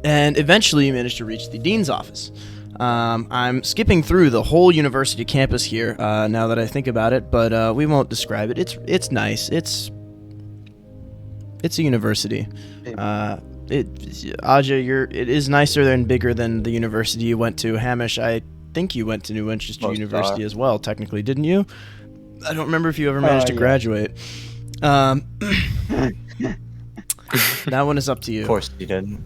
and eventually you manage to reach the dean's office. I'm skipping through the whole university campus here now that I think about it, but we won't describe it. It's nice. It's a university. Aja, it is nicer and bigger than the university you went to. Hamish, I think you went to New Winchester University as well, technically, didn't you? I don't remember if you ever managed to graduate. That one is up to you. Of course you didn't.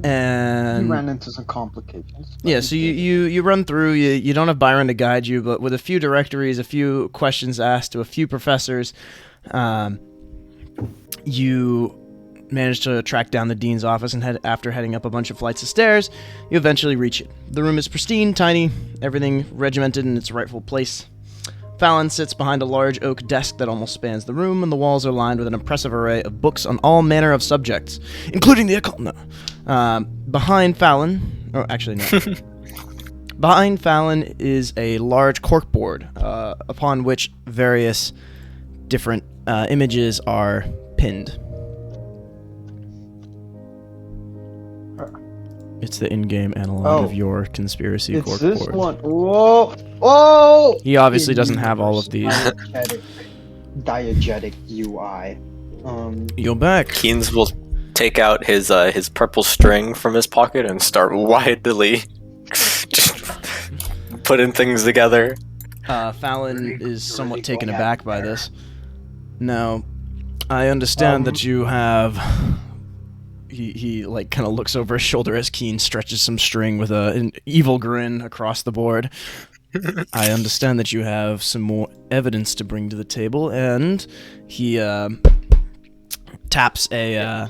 And you ran into some complications. Yeah, so you run through, you don't have Byron to guide you, but with a few directories, a few questions asked to a few professors, you manage to track down the dean's office, and after heading up a bunch of flights of stairs, you eventually reach it. The room is pristine, tiny, everything regimented in its rightful place. Fallon sits behind a large oak desk that almost spans the room, and the walls are lined with an impressive array of books on all manner of subjects, including the occult. No. Behind Fallon... Oh, actually, no. Behind Fallon is a large corkboard, upon which various different images are pinned. It's the in-game analog of your conspiracy corkboard. It's this one. Whoa! Oh! He obviously doesn't have all of these. Diegetic UI. You're back. Keynes will take out his purple string from his pocket and start widely just putting things together. Fallon is somewhat taken aback by this. Now, I understand that you have... He like kind of looks over his shoulder as Keen stretches some string with an evil grin across the board. I understand that you have some more evidence to bring to the table, and he taps the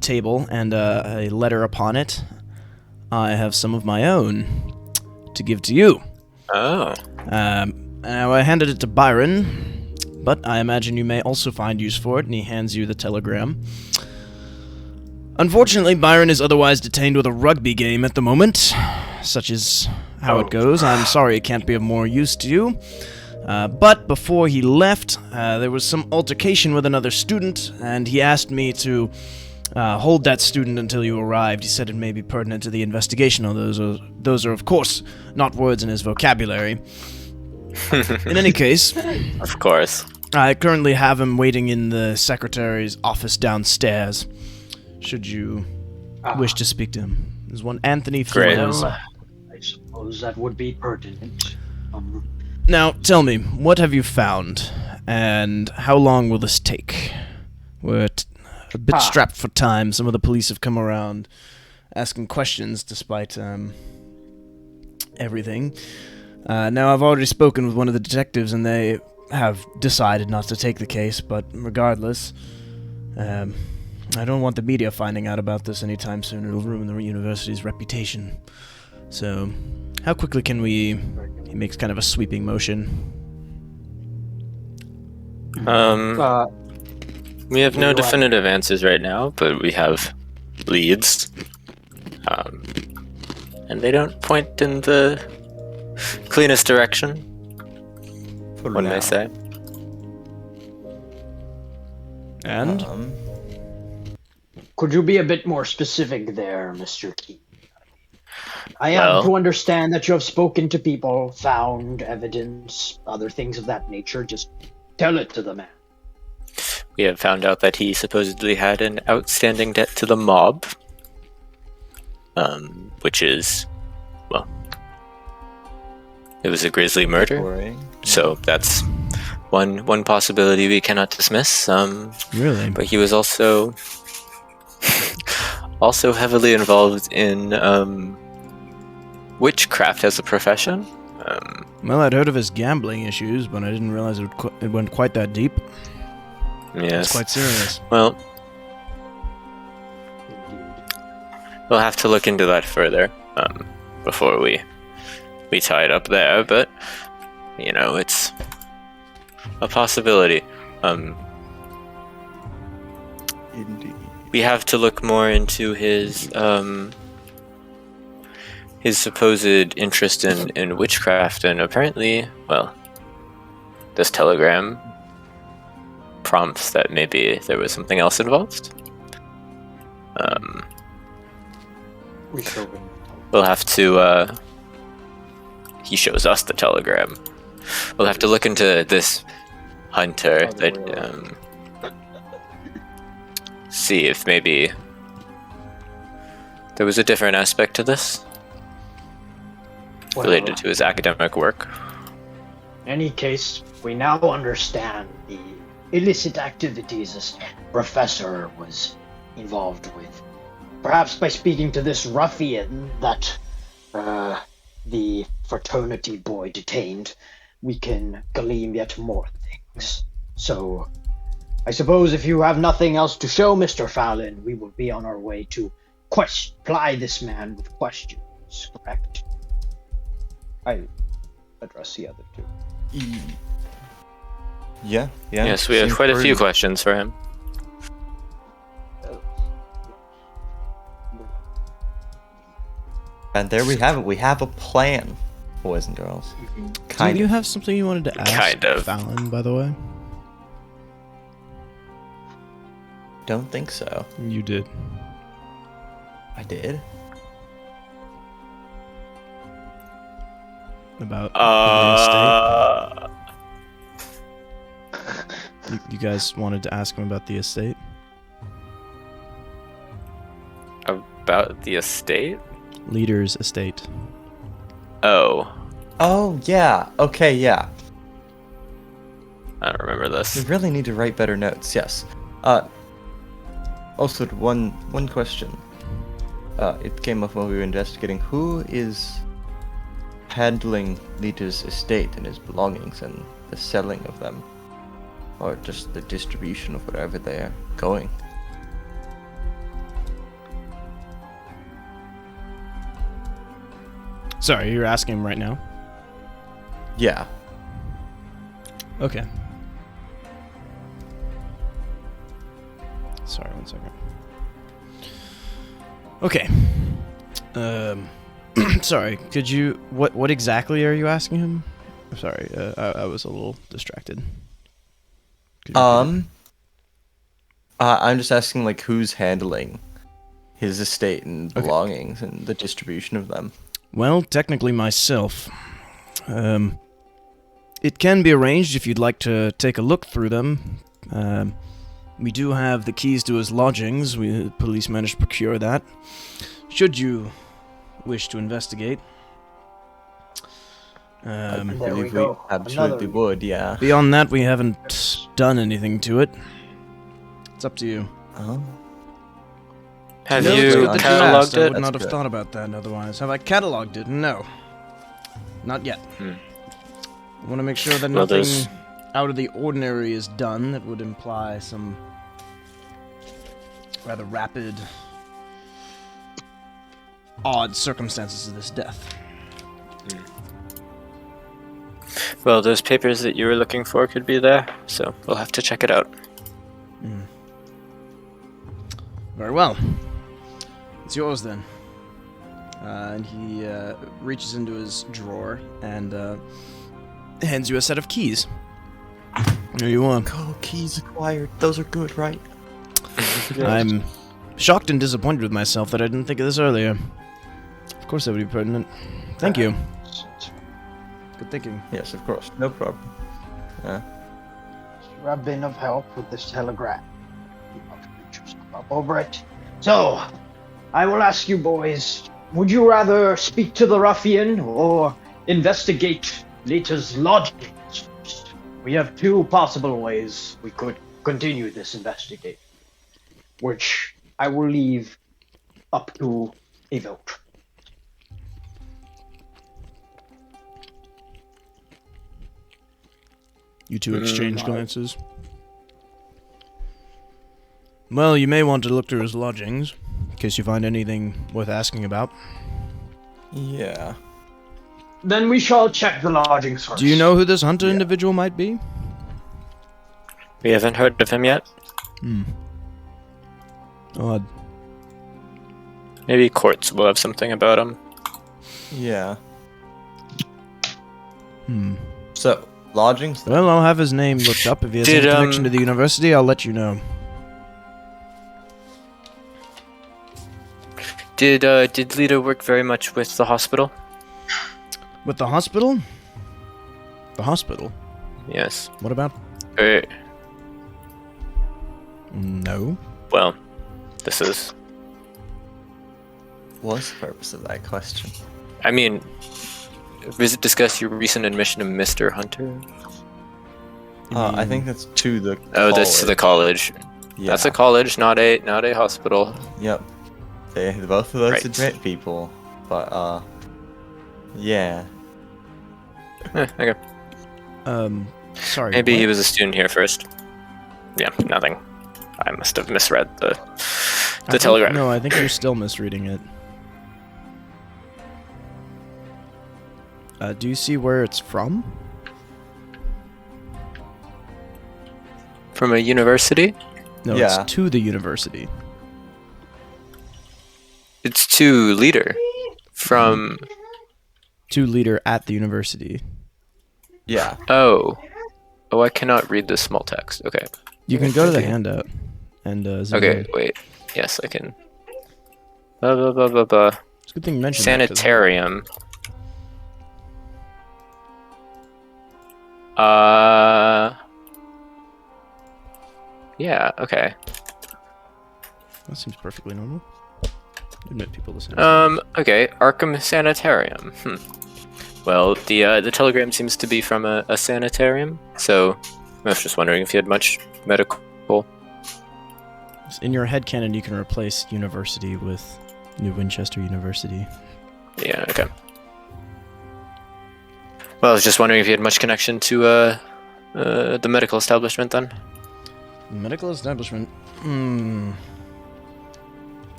table and a letter upon it. I have some of my own to give to you. Oh. Now I handed it to Byron, but I imagine you may also find use for it, and he hands you the telegram. Unfortunately, Byron is otherwise detained with a rugby game at the moment. Such is how it goes. I'm sorry it can't be of more use to you. But before he left, there was some altercation with another student, and he asked me to hold that student until you arrived. He said it may be pertinent to the investigation, although those are, of course, not words in his vocabulary. In any case... Of course. I currently have him waiting in the secretary's office downstairs, should you wish to speak to him. There's one Anthony Flores. I suppose that would be pertinent. Now, tell me, what have you found, and how long will this take? We're a bit strapped for time. Some of the police have come around asking questions despite everything. Now, I've already spoken with one of the detectives, and they have decided not to take the case, but regardless, I don't want the media finding out about this anytime soon. It'll ruin the university's reputation. So, how quickly can we... He makes kind of a sweeping motion. We have no definitive answers right now, but we have leads. And they don't point in the cleanest direction, one may say. And? Could you be a bit more specific there, Mr. Key? I am to understand that you have spoken to people, found evidence, other things of that nature. Just tell it to the man. We have found out that he supposedly had an outstanding debt to the mob, which is, well, it was a grisly murder. So that's one possibility we cannot dismiss. Really? But he was also heavily involved in witchcraft as a profession. Well, I'd heard of his gambling issues, but I didn't realize it went quite that deep. Yes. It's quite serious. Well, we'll have to look into that further before we tie it up there, but, you know, it's a possibility. Indeed. We have to look more into his supposed interest in witchcraft, and apparently, well, this telegram prompts that maybe there was something else involved. We shall win. We'll have to. He shows us the telegram. We'll have to look into this hunter that see if maybe there was a different aspect to this related to his academic work. In any case, we now understand the illicit activities this professor was involved with. Perhaps by speaking to this ruffian that the fraternity boy detained, we can glean yet more things. So, I suppose if you have nothing else to show, Mr. Fallon, we will be on our way to ply this man with questions, correct? I address the other two. Yeah. Yes, we have Seems quite a few prudent. questions for him. And there we have it. We have a plan, boys and girls. Do you have something you wanted to ask Kind of. Fallon, by the way? Don't think so. You did. I did. About Uh, the estate? You guys wanted to ask him about the estate? about the estate? Leader's estate. Oh, Oh yeah. Okay. Yeah. I don't remember We this. really need to write better notes. Yes. Also, one question. It came up when we were investigating. Who is handling Lita's estate and his belongings and the selling of them, or just the distribution of whatever they're going? Sorry, you're asking him right now? Yeah. Okay. Sorry, one second. Okay. Sorry, could you... What exactly are you asking him? I'm sorry, I was a little distracted. Could you repeat it? I'm just asking, like, who's handling his estate and belongings and the distribution of them? Well, technically myself. It can be arranged if you'd like to take a look through them. We do have the keys to his lodgings. The police managed to procure that. Should you wish to investigate. I There we believe go. absolutely Another- would, yeah. Beyond that, we haven't done anything to it. It's up to you. Oh. Have No, it's you good that cataloged asked. I it? would not That's have good. thought about that otherwise. Have I cataloged it? No. Not yet. Hmm. I want to make sure that Well, nothing there's- out of the ordinary is done that would imply some rather rapid, odd circumstances of this death. Well, those papers that you were looking for could be there, so we'll have to check it out. Very well. It's yours then. And he reaches into his drawer and hands you a set of keys. Here you are. Oh, keys acquired. Those are good, right? I'm shocked and disappointed with myself that I didn't think of this earlier. Of course that would be pertinent. Thank you. Good thinking. Yes, of course. No problem. You have been of help with this telegram. You must creatures come up over it. So, I will ask you boys, would you rather speak to the ruffian or investigate Lita's lodgings first? We have two possible ways we could continue this investigation, which I will leave up to a vote. You two exchange glances. Well, you may want to look through his lodgings, in case you find anything worth asking about. Yeah. Then we shall check the lodgings first. Do you know who this hunter individual might be? We haven't heard of him yet. Odd. Maybe Courts will have something about him. Yeah. Hmm. So, lodgings? Well, I'll have his name looked up. If he has Did, any connection to the university, I'll let you know. Did Lita work very much with the hospital? With the hospital? The hospital? Yes. What about? No. Well, this is. What's the purpose of that question? I mean, discuss your recent admission to Mr. Hunter. I think that's to the Oh, that's to the college. Yeah. That's a college, not a hospital. Yep. Both of those Right. admit people. But, yeah. Okay. Sorry. Maybe he what? was a student here first. Yeah, nothing. I must have misread the I think- telegram. No, I think you're still misreading it. Do you see where it's from? From a university? No, Yeah. it's to the university. It's to Leader. From. To leader at the university. Yeah. Oh, I cannot read this small text. Okay. You can go to the Okay. handout and zoom Okay, in. wait. Yes, I can. Blah, blah, blah, blah, blah. It's a good thing you mentioned that, 'cause- Sanitarium. Yeah, okay. That seems perfectly normal. Admit people to say. Okay, Arkham Sanitarium. Well, the telegram seems to be from a sanitarium, so I was just wondering if you had much medical. In your headcanon, you can replace university with New Winchester University. Yeah, okay. Well, I was just wondering if you had much connection to the medical establishment then. Medical establishment?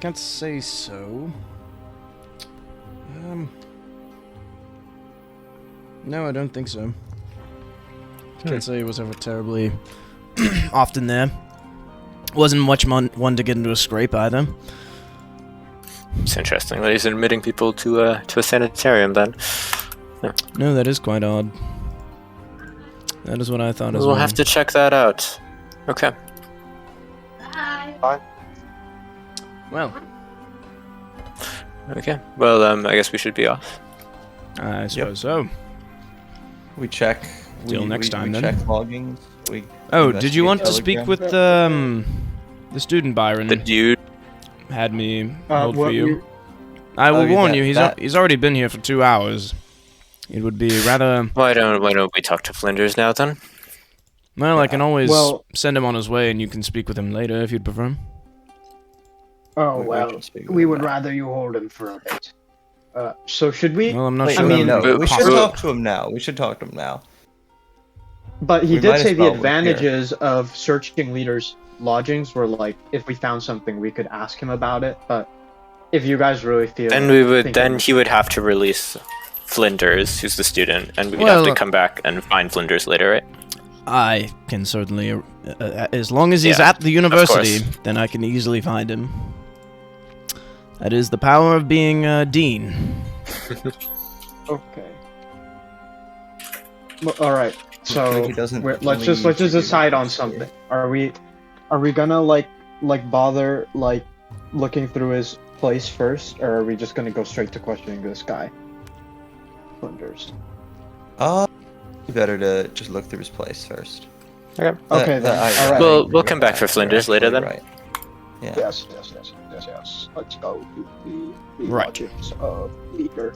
Can't say so. No, I don't think so. Can't say it was ever terribly often there. Wasn't much one to get into a scrape either. It's interesting that he's admitting people to a sanitarium then. No, that is quite odd. That is what I thought as We'll well. have to check that out. Okay. Well, Okay. Well, I guess we should be off. I suppose so. We check. Till next time, we then. check loggings. We Oh, did you want to investigate speak Telegram. with the student Byron? The dude. Had me hold for what you. I will Oh, warn that- you, that- he's already been here for 2 hours. It would be rather Why don't we talk to Flinders now then? well. I can always Well- send him on his way, and you can speak with him later if you'd prefer. Oh, We well, should speak we with would him. rather you hold him for a bit. So should we? Well, I'm not Wait, sure. mean, no, but- we should but- talk to him now. We should talk to him now. But he we did might say as the well, we're here. advantages of searching leaders' lodgings were like, if we found something, we could ask him about it. But if you guys really feel, Then he would have to release Flinders, who's the student, and we'd Well, have to come back and find Flinders later, right? I can certainly, as long as he's Yeah, at the university, course. then I can easily find him. That is the power of being dean. Okay. Well, all right. So Hopefully he doesn't let's just leave to decide on university. something. Are we gonna like bother like looking through his place first, or are we just gonna go straight to questioning this guy? Flinders. Better to just look through his place first. Okay. Okay, then. All right. We'll agree come with back that. for Flinders You're later then. Right. Yeah. Yes. Let's go to the Right. lodgings of leader.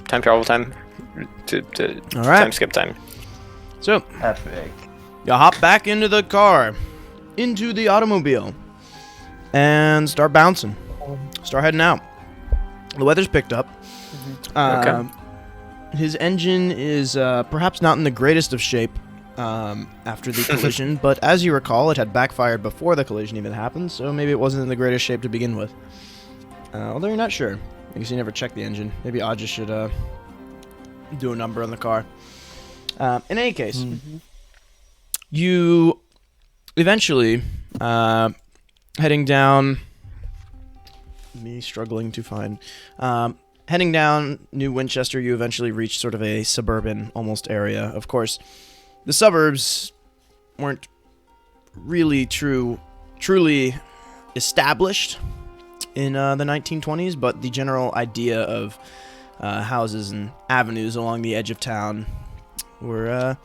Time travel time. To All right. time skip time. So, Epic. you hop back into the car, into the automobile, and start bouncing. Start heading out. The weather's picked up. Okay. His engine is perhaps not in the greatest of shape after the collision, but as you recall, it had backfired before the collision even happened, so maybe it wasn't in the greatest shape to begin with. Although you're not sure, because you never checked the engine. Maybe Aja should do a number on the car. In any case, you eventually heading down. Me struggling to find. heading down New Winchester, you eventually reach sort of a suburban almost area. Of course, the suburbs weren't really truly established in the 1920s, but the general idea of houses and avenues along the edge of town were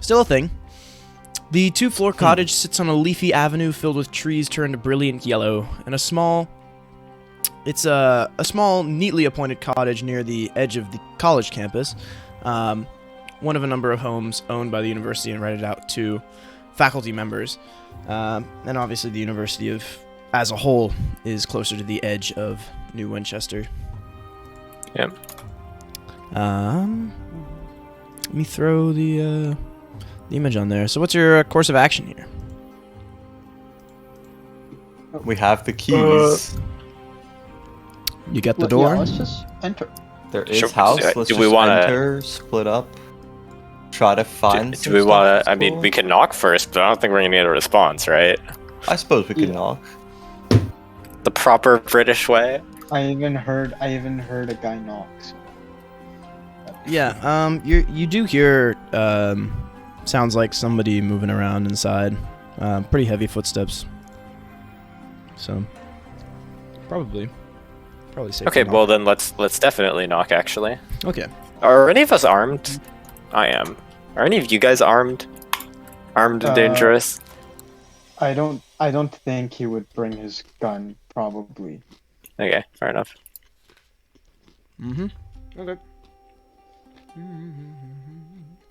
still a thing. The 2-floor cottage sits on a leafy avenue filled with trees turned brilliant yellow, and a small, neatly appointed cottage near the edge of the college campus, one of a number of homes owned by the university and rented out to faculty members. And obviously the university as a whole is closer to the edge of New Winchester. Yep. Let me throw the image on there. So what's your course of action here? We have the keys. You got the Yeah, door? let's just enter. There is Sure. house. Do Let's we just wanna- enter, split up, try to find. Do some we stuff want that's to? I mean, cool. we can knock first, but I don't think we're gonna get a response, right? I suppose we could Yeah. knock. The proper British way. I even heard a guy knock. So. Yeah, you do hear sounds like somebody moving around inside. Pretty heavy footsteps. So probably safe. Okay, to knock. well then let's definitely knock. Actually, Okay. are any of us armed? I am. Are any of you guys armed? Armed and dangerous? I don't think he would bring his gun. Probably. Okay, fair enough. Mm-hmm. Okay.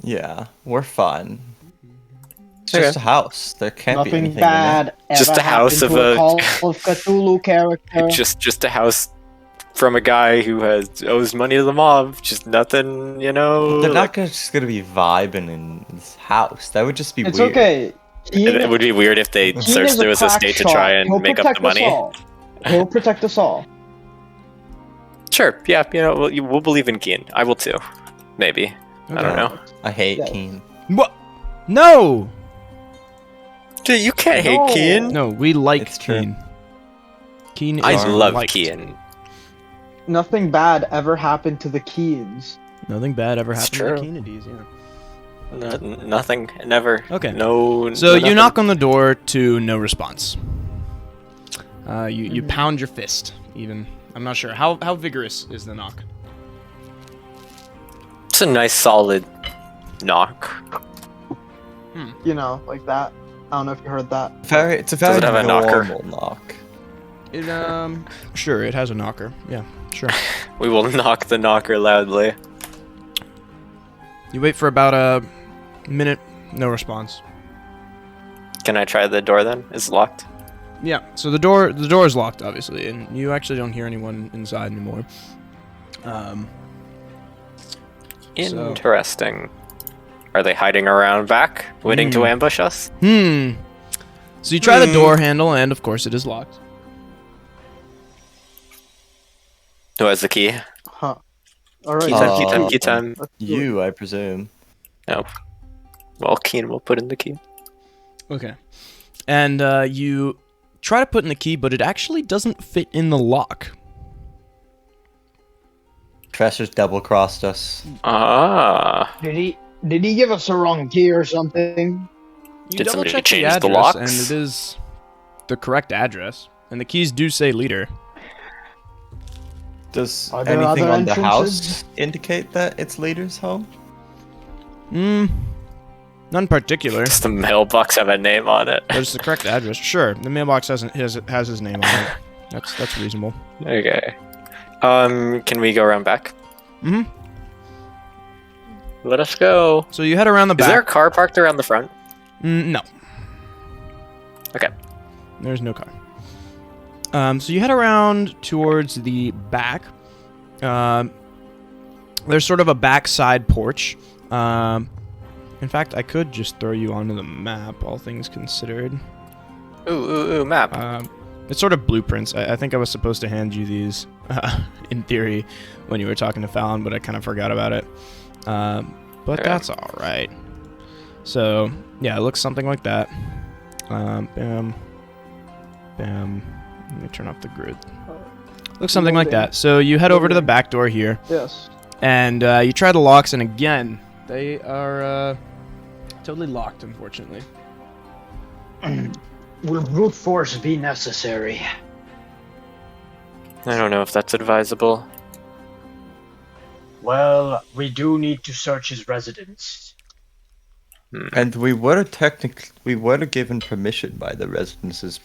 Yeah, we're fine. It's Okay. just a house. There can't be Nothing anything bad ever Just a house happened of to a- Call of Cthulhu character. Just a house from a guy who owes money to the mob. Just nothing, you know. in it. They're like- not just gonna be vibing in his house. That would just be It's weird. okay. It would be weird if they Keen searched is a through his crack estate to shot. try and He'll make up protect the us money. all. He'll protect us all. Sure, yeah, you know, we'll believe in Keen. I will too. Maybe. I don't know. I hate Yeah. Keen. What? No! Dude, you can't No. hate Keen. No, we like It's true. Keen. Keen I is love liked. Keen. Nothing bad ever happened to the Keens. Nothing bad ever It's happened to the true. Kennedys, yeah. Nothing, never. Okay. No. So you nothing. knock on the door to no response. You pound your fist, even. I'm not sure. How vigorous is the knock? It's a nice solid knock. You know, like that. I don't know if you heard that. It's a very it have a knocker? normal knock. It sure, it has a knocker. Yeah, sure. We will knock the knocker loudly. You wait for about a minute, no response. Can I try the door then? Is it locked? Yeah, so the door is locked, obviously, and you actually don't hear anyone inside anymore. So- Interesting. Are they hiding around back, waiting to ambush us? So you try the door handle, and of course it is locked. Who has the key? Huh. Alright. Key time, key time, key time. Let's do it. You, I presume. No. Well, Keen will put in the key. Okay. And you try to put in the key, but it actually doesn't fit in the lock. Professor's double-crossed us. Ah. Did he give us a wrong key or something? You Did somebody double-check change the address, locks? and it is the correct address. And the keys do say leader. Does Are there anything other on the entrances? house indicate that it's leader's home? None particular. Does the mailbox have a name on it? But it's the correct address. Sure, the mailbox has his name on it. That's reasonable. Okay. Can we go around back? Mm-hmm. Let us go. So you head around the Is there a back. car parked around the front? No, Okay. there's no car. So you head around towards the back. There's sort of a backside porch. In fact, I could just throw you onto the map, all things considered. Ooh, map. It's sort of blueprints. I think I was supposed to hand you these, in theory, when you were talking to Fallon, but I kind of forgot about it. But Okay. that's all right. So, yeah, it looks something like that. Bam. Bam. Let me turn off the grid. Looks something like that. So you head over to the back door here, Yes. and you try the locks, and again, they are totally locked, unfortunately. Will brute force be necessary? I don't know if that's advisable. Well, we do need to search his residence. And we were given permission by the residence's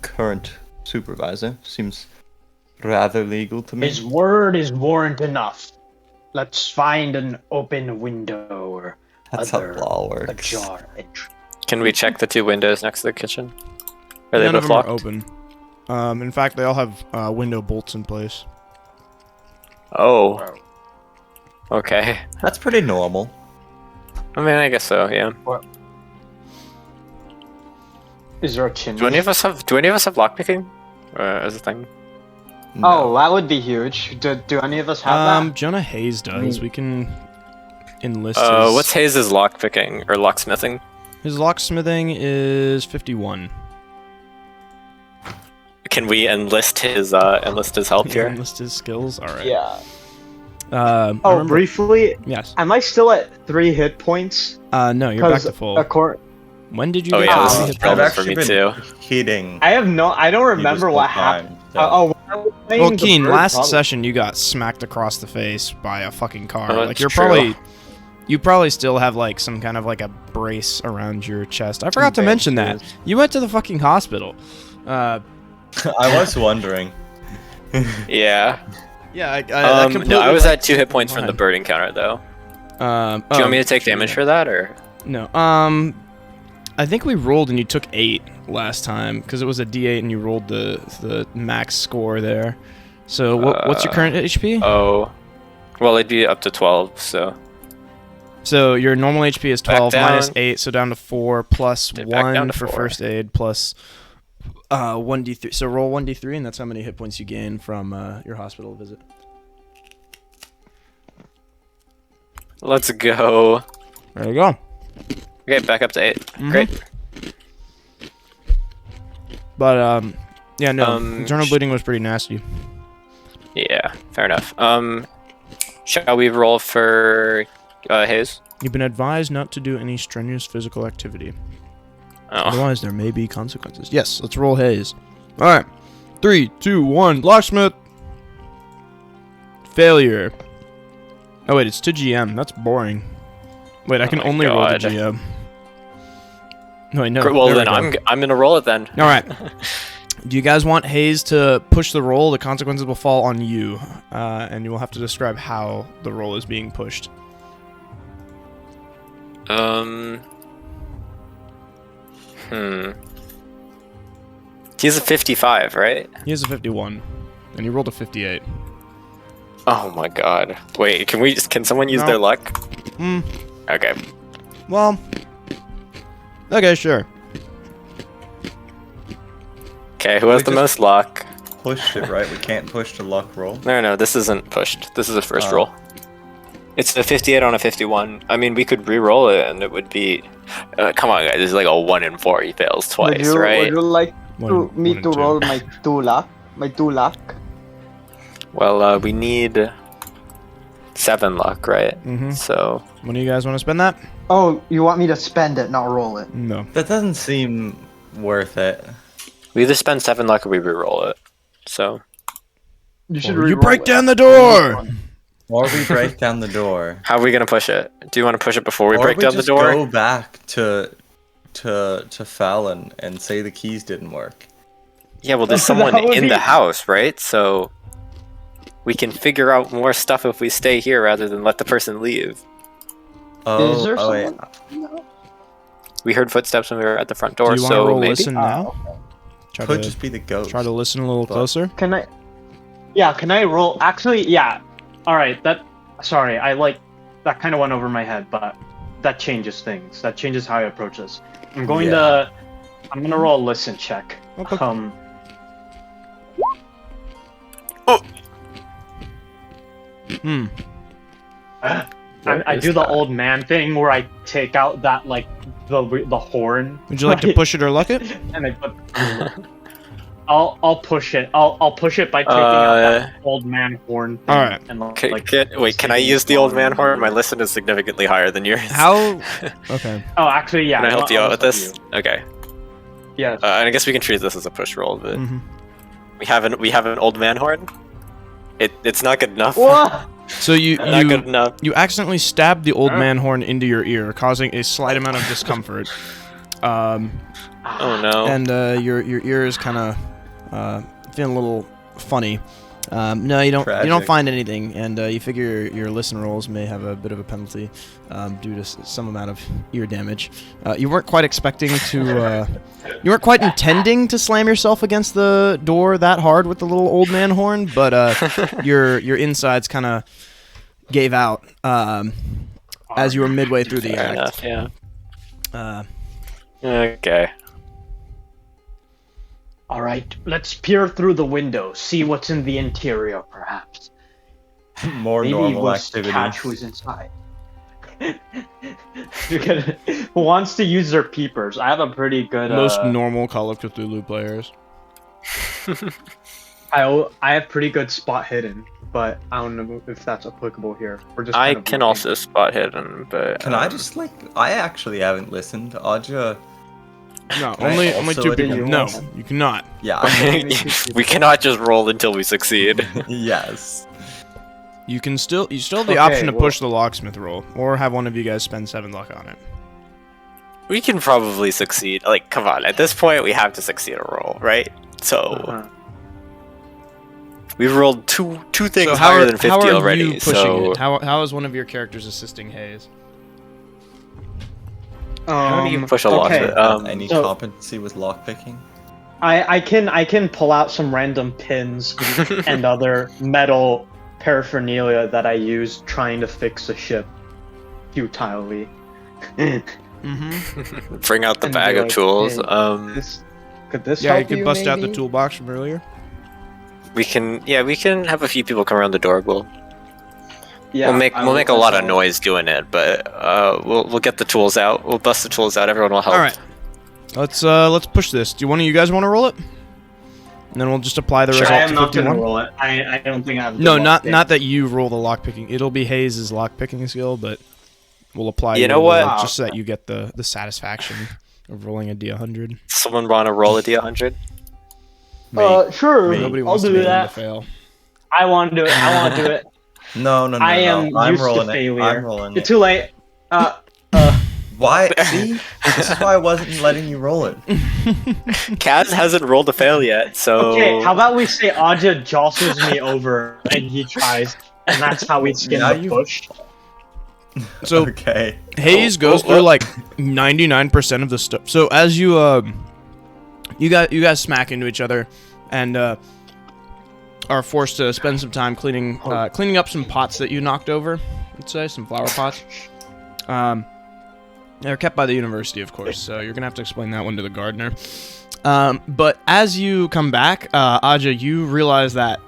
current supervisor. Seems rather legal to me. His word is warrant enough. Let's find an open window or That's how other law works. ajar entry. Can we check the 2 windows next to the kitchen? Are they None of both them locked? are open. In fact, they all have window bolts in place. Oh. Okay. That's pretty normal. I mean, I guess so. Yeah. Is there a chimney? Do any of us have lockpicking as a thing? Oh, that would be huge. Do any of us have that? Jonah Hayes does. We can enlist What's Hayes' lockpicking or locksmithing? his locksmithing is 51. Can we enlist his help Yeah, here? enlist his skills. All right. Yeah. Oh, Briefly, Yes. am I still at 3 hit points? No, you're back to full. When did you? Oh get yeah, to this hit is a that? problem I've for me actually too. been hitting. I don't remember what happened. When I was playing Well, the Keen, bird last problem- session you got smacked across the face by a fucking car. Oh, Like that's you're true. you probably still have like some kind of like a brace around your chest. I forgot to mention that. You went to the fucking hospital. I was wondering. Yeah, Yeah. I completely No, I was like- at 2 hit points from the bird encounter though. Do you want me to take damage for that or? No. I think we rolled and you took 8 last time because it was a D8 and you rolled the max score there. So what's your current HP? Oh, well, it'd be up to 12. So your normal HP is 12 Back minus down. 8, so down to 4 plus Back down 1 to for 4. first aid plus 1d3. So roll 1d3 and that's how many hit points you gain from your hospital visit. Let's go. There you go. Okay, back up to 8. Mhm. Great. But yeah, no, internal sh- bleeding was pretty nasty. Yeah, fair enough. Shall we roll for Hayes? You've been advised not to do any strenuous physical activity. Oh, Otherwise, there may be consequences. Yes, let's roll Hayes. All right, 3, 2, 1. Locksmith. Failure. Oh wait, it's to GM. That's boring. Wait, I can my only roll to God. GM. No, wait, no. well there we then go. I'm gonna roll it then. All right. Do you guys want Hayes to push the roll? The consequences will fall on you, and you will have to describe how the roll is being pushed. He's a 55, right? He has a 51, and you rolled a 58. Oh my god. Wait, can someone use No. their luck? Hmm. Okay. Well. Okay, sure. Okay, who has We the just- most luck? Pushed it, right? We can't push the luck roll. No, this isn't pushed. This is a first Oh. roll. It's a 58 on a 51. I mean, we could re-roll it and it would be... come on, guys. This is like a 1 in 4. He fails twice, right? Would you like One- me one to and two. roll my 2 luck? My 2 luck? Well, we need 7 luck, right? Mm-hmm. So... When do you guys want to spend that? Oh, you want me to spend it, not roll it? No. That doesn't seem worth it. we either spend 7 luck or we re-roll it. So... You should You re-roll break it. down the door! Or we break down the door. How are we gonna push it? Do you want to push it before we Or break we down the just door? go back to Fallon and say the keys didn't work. Yeah, well, there's That someone would in be- the house, right? So we can figure out more stuff if we stay here rather than let the person leave. Is there oh wait. someone? No. We heard footsteps when we were at the front Do door, you want to so roll maybe. listen now? Try Could to, just be the ghost. try to listen a little but- closer. Can I? Yeah, can I roll? Actually, yeah. All right. Sorry, that kind of went over my head, but that changes things. That changes how I approach this. I'm gonna roll a listen check. Okay. Hmm. I do the old man thing where I take out that the horn. Would you like to push it or luck it? And I put. I'll push it. I'll push it by taking out that old man horn thing. All right. And Can I use the old man horn? My listen is significantly higher than yours. How? Okay. Oh, actually, yeah. Can I help you I'll out with help this? you. Okay. Yeah. And I guess we can treat this as a push roll, but Mhm. we have an old man horn. It's not good enough. What? So Not good enough. you accidentally stabbed the old man horn into your ear, causing a slight amount of discomfort. Oh no. And your ear is kind of feeling a little funny. No, you don't Tragic. find anything, and you figure your listen rolls may have a bit of a penalty due to some amount of ear damage. You weren't quite expecting to. You weren't quite intending to slam yourself against the door that hard with the little old man horn, but your insides kind of gave out as you were midway through the Fair act. enough, yeah. Okay. All right, let's peer through the window, see what's in the interior, perhaps. More Maybe normal we'll activity. catch who's inside. Who wants to use their peepers? I have a pretty good. Most normal Call of Cthulhu players. I have pretty good spot hidden, but I don't know if that's applicable here. We're just. I kind of can looking. also spot hidden, but Can I just I actually haven't listened. Aja. No, Can I only also two edit people. your No, rolls? you cannot. Yeah. we cannot just roll until we succeed. Yes. You still have the Okay, option to well- push the locksmith roll, or have one of you guys spend 7 luck on it. We can probably succeed. Like, come on, at this point we have to succeed a roll, right? So Uh-huh. we've rolled two things So higher than 50 how are already. you pushing So it? How is one of your characters assisting Hayes? how do you push a lock? okay. Any so- competency with lockpicking? I can pull out some random pins and other metal paraphernalia that I use trying to fix the ship futilely. Mm-hmm. Bring out the And bag be of like, tools. hey, Could this Yeah, you help could you bust out the maybe? toolbox from earlier. We can have a few people come around the door. Yeah, we'll make a lot of I'll- noise doing it, but we'll get the tools out. We'll bust the tools out. Everyone will help. All right, let's push this. Do one of you guys want to roll it? And then we'll just apply the Sure. result I am to not 51. gonna roll it. I don't think I have. No, good not luck that you roll the lockpicking. It'll be Hayes' lockpicking skill, but we'll apply. You your know what? roll just so that you get the satisfaction of rolling a d100. Someone want to roll a d100? Sure. Nobody I'll wants to do be the one to that. fail. I want to do it. I want to do it. No. I am I'm used rolling to it. failure. I'm rolling You're it. too late. Why? See? This is why I wasn't letting you roll it. Kaz hasn't rolled a fail yet, so Okay, how about we say Aja jostles me over and he tries, and that's how we skin Now the you- push. So Okay. Hayes goes through like 99% of the stuff. So as you you guys smack into each other, and are forced to spend some time cleaning up some pots that you knocked over. Let's say some flower pots. They're kept by the university, of course, so you're gonna have to explain that one to the gardener. But as you come back, Aja, you realize that.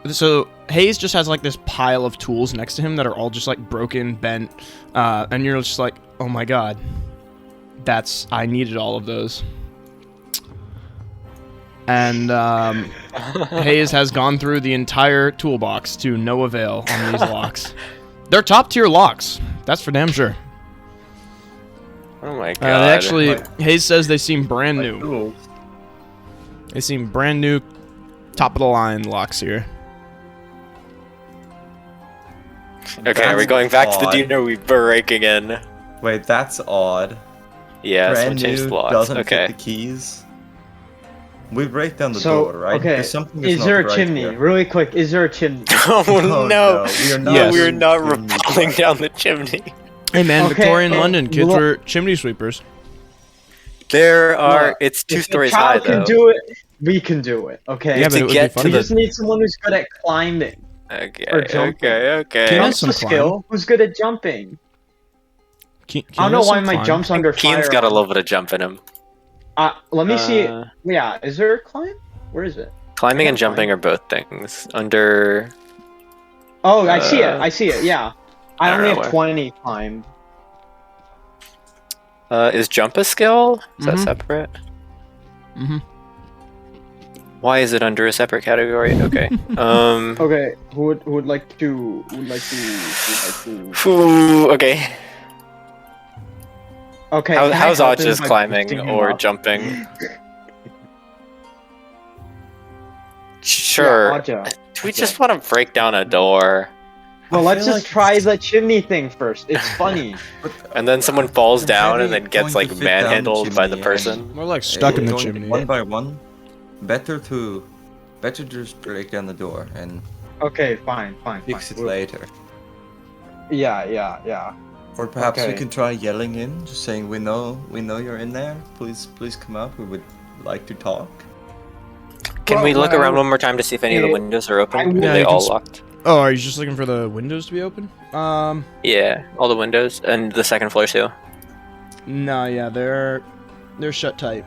So Hayes just has like this pile of tools next to him that are all just like broken, bent, and you're just like, oh my god, I needed all of those. And Hayes has gone through the entire toolbox to no avail on these locks. They're top tier locks, that's for damn sure. oh my god. They actually, Hayes says they seem brand new. Ooh. They seem brand new, top of the line locks here. Okay, are we That's going back to the odd. dinner? We breaking in. Wait, that's odd. Yeah, Brand someone changed new the locks. doesn't Okay. fit the keys. We break down the So, door, right? okay, There's something that's is not there a right chimney? here. Really quick, is there a chimney? Oh Oh, no! we are not. Yes. We're not doing these rappelling locks. down the chimney. Hey man, Okay, Victorian London, kids look- were chimney sweepers. There are. Look, It's 2 If the stories high child can though. do it, we can do it. Okay. Yeah, but to it would be get to funny. we the- just need someone who's good at climbing. Okay, or jumping. okay. Can I- Jump's some a skill. Who's good at jumping? I don't know why my jump's under fire. Keen's got a little bit of jump in him. Let me see. Uh, Yeah, is there a climb? Where is it? Climbing and That's fine. jumping are both things. Under. Oh, I see it. I see it. Yeah. I I don't only know have where. 20 climb. Is jump a skill? Is that Mhm. separate? Mm-hmm. Why is it under a separate category? Okay. Okay, who would like to Phew, okay. Okay. How's help him Aj's by climbing boosting him or up? jumping? Sure. Yeah, Aja. Do we just want to break down a door? Well, I let's feel just like try the chimney thing first. It's funny. And then someone falls I'm down and heavy then gets going like to fit down the manhandled by the chimney, person. More like stuck in the going chimney. one by one. Better just break down the door and Okay, fine. fix it We'll- later. Yeah. Or perhaps we Okay. can try yelling in, just saying we know you're in there. Please come out. We would like to talk. Can we look Well, around one more time to see if any of the eh, windows are I open? would- Are Yeah, they you can all s- locked? Oh, are you just looking for the windows to be open? Yeah, all the windows and the second floor too. No, yeah, they're shut tight.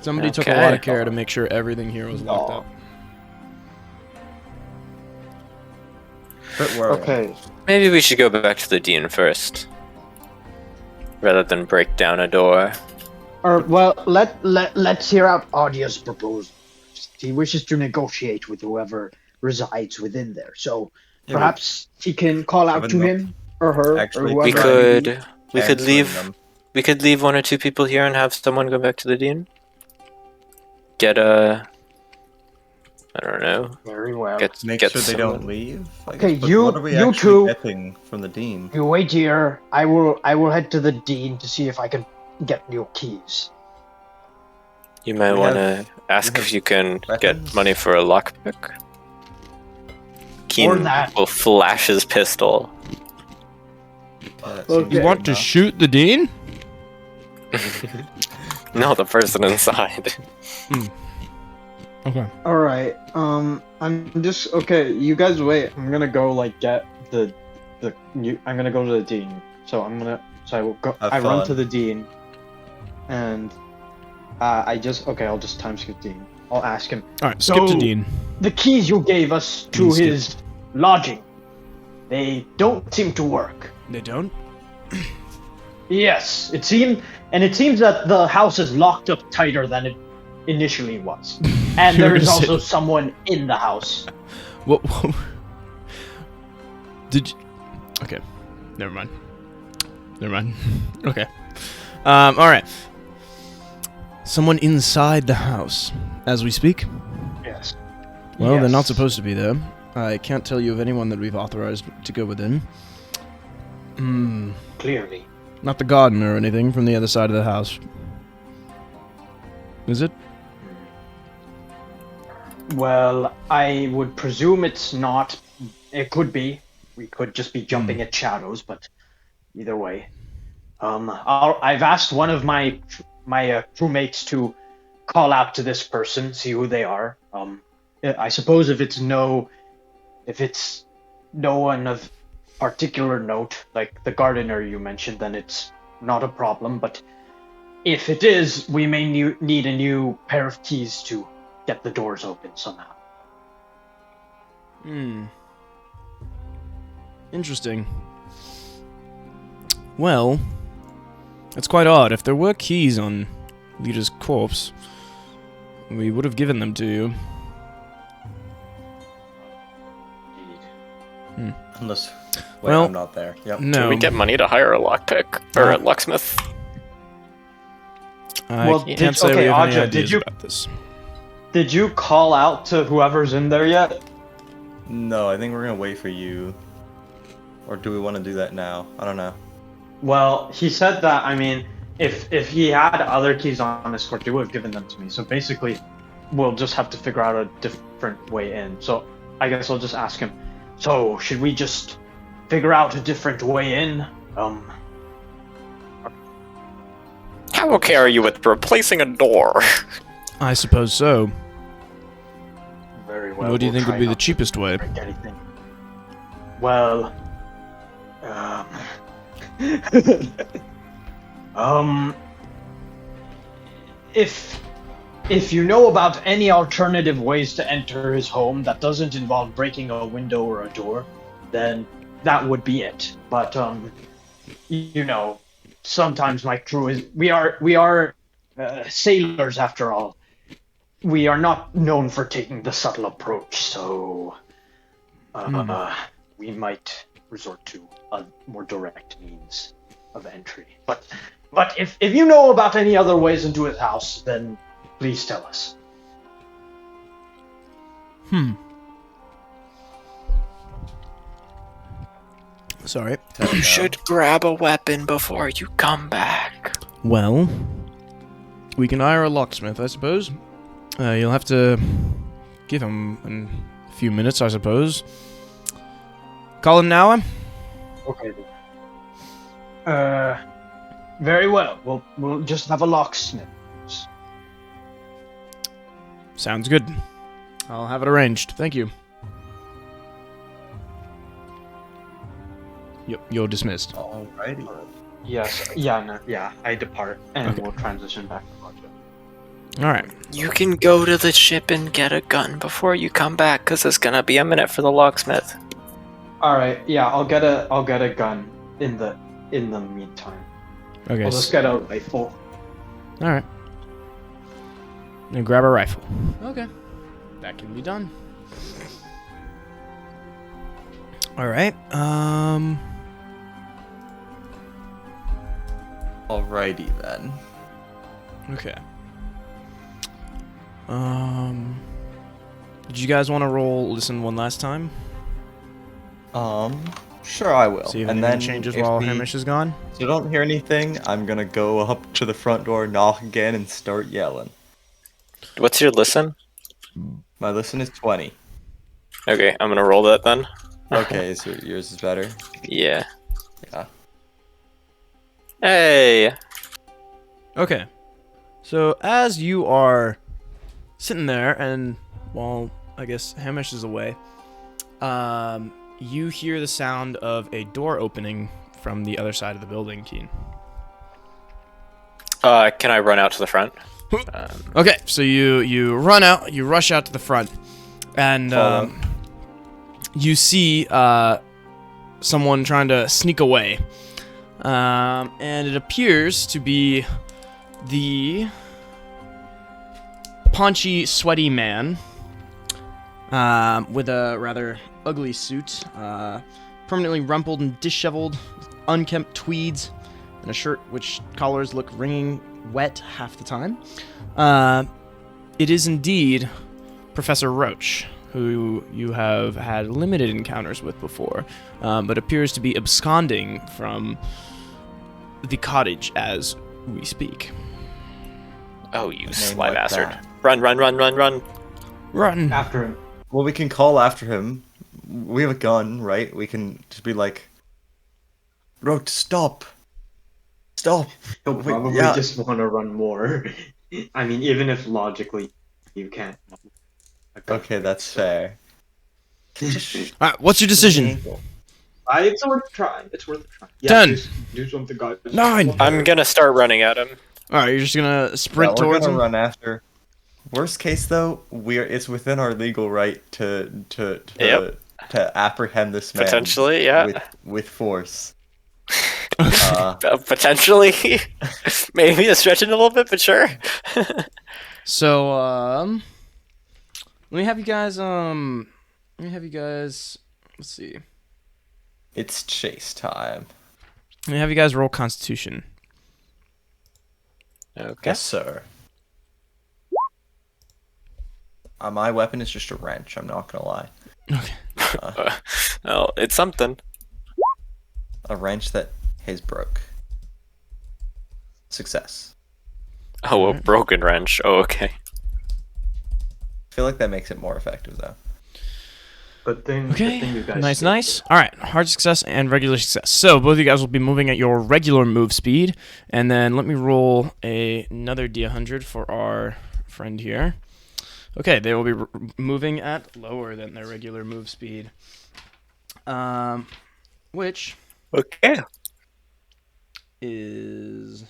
Somebody took a lot of Okay. care to make sure everything here was locked Aw. up. But we're Okay. Maybe we should go back to the dean first, rather than break down a door. Or well, let's hear out Audia's proposal. He wishes to negotiate with whoever resides within there. So Yeah, perhaps he can call out Have to enough- him or her actually or We whoever. could answering leave them. we could leave one or two people here and have someone go back to the dean. Get a I don't know. Very well. Get Make get sure they someone- don't leave. I Okay, guess, but you- what are we you actually two- getting from the dean? You wait here. I will head to the dean to see if I can get your keys. You might We want to have- ask we if have you can weapons. get money for a lockpick. Keen that. will flash his pistol. That Okay. seems You good want to enough. shoot the dean? No, the person inside. Okay. All right. I'm just okay. You guys wait. I'm gonna go like get the I'm gonna go to the dean. So I will go. Have I run fun. to the dean, and I'll just time skip dean. I'll ask him All right. Skip to So- dean. the keys you gave us to Dean skip. his lodging. They don't seem to work. They don't. Yes, it seems that the house is locked up tighter than it initially was, and You were there is gonna say- also someone in the house. What? Did you? Okay. Never mind. Okay. All right. Someone inside the house as we speak. Yes. Well, they're not Yes. supposed to be there. I can't tell you of anyone that we've authorized to go within. Clearly. Not the gardener or anything from the other side of the house. Is it? Well, I would presume it's not. It could be. We could just be jumping at shadows, but either way. I've asked one of my crewmates to call out to this person, see who they are. I suppose if it's no one of particular note, like the gardener you mentioned, then it's not a problem. But if it is, we may need a new pair of keys to get the doors open somehow. Interesting. Well, it's quite odd. If there were keys on Lita's corpse, we would have given them to you. Unless, Well, I'm not there. Yep. No. Can we get money to hire a lockpick or a locksmith? I Well, can't did- say okay, we have any Aja, ideas did you- about this. Did you call out to whoever's in there yet? No, I think we're gonna wait for you. Or do we want to do that now? I don't know. Well, he said that. I mean, if he had other keys on his court, he would have given them to me. So basically, we'll just have to figure out a different way in. So I guess I'll just ask him. So should we just figure out a different way in? How okay are you with replacing a door? I suppose so. Very well. What do you we'll think would try be the not to cheapest way? break anything. Well, if you know about any alternative ways to enter his home that doesn't involve breaking a window or a door, then that would be it. But you know, sometimes my crew is we are sailors after all. we are not known for taking the subtle approach, so we might resort to a more direct means of entry. But if you know about any other ways into his house, then please tell us. Sorry. You should grab a weapon before you come back. Well, we can hire a locksmith, I suppose. You'll have to give him a few minutes, I suppose. Call it an hour? Okay. Very well. We'll just have a locksmith. Sounds good. I'll have it arranged. Thank you. You're dismissed. Alrighty. Yes. Yeah. No, yeah. I depart, and Okay. we'll transition back to Roger. Alright. You can go to the ship and get a gun before you come back, because it's gonna be a minute for the locksmith. All right. Yeah. I'll get a gun in the meantime. Okay. I'll just get a rifle. Alright. And grab a rifle. Okay. That can be done. Alright. Alrighty then. Okay. Did you guys want to roll listen one last time? Sure I will. See if and anything then changes if while we Hamish is gone? still don't hear anything, I'm gonna go up to the front door, knock again, and start yelling. What's your listen? My listen is 20. Okay, I'm gonna roll that then. Okay, so yours is better. Yeah. Yeah. Hey! Okay. So as you are sitting there, and while I guess Hamish is away, you hear the sound of a door opening from the other side of the building, Keen. Can I run out to the front? Okay, so you run out, you rush out to the front, and Follow. you see someone trying to sneak away, and it appears to be the paunchy, sweaty man with a rather ugly suit, permanently rumpled and disheveled, unkempt tweeds, and a shirt which collars look wringing wet half the time. It is indeed Professor Roach, who you have had limited encounters with before, but appears to be absconding from the cottage as we speak. Oh, you Name sly like bastard. that. Run, run, run, run, run. Run! After him. Well, we can call after him. We have a gun, right? We can just be like, Roach, stop! Stop! He'll Wait, probably yeah. just want to run more. I mean, even if logically you can't. Okay, that's fair. Alright, what's your decision? It's worth a try. It's worth a try. Yeah, 10. Do something, guys. 9. I'm gonna start running at him. Alright, you're just gonna sprint We're towards gonna him? run after. Worst case though, it's within our legal right to Yep. to apprehend this man Potentially, yeah. with force. Potentially. Maybe it's stretching a little bit, but sure. So, let me have you guys, let's see. It's chase time. Let me have you guys roll Constitution. Okay. Yes, sir. My weapon is just a wrench. I'm not gonna lie. Okay. Well, it's something. A wrench that has broke. Success. Oh, a broken wrench. Oh, okay. I feel like that makes it more effective though. Good thing. Okay, Good thing you guys nice, did nice. All right, hard success and regular success. So both of you guys will be moving at your regular move speed, and then let me roll another D100 for our friend here. Okay, they will be moving at lower than their regular move speed, which Okay. is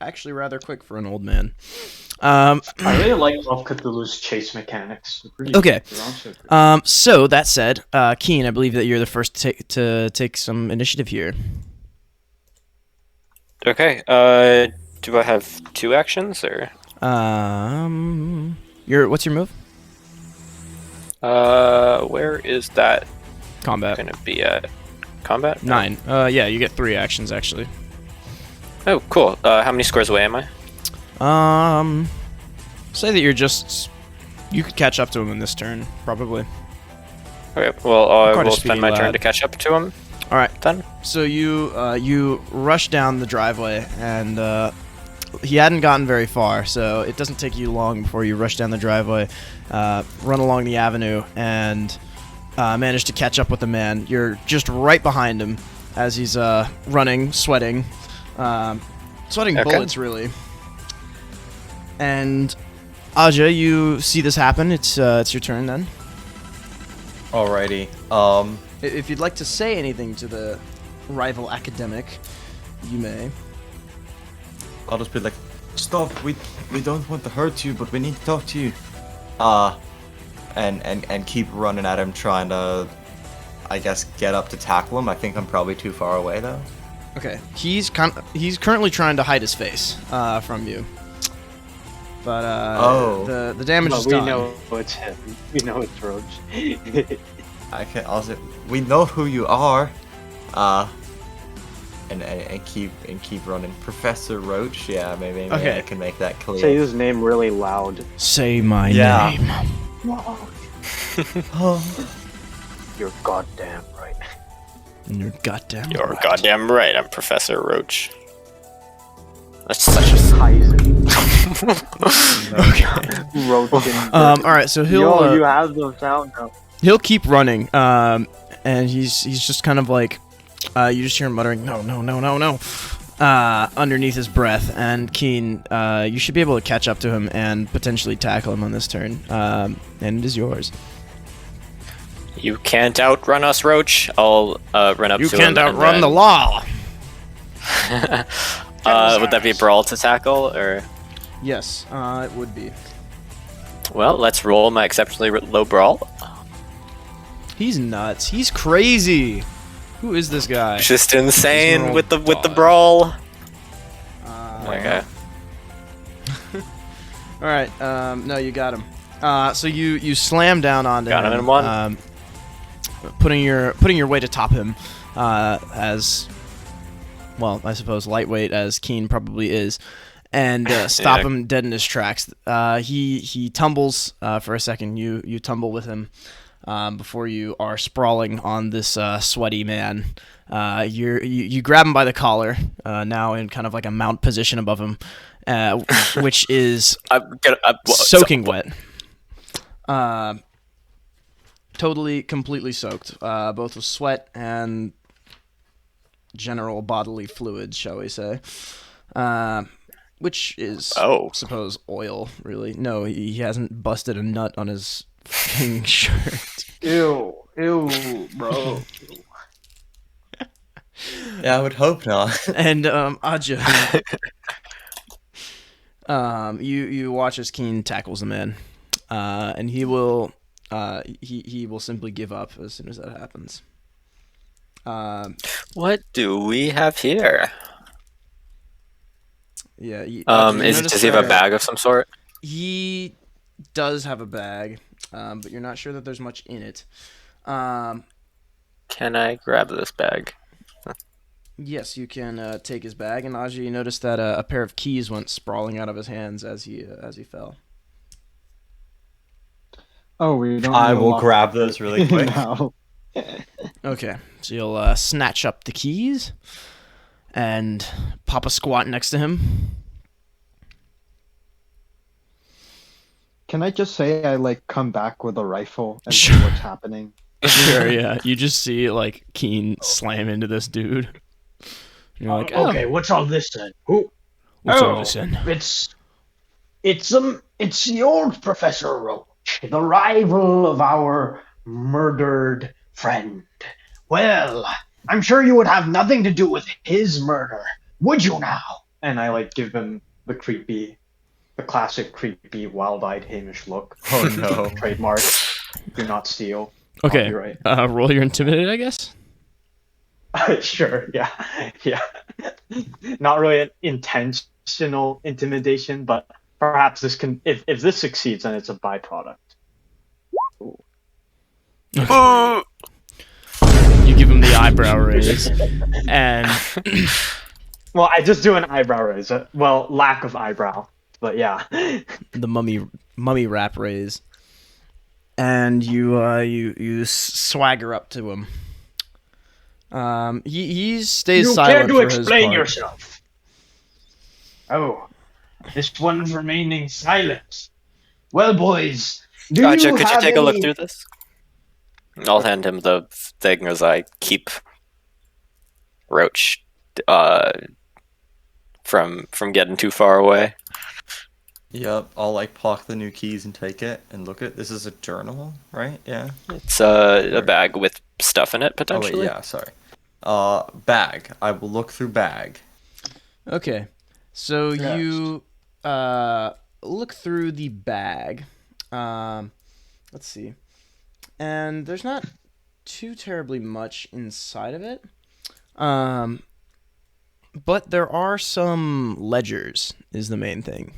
actually rather quick for an old man. I really like Love Cthulhu's chase mechanics. Pretty- Okay. they're also pretty- So that said, Keen, I believe that you're the first to take some initiative here. Okay. Do I have 2 actions or? What's your move? Where is that Combat. gonna be at? Combat? 9. Yeah, you get 3 actions actually. Oh, cool. How many squares away am I? Say that you could catch up to him in this turn, probably. Okay, well, I Quite a will spend speedy my turn lad. to catch up to him. All right. Then. So you rush down the driveway, and he hadn't gotten very far, so it doesn't take you long before you rush down the driveway, run along the avenue, and manage to catch up with the man. You're just right behind him as he's running, sweating Okay. bullets, really. And Aja, you see this happen. It's your turn then. Alrighty. If you'd like to say anything to the rival academic, you may. I'll just be like, stop. We don't want to hurt you, but we need to talk to you. And keep running at him, trying to, I guess, get up to tackle him. I think I'm probably too far away though. Okay, he's currently trying to hide his face from you. But the damage is we done. know it's him. We know it's Roach. I can also. We know who you are. And keep running. Professor Roach. Yeah, maybe Okay. I can make that clear. Say his name really loud. Say my Yeah. name. You're goddamn right. You're goddamn. You're right. goddamn right. I'm Professor Roach. That's such a. Roach. All right, so he'll you have the sound now. he'll keep running, and he's just kind of like, you just hear him muttering, no, underneath his breath. And Keen, you should be able to catch up to him and potentially tackle him on this turn, and it is yours. You can't outrun us, Roach. I'll run up You to him. can't outrun the law. Would that be a brawl to tackle, or? Yes, it would be. Well, let's roll my exceptionally low brawl. He's nuts. He's crazy. Who is this guy? Just He's insane gonna with the roll brawl. Okay. All right. No, you got him. So you slam down onto Got him. him in one. Putting your weight atop him, as well, I suppose lightweight as Keen probably is, and stop Yeah. him dead in his tracks. He tumbles for a second. You tumble with him before you are sprawling on this sweaty man. You grab him by the collar, now in kind of like a mount position above him, which is soaking wet. Totally, completely soaked, both with sweat and general bodily fluids, shall we say. Which is, suppose, oil, really. No, he hasn't busted a nut on his fucking shirt. Ew, bro. Yeah, I would hope not. And, Aja, you watch as Keen tackles the man, and he will simply give up as soon as that happens. What do we have here? Yeah. Does he have a bag of some sort? He does have a bag, but you're not sure that there's much in it. Can I grab this bag? Yes, you can take his bag, and Aja, you notice that a pair of keys went sprawling out of his hands as he fell. Oh, we don't. I will grab those really quick. No. Okay, so you'll snatch up the keys and pop a squat next to him. Can I just say I come back with a rifle and Sure. see what's happening? Sure, yeah. You just see Keen slam into this dude. You're like, oh, Okay, what's all this then? Who? what's all this in? It's the old Professor Roach, the rival of our murdered friend. Well, I'm sure you would have nothing to do with his murder, would you now? And I give him the classic creepy, wild-eyed Hamish look. Oh no. Trademark. Do not steal. Okay, Copyright. roll your intimidated, I guess. Sure. Yeah. Not really an intentional intimidation, but perhaps this can, if this succeeds, then it's a byproduct. Ooh. You give him the eyebrow raise, and Well, I just do an eyebrow raise. Well, lack of eyebrow, but yeah. the mummy rap raise, and you swagger up to him. He stays You silent care to for his explain part. yourself? Oh, this one's remaining silent. Well, boys, do Gotcha. you Could you have take a look any- through this? I'll hand him the thing as I keep Roach from getting too far away. Yep, I'll like pock the new keys and take it and look at. This is a journal, right? Yeah. It's a bag with stuff in it Oh potentially. wait, yeah. Sorry. Bag. I will look through bag. Okay, so you look through the bag. Let's see, and there's not too terribly much inside of it. But there are some ledgers. Is the main thing.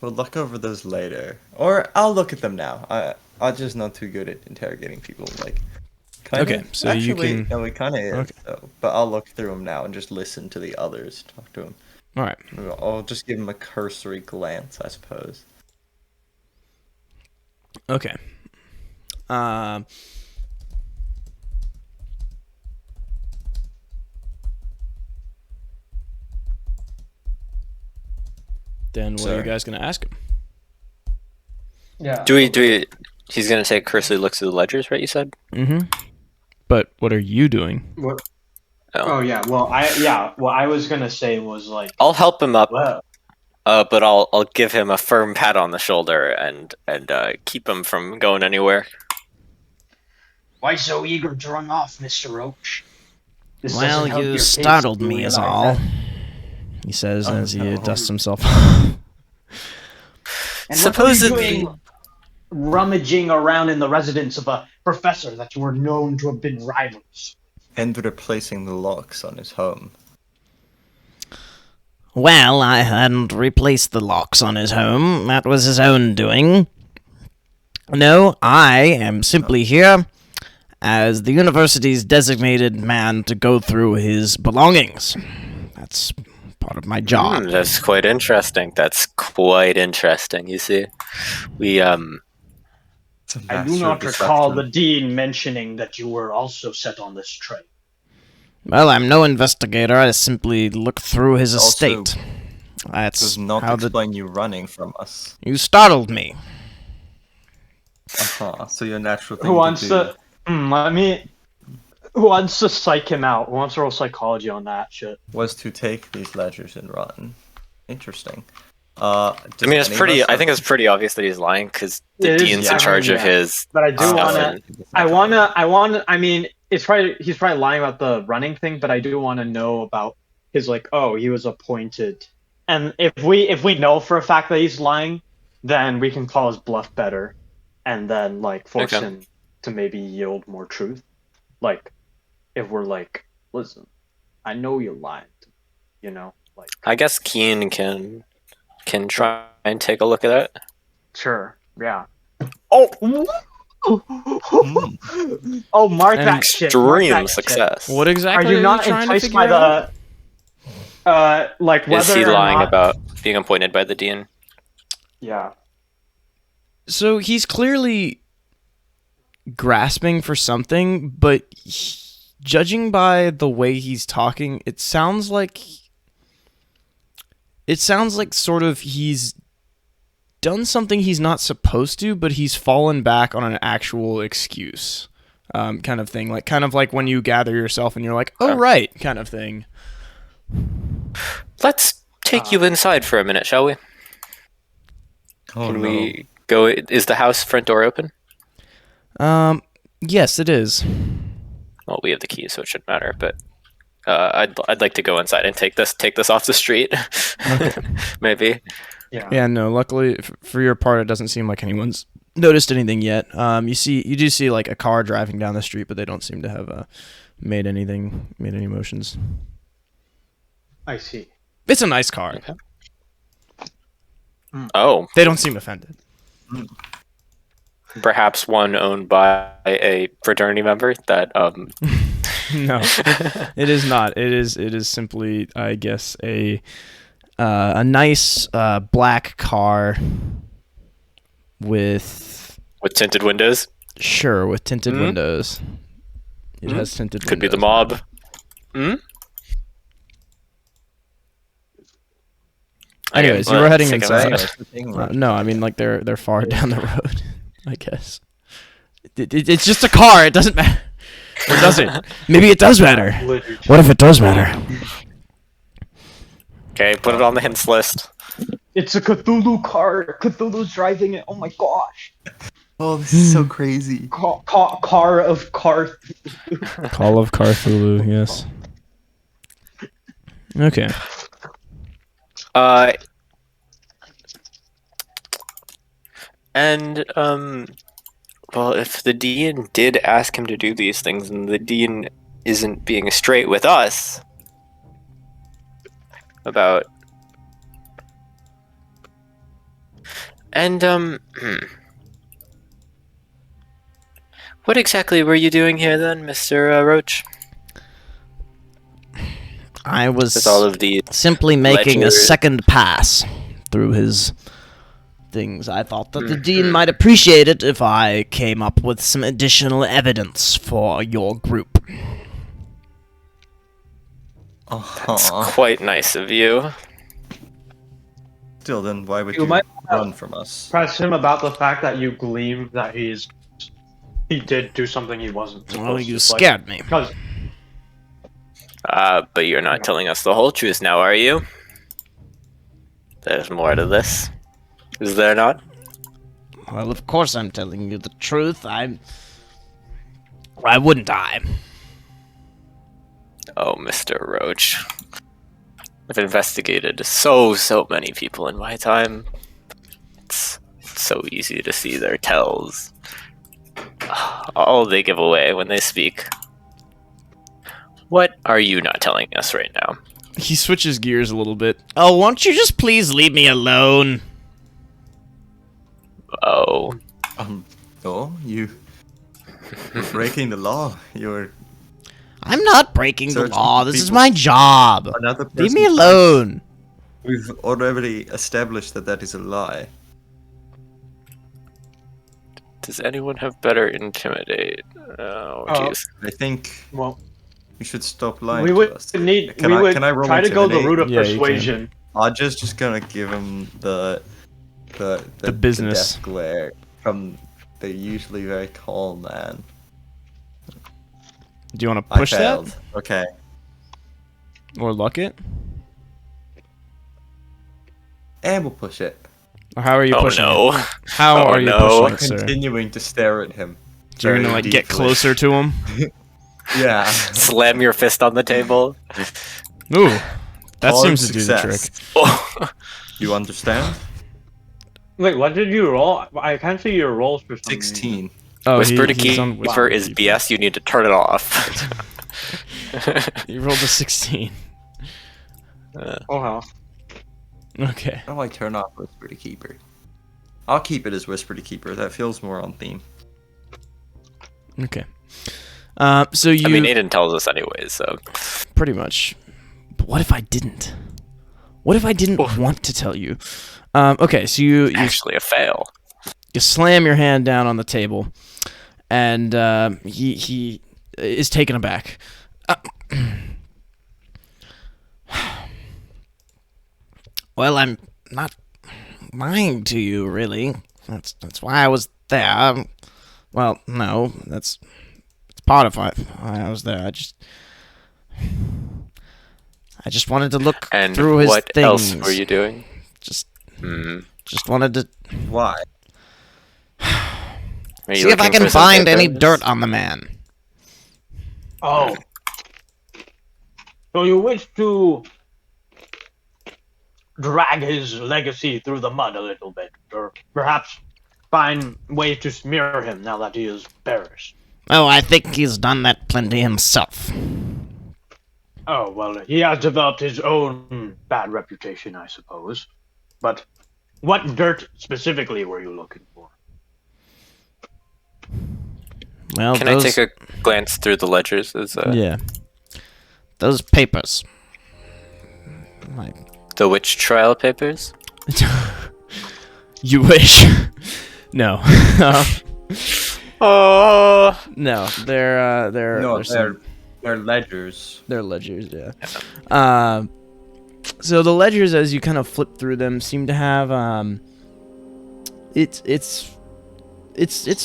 We'll look over those later, or I'll look at them now. I'm just not too good at interrogating people. Like, Okay, so you can- No, we kind of is. Okay. Though, but I'll look through them now and just listen to the others talk to them. All right. I'll just give them a cursory glance, I suppose. Okay. Then what are you Sorry. guys gonna ask him? Yeah. Do we? He's gonna take a cursory look through the ledgers, right? You said. Mm-hmm. But what are you doing? What? Oh. Oh yeah. Well, what I was gonna say was like, I'll help him up, well, but I'll give him a firm pat on the shoulder and keep him from going anywhere. Why so eager to run off, Mr. Roach? This Well, doesn't help you your case, startled do you me is realize all. that? He says Oh, as he no. dusts himself. And what were you Supposedly- doing rummaging around in the residence of a professor that you were known to have been rivals. And replacing the locks on his home. Well, I hadn't replaced the locks on his home. That was his own doing. No, I am simply here as the university's designated man to go through his belongings. That's part of my job. That's quite interesting. You see, we It's a I do master not of recall the deception. dean mentioning that you were also set on this train. Well, I'm no investigator. I simply look through his Also, estate. That's Does not how the... explain you running from us. You startled me. So your natural thing who wants to do. to? Who wants to psych him out? Who wants to roll psychology on that shit? Was to take these ledgers and run. Interesting. I mean, I think it's pretty obvious that he's lying because the It is, dean's yeah, in charge of yeah. his. But I do stuff. wanna. I mean, he's probably lying about the running thing, but I do want to know about his he was appointed, and if we know for a fact that he's lying, then we can call his bluff better, and then force Okay. him to maybe yield more truth. Like, if we're like, listen, I know you're lying, I guess Keen can try and take a look at it. sure, yeah. Oh. Oh, mark And that shit. Mark Extreme that shit. success. What Are exactly you not trying to enticed figure by out? the whether Is he or lying not... about being appointed by the dean? Yeah. So he's clearly grasping for something, but judging by the way he's talking, it sounds like sort of he's done something he's not supposed to, but he's fallen back on an actual excuse, kind of thing. Kind of like when you gather yourself and you're like, oh, right, kind of thing. Let's take you inside for a minute, shall we? Oh, Can no. we go? Is the house front door open? Yes, it is. Well, we have the keys, so it shouldn't matter. But I'd like to go inside and take this off the street. Maybe. Yeah, no, luckily for your part, it doesn't seem like anyone's noticed anything yet. You do see a car driving down the street, but they don't seem to have made any motions. I see. It's a nice car. Okay. Oh, They don't seem offended. perhaps one owned by a fraternity member that No, it is not. It is simply, I guess, a nice black car with tinted windows. sure with tinted windows. It has tinted Could be the windows. mob. Hmm? Anyways, Okay, you were heading take a inside. look. No, I mean like they're far down the road. I guess it's just a car. It doesn't matter. Or does it? Maybe it does matter. What if it does matter? Okay, put it on the hints list. It's a Cthulhu car. Cthulhu's driving it. Oh my gosh. Oh, this is so crazy. Car of car. Call of Cthulhu. Yes. Okay. And well, if the dean did ask him to do these things, and the dean isn't being straight with us about, and what exactly were you doing here then, Mr. Roach? I was With all of these simply making a ledgers. second pass through his things. I thought that the dean might appreciate it if I came up with some additional evidence for your group. It's quite nice of you. Still, then why would You you might run from us? Press him about the fact that you gleam that he did do something he wasn't supposed Well, to. you scared me. Because But you're not telling us the whole truth now, are you? There's more to this. Is there not? Well, of course I'm telling you the truth. Why wouldn't I? Oh, Mr. Roach. I've investigated so many people in my time. It's so easy to see their tells. All they give away when they speak. What are you not telling us right now? He switches gears a little bit. Oh, won't you just please leave me alone? Oh. No, you're breaking the law. You're I'm not breaking the Searching law. for This is people. my job. another person. Leave me alone. We've already established that that is a lie. Does anyone have better intimidate? Oh, jeez. I think well, you should stop lying we to would us. need. Can we I- would can I roll try to go the intimidate? route of Yeah, you can. persuasion. Arja's just gonna give him the business. death glare from the usually very calm man. Do you want to I push that? failed. Okay. Or luck it? And we'll push it. Or how are you Oh pushing no. it? How Oh, are you no. pushing it, sir? Continuing to stare at him. You're gonna very like get deeply. closer to him? Yeah. Slam your fist on the table. Ooh. That On seems to do the success. trick. Oh. You understand? Wait, what did you roll? I can't see your rolls for some reason. 16. Oh, Whisper to he's on Keeper is Keeper. BS. You need to turn it off. You rolled a 16. Oh hell. Okay. How do I turn off Whisper to Keeper? I'll keep it as Whisper to Keeper. That feels more on theme. Okay. So you I mean, Aiden tells us anyways, so. pretty much. But what if I didn't? What if I didn't want to tell you? Okay, so you Actually, a fail. you slam your hand down on the table, and he is taken aback. Well, I'm not lying to you, really. That's why I was there. Well, no, it's part of why I was there. I just wanted to look And through his what things. else were you doing? Just Hmm. wanted to Why? Are you see if I looking can for some find any papers? dirt on the man. Oh. So you wish to drag his legacy through the mud a little bit, or perhaps find ways to smear him now that he is perished. Oh, I think he's done that plenty himself. Oh, well, he has developed his own bad reputation, I suppose. But what dirt specifically were you looking for? Well, Can I take a glance through the ledgers? Yeah. Those papers. The witch trial papers? You wish. No. Oh. No, they're they're ledgers. They're ledgers, yeah. So the ledgers, as you kind of flip through them, seem to have it's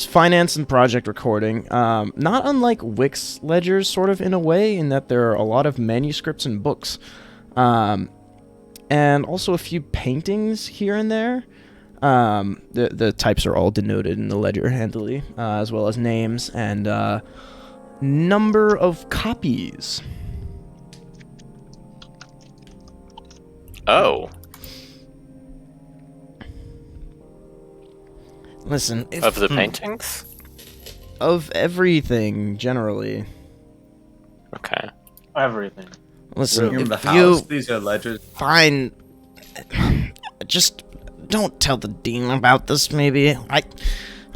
finance and project recording. Not unlike Wix ledgers, sort of in a way, in that there are a lot of manuscripts and books, and also a few paintings here and there. The types are all denoted in the ledger handily, as well as names and number of copies. Oh. Listen, Of the paintings? Of everything, generally. Okay. Everything. Listen, In the if house, you these are ledgers. find... Just don't tell the dean about this, maybe.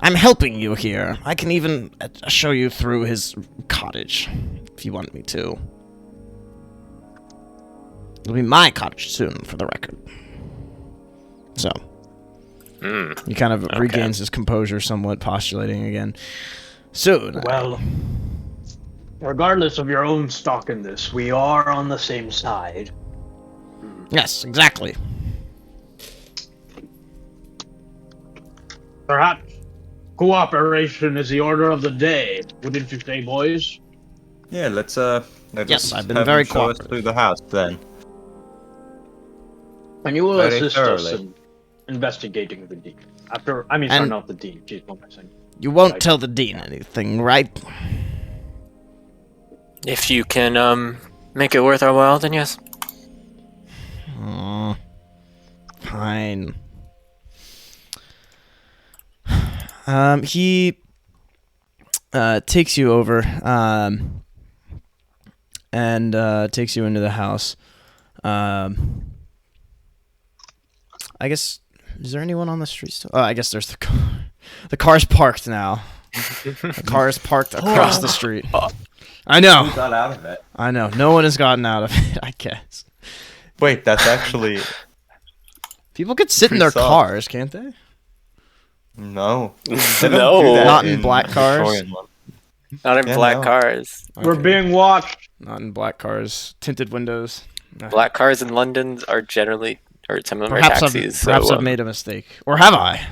I'm helping you here. I can even show you through his cottage, if you want me to. It'll be my cottage soon, for the record. So... He kind of regains his composure somewhat, postulating again. So, Well, regardless of your own stock in this, we are on the same side. yes, exactly. Perhaps cooperation is the order of the day, wouldn't you say, boys? Yeah, let's Yes, I've been have very him show us cooperative. through the house then. And you will Very assist us thoroughly. in investigating the dean. Sorry, And- not the dean. Jeez, what am I saying? You won't tell the dean anything, right? If you can make it worth our while, then yes. Fine. He takes you over and takes you into the house. I guess, is there anyone on the street still? Oh, I guess there's the car. The car's parked now. The car is parked across the street. I know. Who got out of it? I know. No one has gotten out of it, I guess. Wait, that's actually People could sit in their Pretty soft. cars, can't they? no. No. Not in black cars? Victorian London. Not in Yeah, black no. cars. We're Okay. being watched. Not in black cars. Tinted windows. No. Black cars in London are generally, or some of them are Perhaps taxis. Perhaps so, I've made a mistake. Or have I?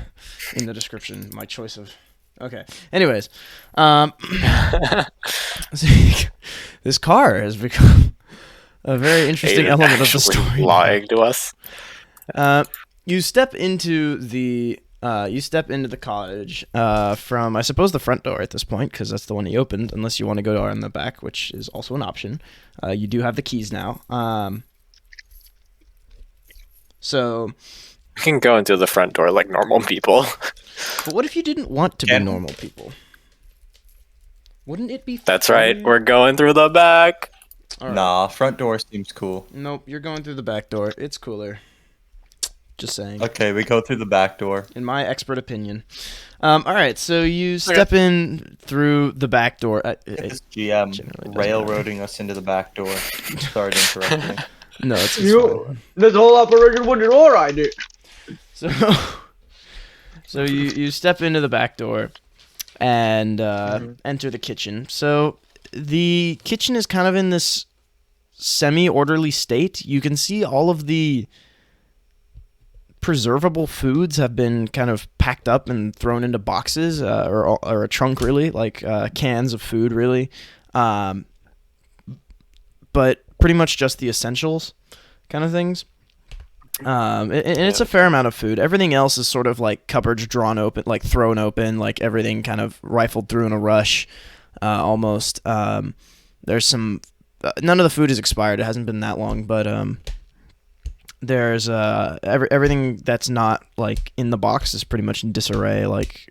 In the description, my choice of... Okay. Anyways. This car has become a very interesting Aiden element of the actually story. lying to us. You step into the cottage from, I suppose, the front door at this point, because that's the one he opened, unless you want to go around the back, which is also an option. You do have the keys now. So, We can go into the front door like normal people. but what if you didn't want to be Can- normal people? Wouldn't it be That's funny? right. We're going through the back. All right. Nah, front door seems cool. Nope, you're going through the back door. It's cooler. Just saying. Okay, we go through the back door. In my expert opinion. All right, so you step in through the back door. This GM generally doesn't railroading us into the back door. Sorry to interrupt you. No, it's fine. This whole operation wasn't your idea. So, so you step into the back door and enter the kitchen. So the kitchen is kind of in this semi-orderly state. You can see all of the preservable foods have been kind of packed up and thrown into boxes or a trunk, really, like cans of food, really. But pretty much just the essentials kind of things. And it's a fair amount of food. Everything else is sort of like cupboards drawn open, like thrown open, like everything kind of rifled through in a rush, almost. There's some... none of the food is expired. It hasn't been that long, but there's everything that's not like in the box is pretty much in disarray. Like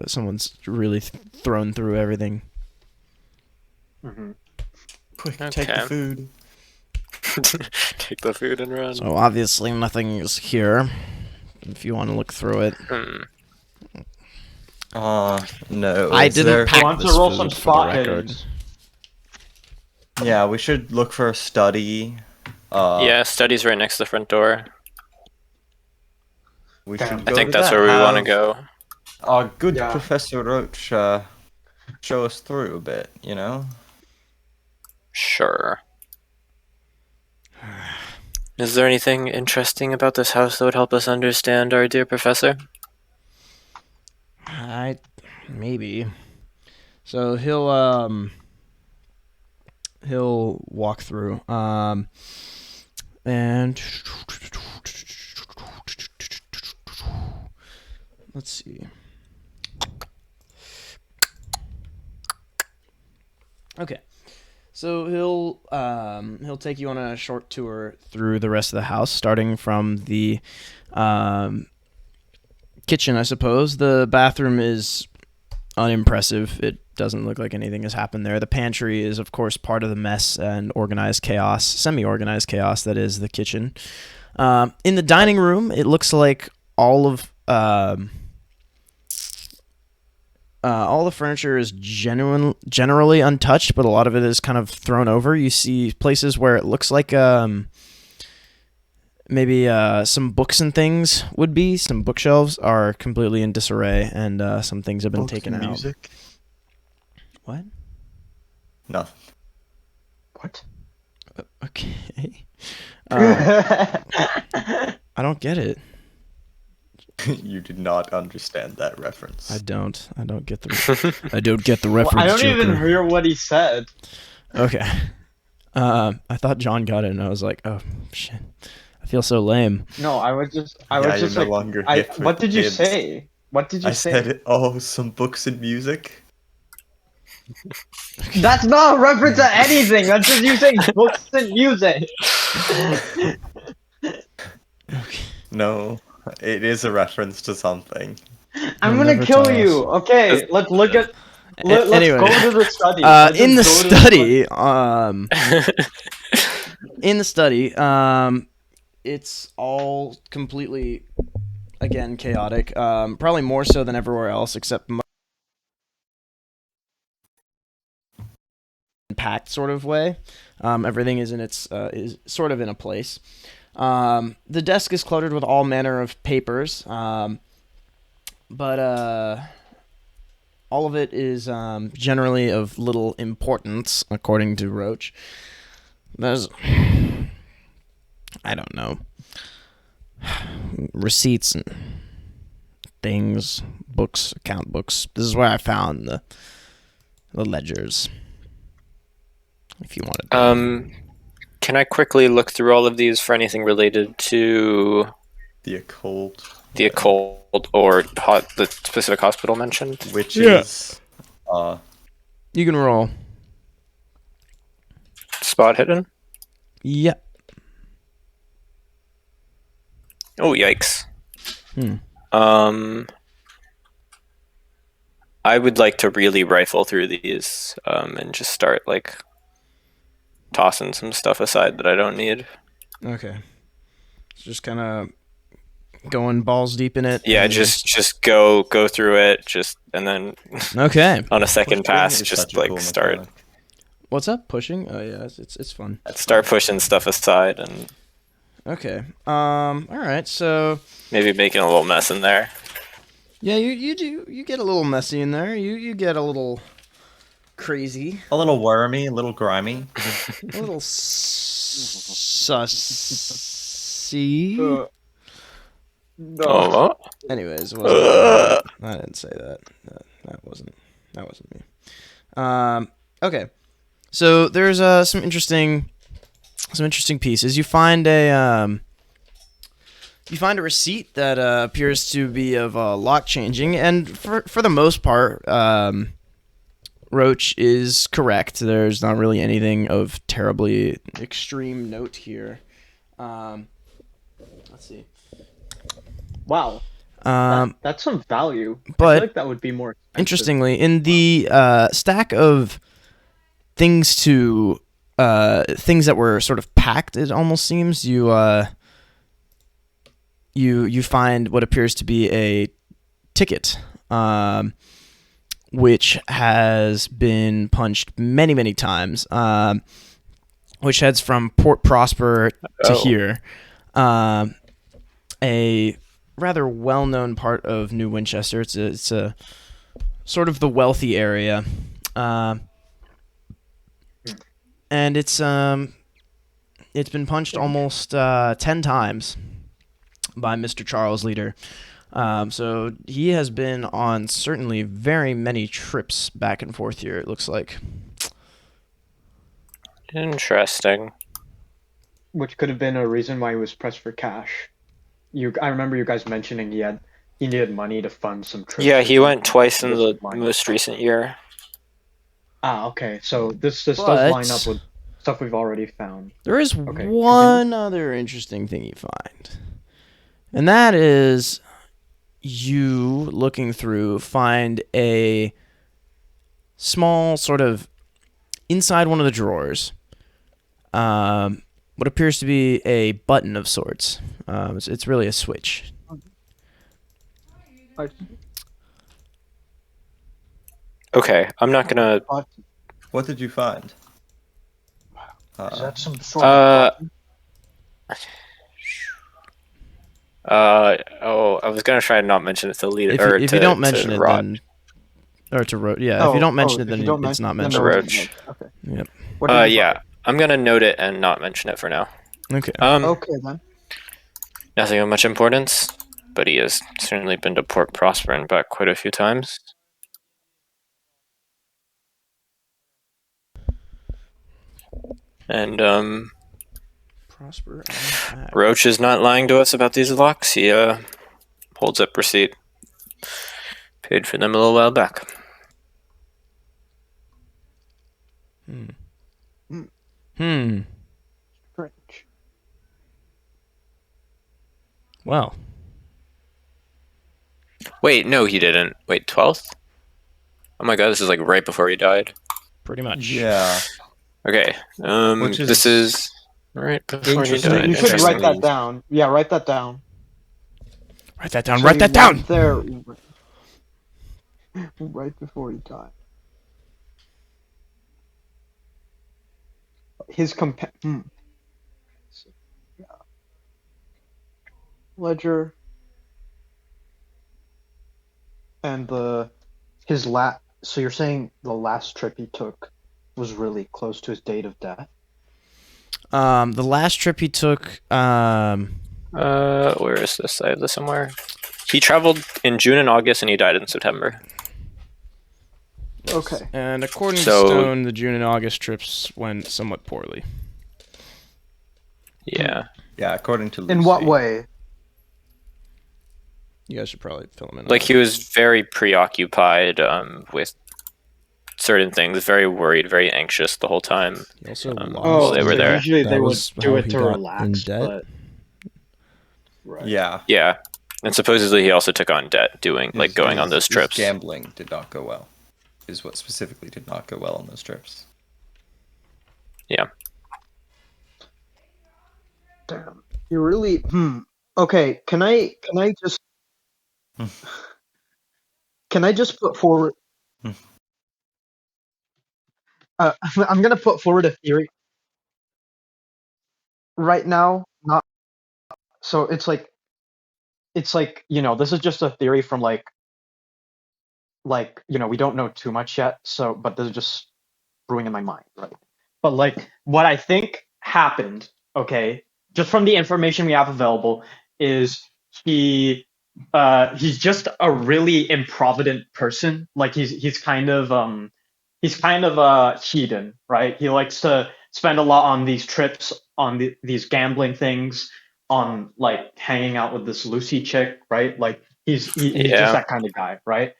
someone's really thrown through everything. Quick, take Okay. the food. Take the food and run. So obviously nothing is here. If you want to look through it. No. I is didn't there- pack Want to this roll food some for the spot record. hittings? Yeah, we should look for a study. Yeah, study's right next to the front door. We Damn. should I go think to that's that. where we want to Have go. Our good Yeah. Professor Roach show us through a bit, you know? Sure. Is there anything interesting about this house that would help us understand our dear professor? Maybe. So he'll walk through. And let's see. Okay. So he'll take you on a short tour through the rest of the house, starting from the kitchen, I suppose. The bathroom is unimpressive. It doesn't look like anything has happened there. The pantry is, of course, part of the mess and organized chaos, semi-organized chaos that is the kitchen. In the dining room, it looks like all the furniture is generally untouched, but a lot of it is kind of thrown over. You see places where it looks like maybe some books and things would be. Some bookshelves are completely in disarray, and some things have been taken out. Music? What? No. What? Okay. I don't get it. You did not understand that reference. I don't get the. I don't get the reference. I don't Joker. even hear what he said. Okay. I thought John got it, and I was like, oh shit. I feel so lame. No, I was just you're like, no longer hip with what did you kids. say? What did you I say? said it. Oh, some books and music. That's not a reference to anything. That's just you saying books and music. No, it is a reference to something. I'm You'll gonna never kill tell you. us. Okay, let's look at. Let's Anyway. go to the study. Let's In the just go to study, it's all completely, again, chaotic. Probably more so than everywhere else, except packed sort of way. Everything is in its is sort of in a place. The desk is cluttered with all manner of papers, but all of it is generally of little importance, according to Roach. There's, I don't know, receipts and things, books, account books. This is where I found the ledgers. If you wanted to. Can I quickly look through all of these for anything related to The occult. the occult or the specific hospital mentioned? Which Yeah. is You can roll. Spot hidden? Yep. Oh, yikes. Hmm. I would like to really rifle through these and just start like tossing some stuff aside that I don't need. Okay. Just kind of going balls deep in it. Yeah, and- just go through it, and then Okay. on a second pushing pass, is just such a like cool start mechanic. What's up? Pushing? Oh yeah, it's fun. pushing stuff aside and Okay. All right. So maybe making a little mess in there. yeah, you get a little messy in there. You get a little crazy, A little wormy, a little grimy. a little sussy. No. Oh, Anyways, it wasn't I didn't say that. That wasn't me. Okay. So there's some interesting pieces. You find a receipt that appears to be of lock changing, and for the most part, Roach is correct. There's not really anything of terribly extreme note here. Let's see. Wow. That's some value. I but feel like that would be more expensive. interestingly, in the stack of things to things that were sort of packed. It almost seems you find what appears to be a ticket, which has been punched many times, which heads from Port Prosper to here, a rather well-known part of New Winchester. It's a sort of the wealthy area, and it's been punched almost 10 times by Mr. Charles Leader. So he has been on certainly very many trips back and forth here, it looks like. Interesting. Which could have been a reason why he was pressed for cash. I remember you guys mentioning he needed money to fund some trips. Yeah, he went twice in the most recent year. Ah, okay. So this does line up with stuff we've already found. There is one other interesting thing you find. And that is, you looking through find a small sort of inside one of the drawers, what appears to be a button of sorts. It's really a switch. Okay, I'm not gonna. What did you find? Is that some sort of button? I was gonna try and not mention it to leader. If you don't mention it, Rod. then if you don't mention it, then it's not mentioned. Roach. Okay. Yep. Yeah, I'm gonna note it and not mention it for now. Okay. Okay then. Nothing of much importance, but he has certainly been to Port Prosper and back quite a few times. And Prosper. Roach is not lying to us about these locks. He holds up receipt. Paid for them a little while back. Strange. Well. Wait, no, he didn't. Wait, 12th? Oh my god, this is like right before he died. Pretty much. Yeah. Okay. This is right before he died. You should write that down. Yeah, write that down. Write that down. Write that down. There. Right before he died. His ledger and so you're saying the last trip he took was really close to his date of death? The last trip he took, where is this? I have this somewhere. He traveled in June and August, and he died in September. Okay. And according to Stone, the June and August trips went somewhat poorly. Yeah. Yeah, according to Lucy. In what way? You guys should probably fill him in. Like, he was very preoccupied with certain things, very worried, very anxious the whole time. He also while they were there. Usually they would do it to got relax, in debt. but... Right. Yeah. Yeah. And supposedly he also took on debt going on those trips. His gambling did not go well. Is what specifically did not go well on those trips. Yeah. Damn. You really Okay, can I just can I just put forward I'm gonna put forward a theory right now, not so it's like this is just a theory from like we don't know too much yet, so but this is just brewing in my mind, right? But like what I think happened, okay, just from the information we have available, is he's just a really improvident person. Like he's kind of a heathen, right? He likes to spend a lot on these trips, on these gambling things, on like hanging out with this Lucy chick, right? Like he's just that kind of guy, right?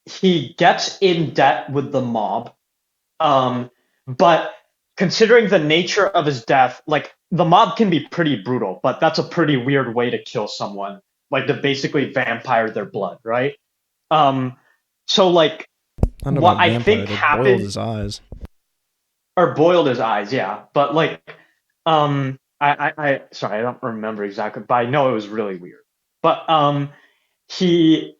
He gets in debt with the mob, but considering the nature of his death, like the mob can be pretty brutal, but that's a pretty weird way to kill someone, like to basically vampire their blood, right? So like what I think happened. His eyes. or boiled his eyes, yeah. But like, I sorry, I don't remember exactly, but I know it was really weird. But he,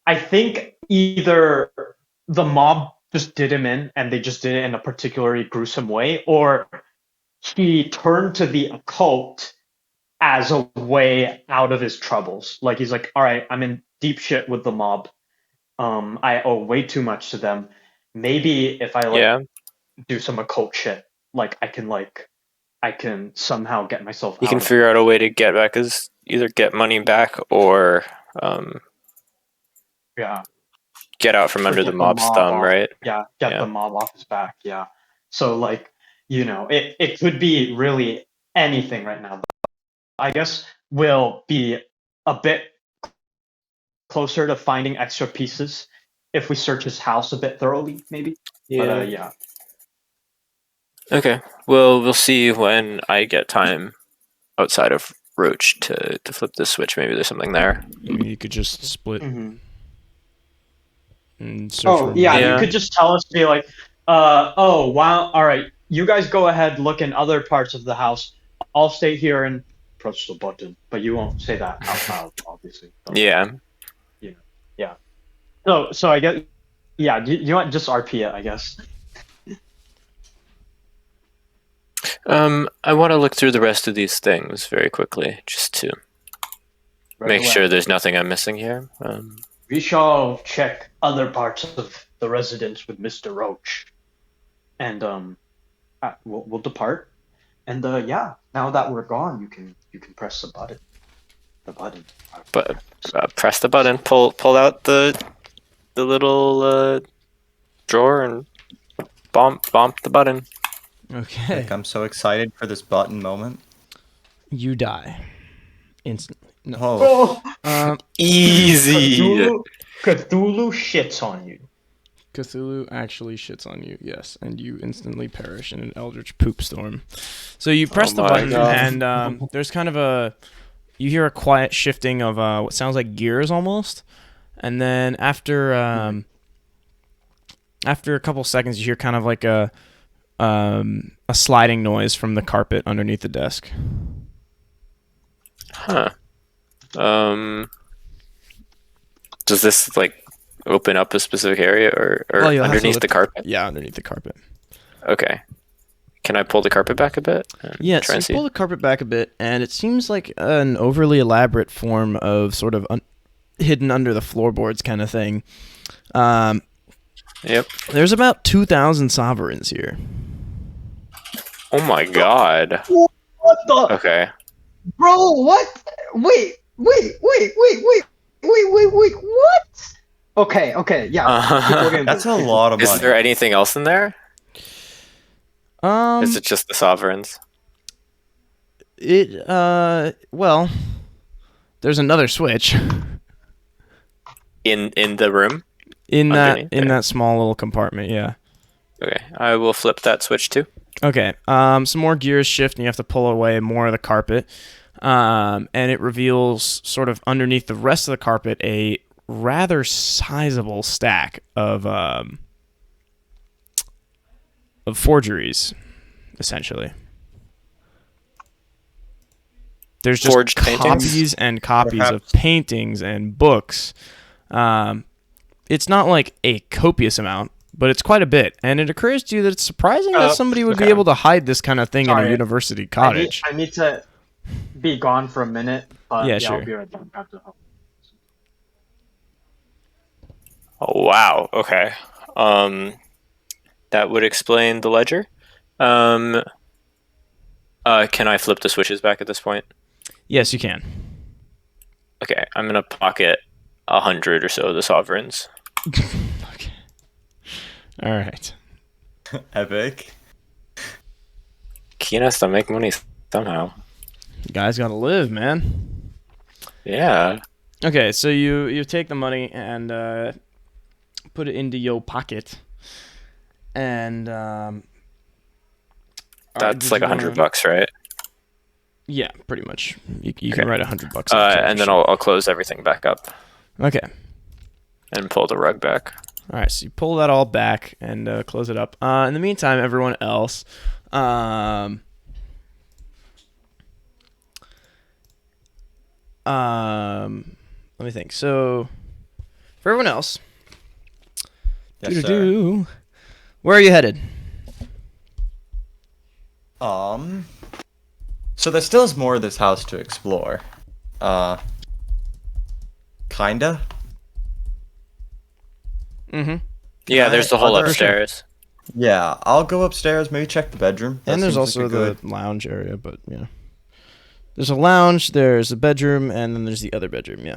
I think either the mob just did him in, and they just did it in a particularly gruesome way, or he turned to the occult as a way out of his troubles. Like he's like, all right, I'm in deep shit with the mob. I owe way too much to them. Maybe if I like Yeah. do some occult shit, I can somehow get myself You out can of it. figure out a way to get back either get money back or Yeah. get out from Or under the get the mob's mob thumb, off. right? Yeah, get Yeah. the mob off his back. Yeah. So like, it could be really anything right now. But I guess we'll be a bit closer to finding extra pieces if we search his house a bit thoroughly, maybe. But yeah. Okay. Well, we'll see when I get time outside of Roach to flip this switch. Maybe there's something there. You could just split Mm-hmm. and search Oh, room. yeah, Yeah. you could just tell us, be like, oh, wow, all right, you guys go ahead, look in other parts of the house. I'll stay here and press the button. But you won't say that out loud, obviously. So, Yeah. yeah. So I guess, yeah, you want just RP it, I guess. I want to look through the rest of these things very quickly, just to Right make away. sure there's nothing I'm missing here. We shall check other parts of the residence with Mr. Roach. And we'll depart. And yeah, now that we're gone, you can press the button. But press the button, pull out the little drawer, and bump the button. Okay. Like, I'm so excited for this button moment. You die. Instantly. No. Oh, Easy. Cthulhu shits on you. Cthulhu actually shits on you, yes, and you instantly perish in an eldritch poop storm. So you press the my button, God. and there's kind of you hear a quiet shifting of what sounds like gears almost, and then after a couple seconds, you hear kind of like a sliding noise from the carpet underneath the desk. Huh. Does this like open up a specific area or Well, you'll have to underneath look- the carpet? Yeah, underneath the carpet. Okay. Can I pull the carpet back a bit? Yeah, Try and so see. you pull the carpet back a bit, and it seems like an overly elaborate form of sort of hidden under the floorboards kind of thing. Yep. There's about 2,000 sovereigns here. Oh my god. What the? Okay. Bro, what? Wait, what? Okay, yeah. that's a lot of money. Is there anything else in there? Um, Is it just the sovereigns? well, there's another switch In the room? in Underneath there. that small little compartment. Yeah. Okay. I will flip that switch too. Okay. Some more gears shift, and you have to pull away more of the carpet. And it reveals sort of underneath the rest of the carpet a rather sizable stack of forgeries, essentially. There's just Forged paintings? copies and copies of Perhaps. paintings and books. It's not like a copious amount, but it's quite a bit. And it occurs to you that it's surprising that somebody would be okay. able to hide this kind of thing in a Sorry. university cottage. I need to be gone for a minute, but Yeah, yeah, sure. I'll be right back. I have to help. Oh wow. Okay. That would explain the ledger. Can I flip the switches back at this point? Yes, you can. Okay, I'm gonna pocket 100 or so of the sovereigns. Okay. All right. Epic. Keen has to make money somehow. You guys gotta live, man. Yeah. Okay, so you take the money and put it into your pocket, and That's like $100, right? Yeah, pretty much. You Okay. can write $100. on the And then sheet. I'll close everything back up Okay. and pull the rug back. All right, so you pull that all back and close it up. In the meantime, everyone else, let me think. So, for everyone else, Yes, sir. where are you headed? So there still is more of this house to explore. Kinda. Mm-hmm. Yeah, there's the whole Are there- upstairs. Yeah, I'll go upstairs, maybe check the bedroom. That And there's seems like also a the lounge area, but yeah. There's a lounge, there's a bedroom, and then there's the other bedroom, yeah.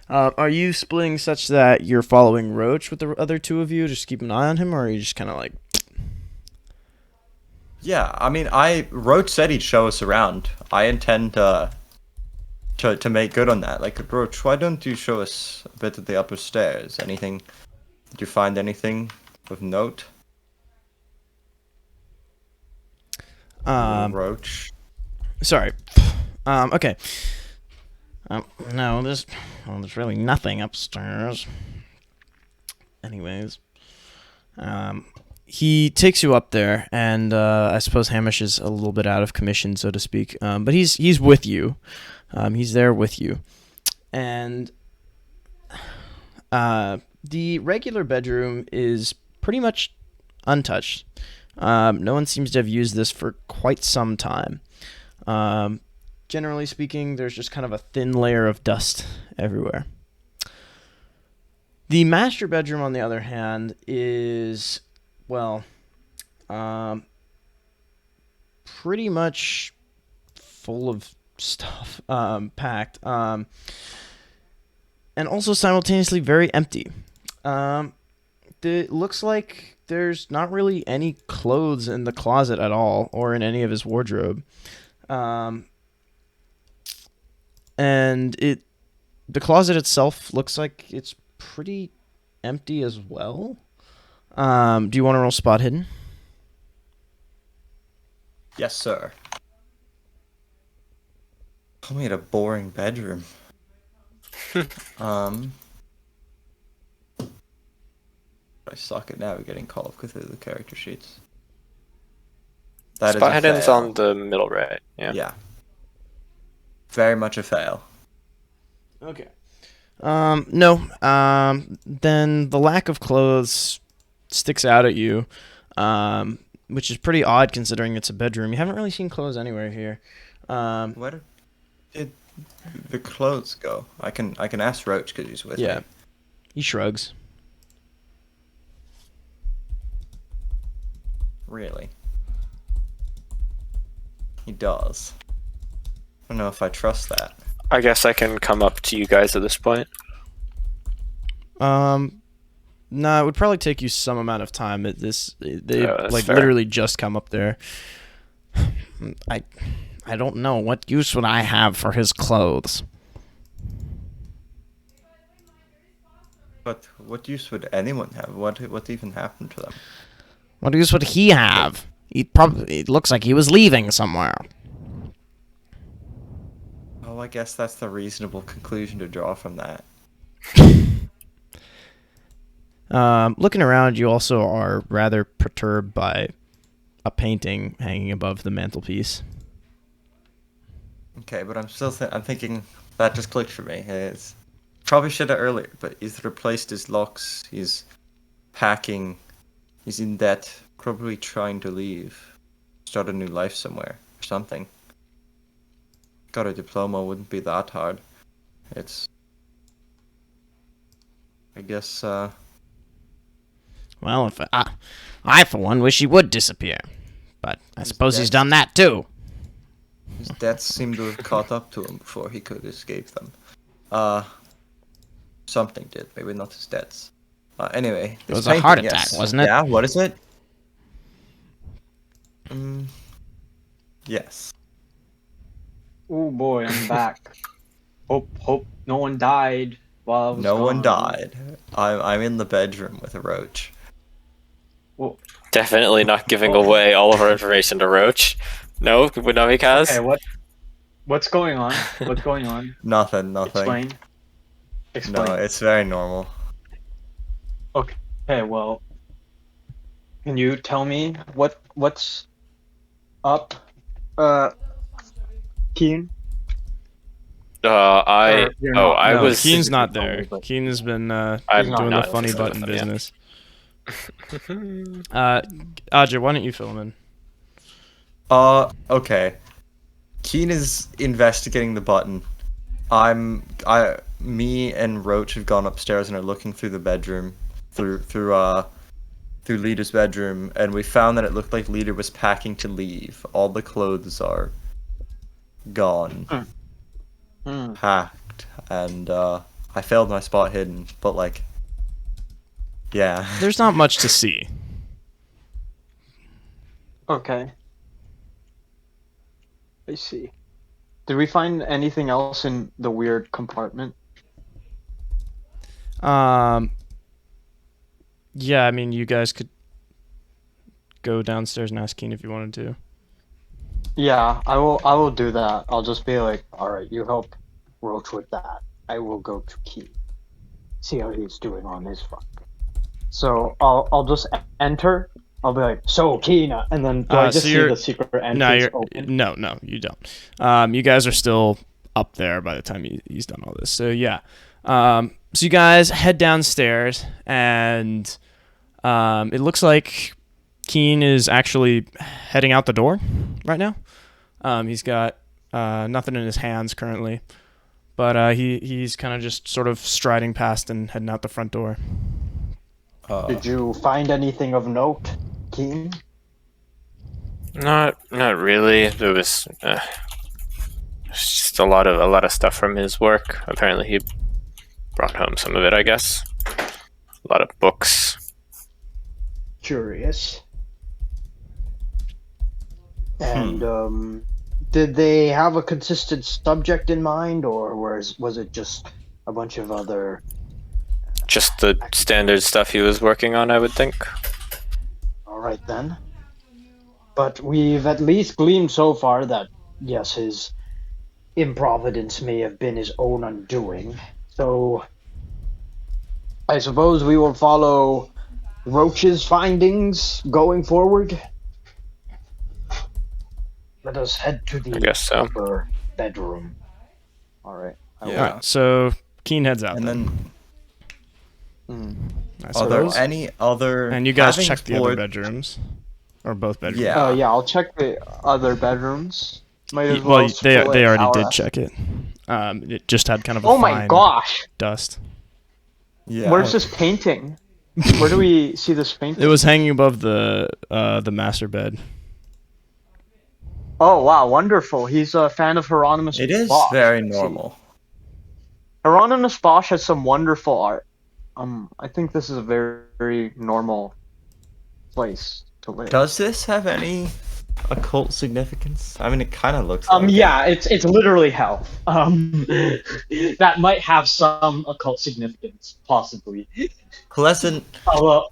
Are you splitting such that you're following Roach with the other two of you, just keep an eye on him, or are you just kind of like... Yeah, I mean, Roach said he'd show us around. I intend to make good on that. Like, Roach, why don't you show us a bit of the upper stairs? Anything? Did you find anything of note? Roach. Sorry. Okay. No, there's really nothing upstairs. Anyways. He takes you up there, and I suppose Hamish is a little bit out of commission, so to speak. But he's with you. He's there with you. And the regular bedroom is pretty much untouched. No one seems to have used this for quite some time. Generally speaking, there's just kind of a thin layer of dust everywhere. The master bedroom, on the other hand, is, well, pretty much full of stuff, packed, and also simultaneously very empty. It looks like there's not really any clothes in the closet at all, or in any of his wardrobe. And the closet itself looks like it's pretty empty as well. Do you want to roll spot hidden? Yes, sir. Call me a boring bedroom. I suck at navigating Call of Cthulhu character sheets. That is Spot a hidden's fail. on the middle right. Yeah. Yeah. Very much a fail. Okay. No. Then the lack of clothes sticks out at you, which is pretty odd considering it's a bedroom. You haven't really seen clothes anywhere here. Where did the clothes go? I can ask Roach because he's with Yeah. me. He shrugs. Really? He does. I don't know if I trust that. I guess I can come up to you guys at this point. No, it would probably take you some amount of time. They that's like fair. literally just come up there. I don't know, what use would I have for his clothes? But what use would anyone have? What even happened to them? What use would he have? It looks like he was leaving somewhere. Oh, I guess that's the reasonable conclusion to draw from that. Looking around, you also are rather perturbed by a painting hanging above the mantelpiece. Okay, but I'm still I'm thinking that just clicked for me. It's probably should have earlier, but he's replaced his locks. He's packing. He's in debt. Probably trying to leave, start a new life somewhere or something. Got a diploma, wouldn't be that hard. It's, I guess. Well, if I for one wish he would disappear, but I suppose he's done that too. His debts seem to have caught up to him before he could escape them. Something did, maybe not his debts. Anyway, It this was a heart painting, attack, yes. wasn't it? Yeah, what is it? Yes. Oh boy, I'm back. Hope no one died while I was No one gone. died. I'm in the bedroom with a roach. Well, Definitely not giving away all of our information to Roach. No, would not be Kaz. okay, what's going on? What's going on? Nothing. Explain. No, it's very normal. Okay. Okay, well, can you tell me what's up, Keen? Or you're not I No, gonna was Keen's physically not tell me, there. but Keen has been he's I'm not doing the there. funny Okay. button yeah. business. Audrey, why don't you fill him in? Okay. Keen is investigating the button. Me and Roach have gone upstairs and are looking through the bedroom, through Leader's bedroom, and we found that it looked like Leader was packing to leave. All the clothes are gone, Hmm. packed, and I failed my spot hidden, but like, yeah. There's not much to see. Okay. I see. Did we find anything else in the weird compartment? Yeah, I mean, you guys could go downstairs and ask Keen if you wanted to. Yeah, I will do that. I'll just be like, all right, you help Roach with that. I will go to Key. See how he's doing on his front. So I'll just enter. I'll be like, so Keen, and then do I just so see you're- the secret No, entrance open? no, you don't. You guys are still up there by the time he's done all this. So yeah. So you guys head downstairs, and it looks like Keen is actually heading out the door right now. He's got nothing in his hands currently, but he's kind of just sort of striding past and heading out the front door. Did you find anything of note, Keen? Not really. There was just a lot of stuff from his work. Apparently, he brought home some of it. I guess a lot of books. Curious. And did they have a consistent subject in mind, or was it just a bunch of other? Just the standard stuff he was working on, I would think. All right then. But we've at least gleaned so far that yes, his improvidence may have been his own undoing. So I suppose we will follow Roach's findings going forward. Let us head to the I guess so. upper bedroom. All right. Yeah. All right, so Keen heads out. And then, I are there suppose. any other? And you guys having check the other explored- bedrooms, or both bedrooms. Yeah. Yeah, I'll check the other bedrooms. Might as Well, well. they spill it already out did us. check it. It just had kind of a Oh my fine gosh! dust. Yeah. Where's this painting? Where do we see this painting? It was hanging above the master bed. Oh wow, wonderful! He's a fan of Hieronymus. It is Bosch. very Let's see. normal. Hieronymus Bosch has some wonderful art. I think this is a very, very normal place to live. Does this have any occult significance? I mean, it kind of looks. Like it. Yeah, it's literally hell. That might have some occult significance, possibly. Pleasant. Although,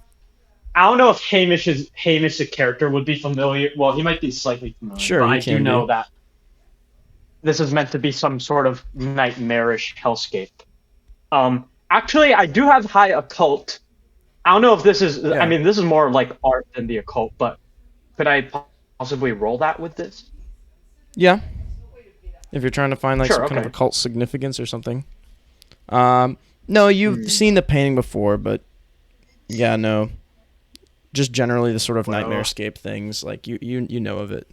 I don't know if Hamish's character would be familiar. Well, he might be slightly familiar. Sure, but he I do can know be. that this is meant to be some sort of nightmarish hellscape. Actually, I do have high occult. I don't know if this is. Yeah. I mean, this is more like art than the occult, but could I possibly roll that with this? Yeah. If you're trying to find like Sure, some kind of okay. occult significance or something. No, you've seen the painting before, but yeah, no. Just generally the sort of Well- nightmarescape things, like you know of it.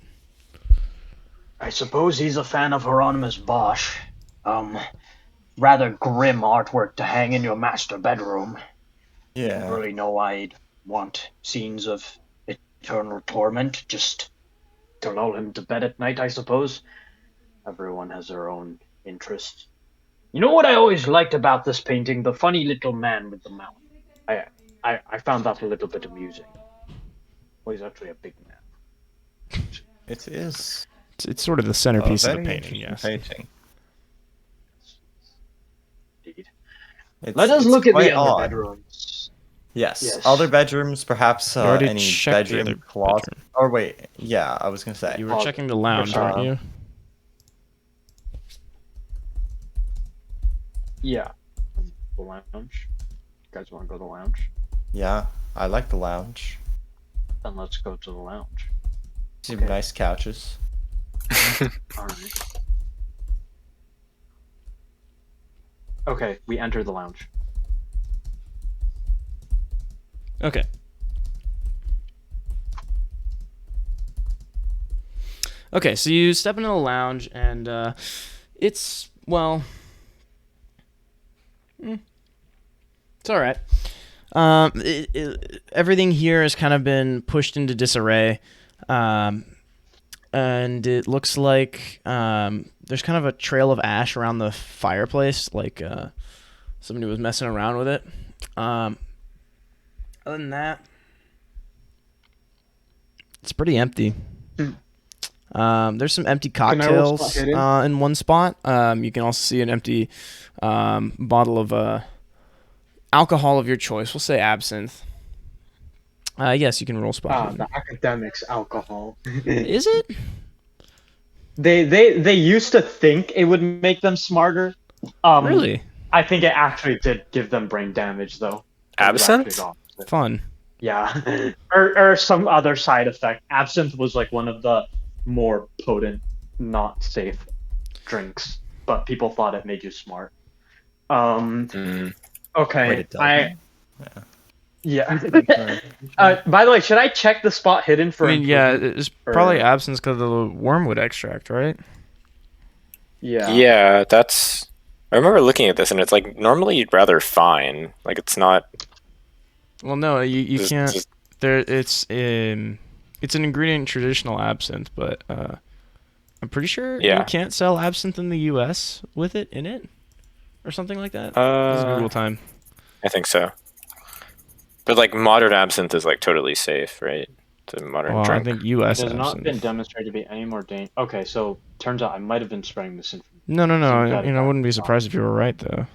I suppose he's a fan of Hieronymus Bosch. Rather grim artwork to hang in your master bedroom. Yeah. Really know I'd want scenes of eternal torment just to lull him to bed at night, I suppose. Everyone has their own interests. You know what I always liked about this painting? The funny little man with the mouth. I found that a little bit amusing. Well, he's actually a big man. It is. It's sort of the a centerpiece of the very painting, yes. interesting painting. Indeed. It's- Let us it's look at quite the other odd. bedrooms. Yes. Yes. Other bedrooms, perhaps already any checked the bedroom other closet. bedroom. Or wait, yeah, I was gonna say. You were checking the lounge, Uh, weren't you? Yeah. The lounge. You guys want to go to the lounge? Yeah, I like the lounge. Then let's go to the lounge. Some Okay. nice couches. All right. Okay, we enter the lounge. Okay. Okay, so you step into the lounge, and it's, well, it's all right. Everything here has kind of been pushed into disarray, and it looks like there's kind of a trail of ash around the fireplace, like somebody was messing around with it. Other than that, it's pretty empty. There's some empty I roll cocktails spot hidden? in one spot. You can also see an empty bottle of alcohol of your choice. We'll say absinthe. Yes, you can roll spot hidden. The academics alcohol. Is it? They used to think it would make them smarter. Really? I think it actually did give them brain damage, though. It was actually Absinthe? the opposite. Fun. Yeah, or some other side effect. Absinthe was like one of the more potent, not safe drinks, but people thought it made you smart. Okay, Wait, it doesn't? yeah. By the way, should I check the spot hidden for? I mean, yeah, improvement? it's Or- probably absinthe because of the wormwood extract, right? Yeah. That's. I remember looking at this, and it's like normally rather fine. Like it's not. Well, no, you Just- can't. just- There, it's an ingredient in traditional absinthe, but I'm pretty sure you Yeah. can't sell absinthe in the U.S. with it in it, or something like that. This is Google time. I think so. But like modern absinthe is like totally safe, right? It's a modern Well, I drink. think U.S. It has not absinthe. been demonstrated to be any more dangerous. Okay, so turns out I might have been spreading misinformation. No. Synthetic I wouldn't be alcohol. surprised if you were right, though.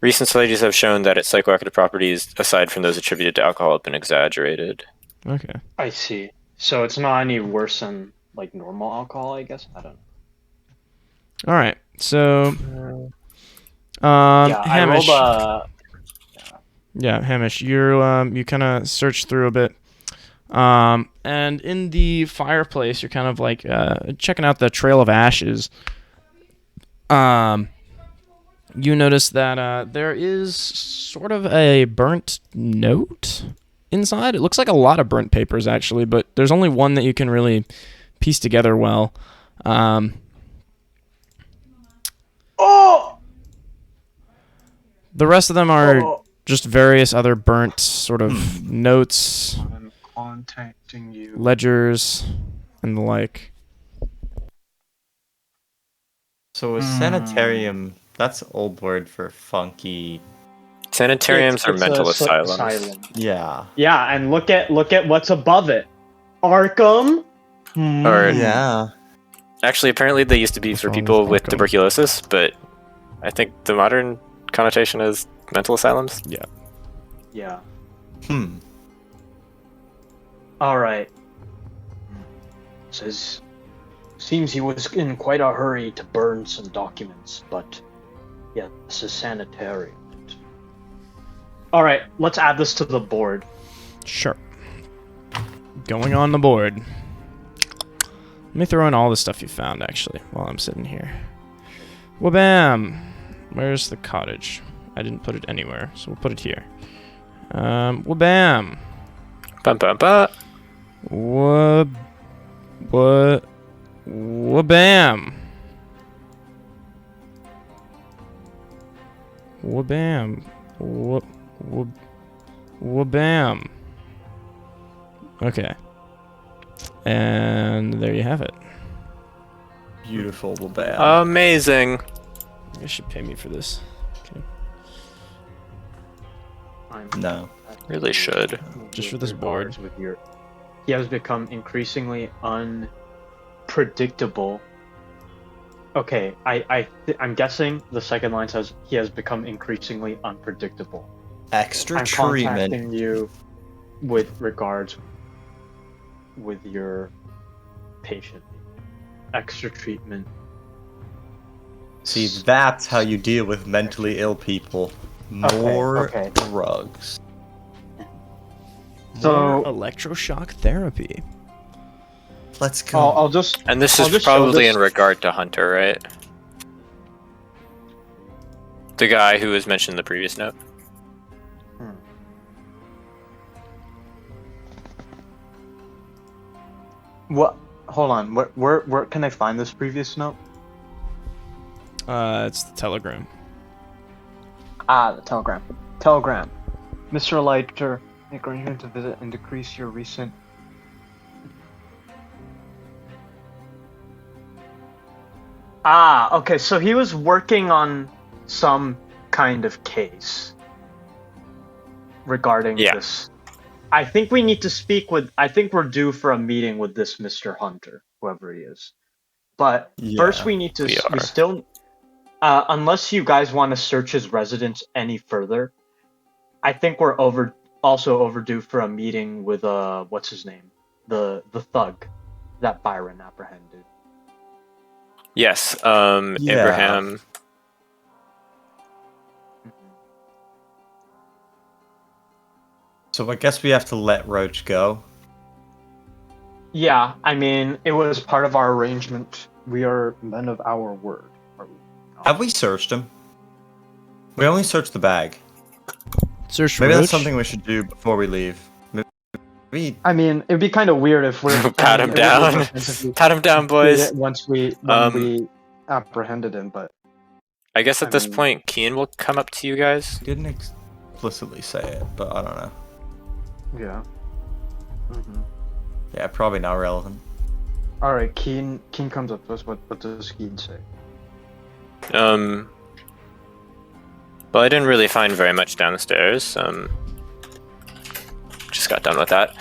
Recent studies have shown that its psychoactive properties, aside from those attributed to alcohol, have been exaggerated. Okay. I see. So it's not any worse than like normal alcohol, I guess. I don't know. All right. So, Yeah, I Hamish. rolled Yeah, Hamish, you kind of search through a bit, and in the fireplace, you're kind of like checking out the trail of ashes. You notice that there is sort of a burnt note inside. It looks like a lot of burnt papers, actually, but there's only one that you can really piece together well. Oh! The rest of them are Oh! just various other burnt sort of notes, I'm contacting you. ledgers, and the like. So a sanitarium, that's old word for funky. Sanitariums are It's mental a asylums. asylum. Yeah. Yeah, and look at what's above it. Arkham. Or- Yeah. Actually, apparently they used to be What's for wrong people with with Arkham? tuberculosis, but I think the modern connotation is mental asylums. Yeah. Hmm. All right. Seems he was in quite a hurry to burn some documents, but yeah, this is sanitarium. All right, let's add this to the board. Sure. Going on the board. Let me throw in all the stuff you found, actually, while I'm sitting here. Wabam! Where's the cottage? I didn't put it anywhere, so we'll put it here. Wabam! Bum, bum, bum. Wabam! Wabam! Wabam! Okay. And there you have it. Beautiful bad. Amazing. You guys should pay me for this. Okay. No. Really should. Just for this board. He has become increasingly unpredictable. Okay, I'm guessing the second line says he has become increasingly unpredictable. Extra I'm treatment. contacting you with regards with your patient. Extra treatment. See, that's how you deal with mentally ill people. More okay. drugs. So- More electroshock therapy. Let's go. I'll just. And this I'll is just show probably this- in regard to Hunter, right? The guy who was mentioned in the previous note. What? Hold on. Where can I find this previous note? It's the telegram. Ah, the telegram. Telegram. Mr. Leiter, make arrangement to visit and decrease your recent. Ah, okay. So he was working on some kind of case regarding Yeah. this. I think we need to speak with. I think we're due for a meeting with this Mr. Hunter, whoever he is. But first, we need to. we We are. still, unless you guys want to search his residence any further, I think we're also overdue for a meeting with what's his name, the thug that Byron apprehended. Yes, Yeah. Abraham. So I guess we have to let Roach go. Yeah, I mean, it was part of our arrangement. We are men of our word. Are we? Have we searched him? We only searched the bag. Search for Maybe that's Roach. something we should do before we leave. Maybe I mean, it'd be kind of weird if we're Pat him down. Pat him down, boys. Once we apprehended him, but I guess at I this mean- point, Keen will come up to you guys. didn't explicitly say it, but I don't know. yeah. Yeah, probably not relevant. All right, Keen comes up to us. What does Keen say? Well, I didn't really find very much downstairs. Just got done with that.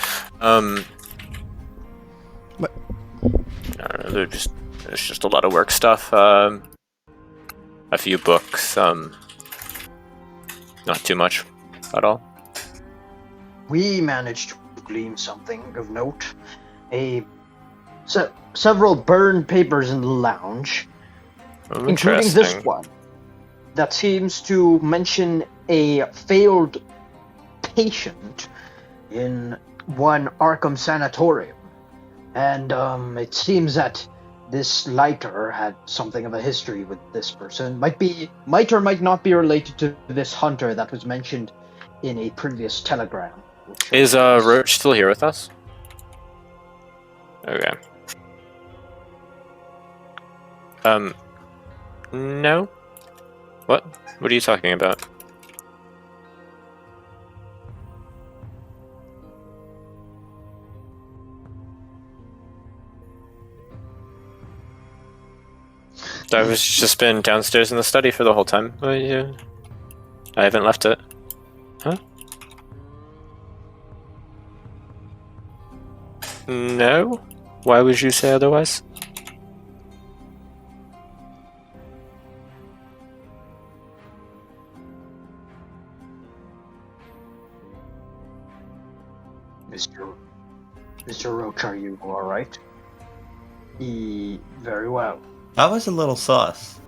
What? I don't know. There's just a lot of work stuff. A few books. Not too much at all. We managed to glean something of note. Several burned papers in the lounge, Oh, including this interesting. one, that seems to mention a failed patient in one Arkham sanatorium. And it seems that this Leiter had something of a history with this person. Might or might not be related to this Hunter that was mentioned in a previous telegram. Is Roach still here with us? Okay. No. What? What are you talking about? I've just been downstairs in the study for the whole time. Yeah. I haven't left it. Huh? No? Why would you say otherwise? Mr. Roach, are you alright? Very well. That was a little sus.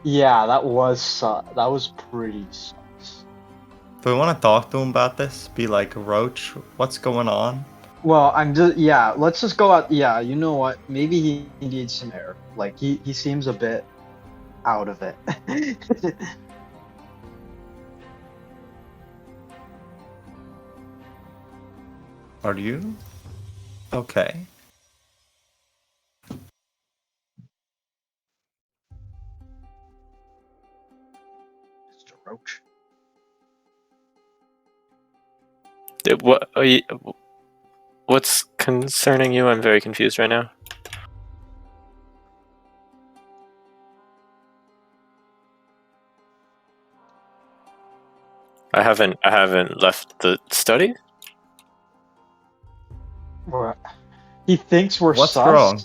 Yeah, that was pretty sus. Do we want to talk to him about this? Be like, Roach, what's going on? Well, let's just go out. Yeah, you know what? Maybe he needs some air. Like, he seems a bit out of it. Are you? Okay. Mr. Roach. What are you, what's concerning you? I'm very confused right now. I haven't left the study. What? He thinks we're What's sus? wrong?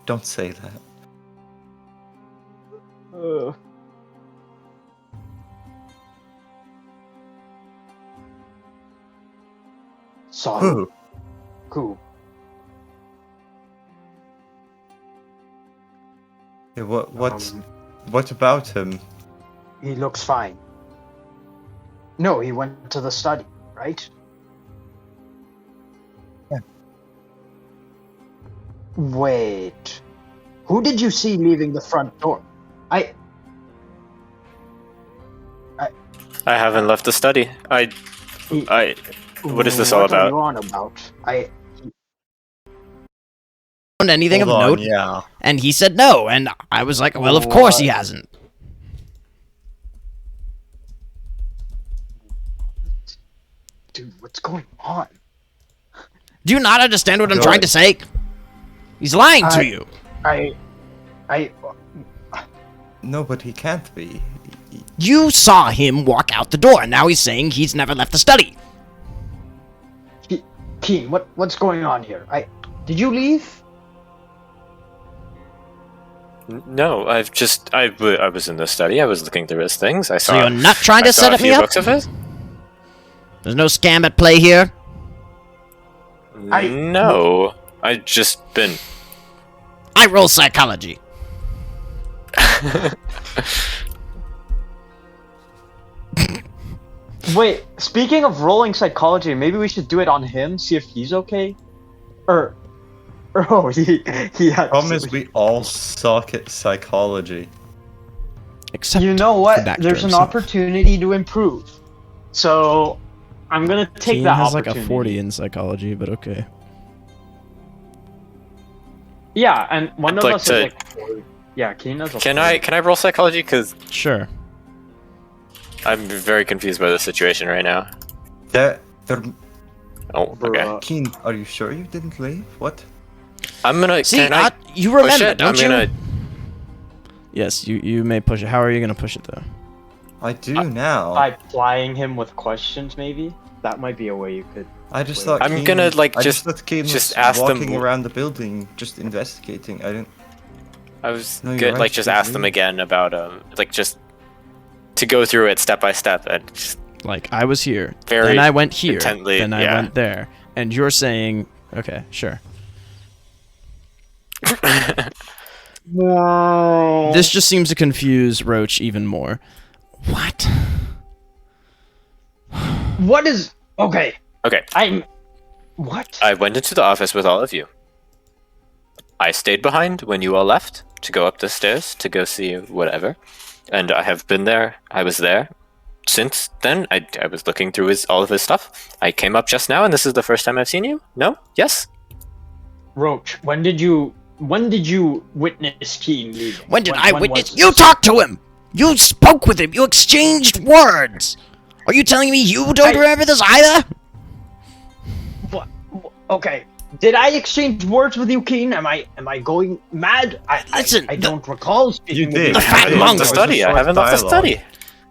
Don't say that. Saw Who? Who? Yeah, what about him? He looks fine. No, he went to the study, right? Yeah. Wait. Who did you see leaving the front door? I haven't left the study. What is this all What are about? you on about? Anything Hold of on, note? yeah. And he said no, and I was like, well, of course he hasn't. Dude, what's going on? Do you not understand what I'm trying to say? He's lying to you. No, but he can't be. You saw him walk out the door, and now he's saying he's never left the study. Keen, what's going on here? Did you leave? No, I was in the study. I was looking through his things. I saw. So you're not trying to I saw set a me few up? books of his? There's no scam at play here. No, I just been. I roll psychology. Wait, speaking of rolling psychology, maybe we should do it on him, see if he's okay? He Problem is, we all suck at psychology. Except You know for what? Dr. There's an himself. opportunity to improve. So, I'm gonna take Keen that has opportunity. like a 40 in psychology, but okay. Yeah, and one I'd of like us to- is like 40. Yeah, Keen has a Can 40. I roll psychology? Because Sure. I'm very confused by the situation right now. There, Oh, okay. Bruh. Keen, are you sure you didn't leave? What? I'm gonna. See, can I you push remember, it? don't I'm you? gonna. Yes, you may push it. How are you going to push it, though? I do now. By plying him with questions, maybe? That might be a way you could... I just thought I'm Keen, gonna, like, I just- thought Keen just was ask them- walking around the building, just investigating. I didn't. I was No, you're good. right, Like, just please ask them leave. again about like just to go through it step by step and just Like, I was here, Very then I went here, intently, then I yeah. went there. And you're saying, okay, sure. Whoa. This just seems to confuse Roach even more. What? What is... Okay, Okay. What? I went into the office with all of you. I stayed behind when you all left to go up the stairs to go see whatever, and I have been there. I was there since then. I was looking through all of his stuff. I came up just now, and this is the first time I've seen you. No? Yes? Roach, when did you witness Keen leaving? When did I was witness? this? You talked to him! You spoke with him! You exchanged words! Are you telling me you don't remember this either? What? Okay. Did I exchange words with you, Keen? Am I going mad? Listen, I don't recall speaking You with did. you. The fat I haven't left the Mongol. study. I haven't left the study.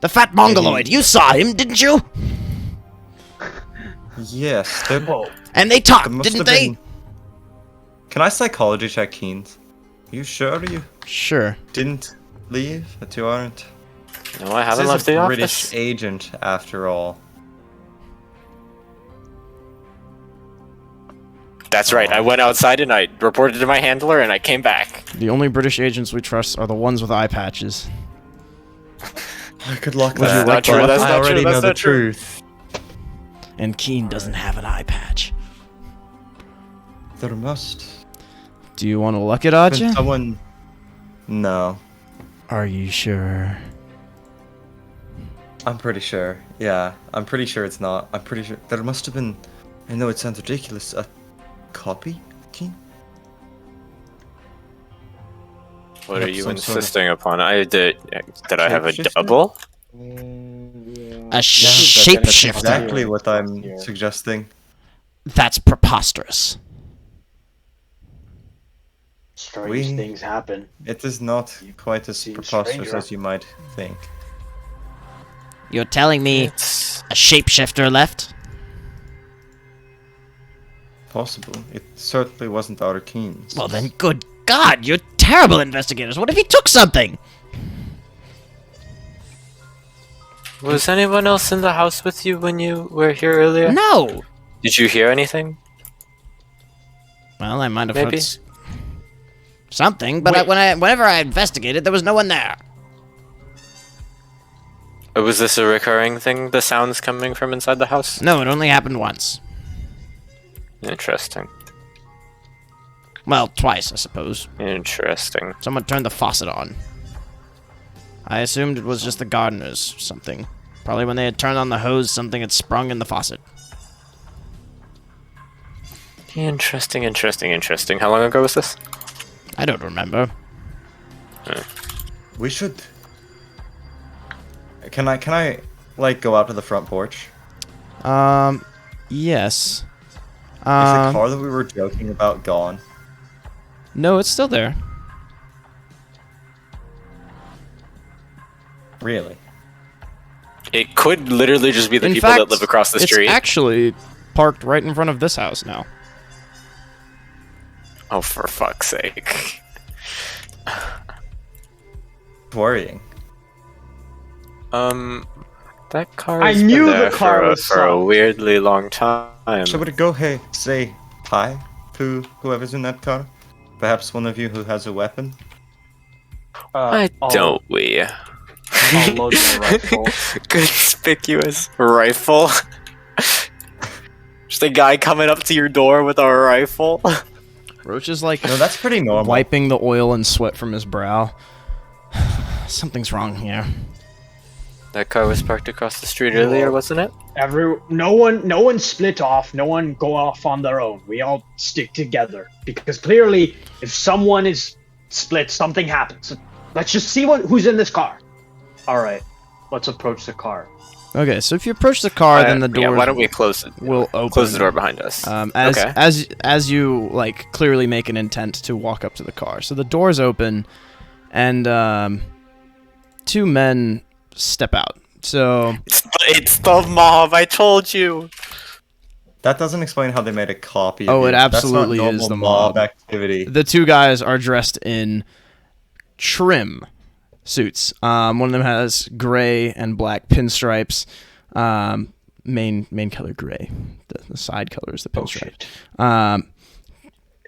The fat mongoloid. You saw him, didn't you? Yes. There, Whoa. And they there talked, must didn't have they? been- Can I psychology check Keen's? You sure you Sure. didn't leave? That you aren't? No, I haven't This left is the a British office. agent, after all. That's right. I went outside and I reported to my handler, and I came back. The only British agents we trust are the ones with eye patches. Good luck Would you that. like to true, look that's I not already true, know that's the not true. truth. And Keen doesn't have an eye patch. There must Do you want to luck it, have been Aja? someone. No, Are you sure? I'm pretty sure. Yeah, I'm pretty sure it's not. I'm pretty sure there must have been. I know it sounds ridiculous. A copy, Keen? What Yep, are you some sort of- insisting upon? Did I have a Shapeshifter? double? A That's shapeshifter. exactly what I'm suggesting. That's preposterous. Strange We- things happen. It is not quite as seem preposterous stranger. as you might think. You're telling me It's a shapeshifter left? Possible. It certainly wasn't our Keen's. Well then, good God, you're terrible investigators. What if he took something? Was anyone else in the house with you when you were here earlier? No. Did you hear anything? Well, I might have Maybe. heard. Something, but whenever I investigated, there was no one there. Was this a recurring thing, the sounds coming from inside the house? No, it only happened once. Interesting. Well, twice, I suppose. Interesting. Someone turned the faucet on. I assumed it was just the gardeners or something. Probably when they had turned on the hose, something had sprung in the faucet. Interesting. How long ago was this? I don't remember. We should. Can I like go out to the front porch? Yes. Is the car that we were joking about gone? No, it's still there. Really? It could literally just be the people that live across the street. It's actually parked right in front of this house now. Oh, for fuck's sake. Worrying. That car I has knew been there the car was for a solved. weirdly long time. Should we go say hi to whoever's in that car? Perhaps one of you who has a weapon? Why don't we? I'll load my rifle. Conspicuous rifle. Just a guy coming up to your door with a rifle. Roach is like No, that's pretty normal. wiping the oil and sweat from his brow. Something's wrong here. That car was parked across the street earlier, wasn't it? No one split off. No one go off on their own. We all stick together because clearly, if someone is split, something happens. Let's just see who's in this car. All right, let's approach the car. Okay, so if you approach the car, then the door Yeah, why don't we close it? will open. Close the door behind us. Okay. As you like clearly make an intent to walk up to the car. So the doors open, and two men step out. So It's the mob, I told you. That doesn't explain how they made a copy of Oh, you. it absolutely That's not is normal the mob. activity. the two guys are dressed in trim suits. One of them has gray and black pinstripes. Main color gray. The side color is the pinstripe.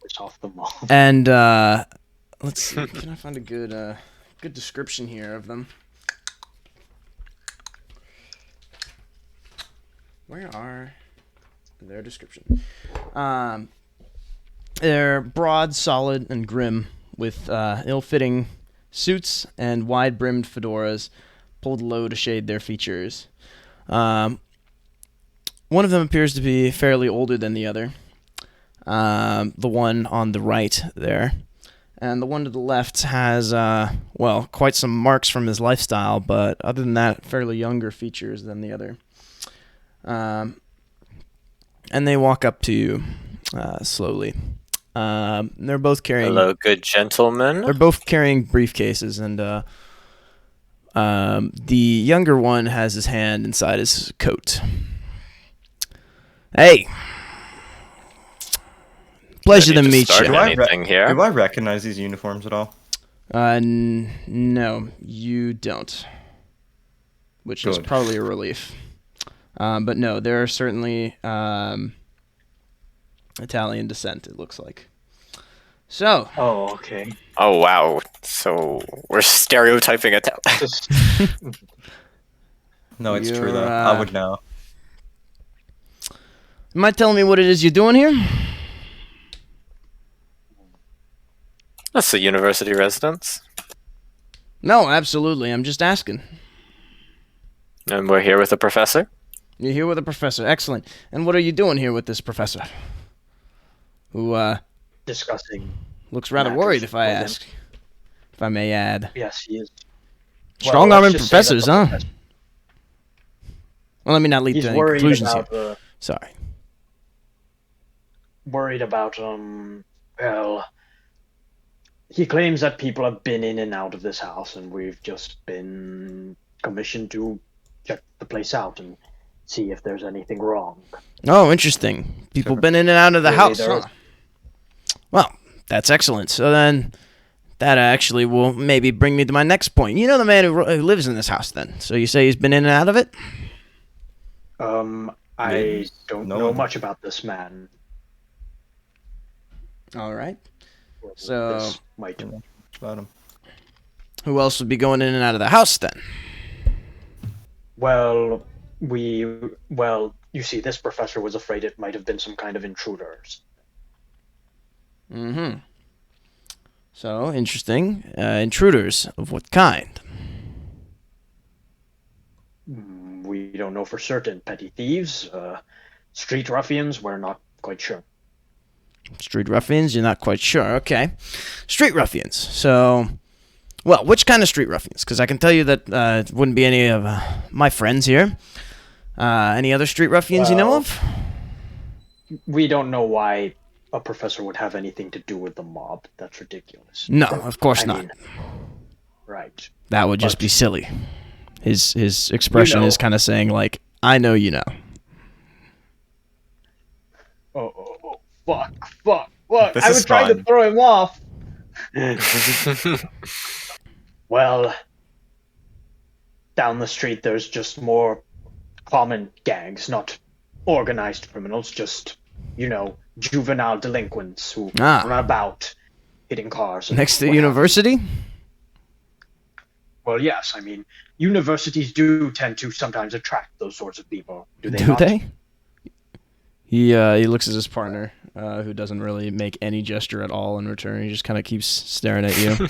It's off the mall. And let's see. Can I find a good description here of them? Where are their description? They're broad, solid, and grim, with ill-fitting suits and wide-brimmed fedoras, pulled low to shade their features. One of them appears to be fairly older than the other. The one on the right there. And the one to the left has, quite some marks from his lifestyle, but other than that, fairly younger features than the other. And they walk up to you slowly. They're both carrying... Hello, good gentlemen. They're both carrying briefcases, and the younger one has his hand inside his coat. Hey! Pleasure to meet you. Do I here? Do I recognize these uniforms at all? No, you don't. Which is Good. probably a relief. But no, they're certainly Italian descent, it looks like. So. Oh, okay. Oh, wow. So we're stereotyping it. No, it's true You're, though. I would know. You mind telling me what it is you're doing here? That's a university residence. No, absolutely. I'm just asking. And we're here with a professor. You're here with a professor. Excellent. And what are you doing here with this professor? Who, Discussing. looks rather matters worried, if I for them. ask. If I may add. Yes, he is. Strong-arming let's just say that professors, the huh? professor- Well, let me not lead He's to any worried conclusions here. about Sorry. well, he claims that people have been in and out of this house, and we've just been commissioned to check the place out and see if there's anything wrong. Oh, interesting. People been in and out of the Really, house, there huh? Well, that's excellent. So then, that actually will maybe bring me to my next point. You know the man who lives in this house, then. So you say he's been in and out of it? I don't No know one- much about this man. All right. So- this might. About him. Who else would be going in and out of the house then? Well, you see, this professor was afraid it might have been some kind of intruders. Mm-hmm. So, interesting. Intruders of what kind? We don't know for certain. Petty thieves, street ruffians, we're not quite sure. Street ruffians? You're not quite sure. Okay. Street ruffians. So, well, which kind of street ruffians? Because I can tell you that it wouldn't be any of my friends here. Any other street ruffians you know of? We don't know why a professor would have anything to do with the mob. That's ridiculous. No, of course not. Right. That would just be silly. His expression is kind of saying, like, I know you know. Oh, fuck. This I is was trying to fun. throw him off. Well, down the street there's just more common gangs, not organized criminals, just, juvenile delinquents who run about hitting cars. and Next to what have university? Well, yes, I mean, universities do tend to sometimes attract those sorts of people. Do they Do not? they? He looks at his partner, who doesn't really make any gesture at all in return. He just kind of keeps staring at you.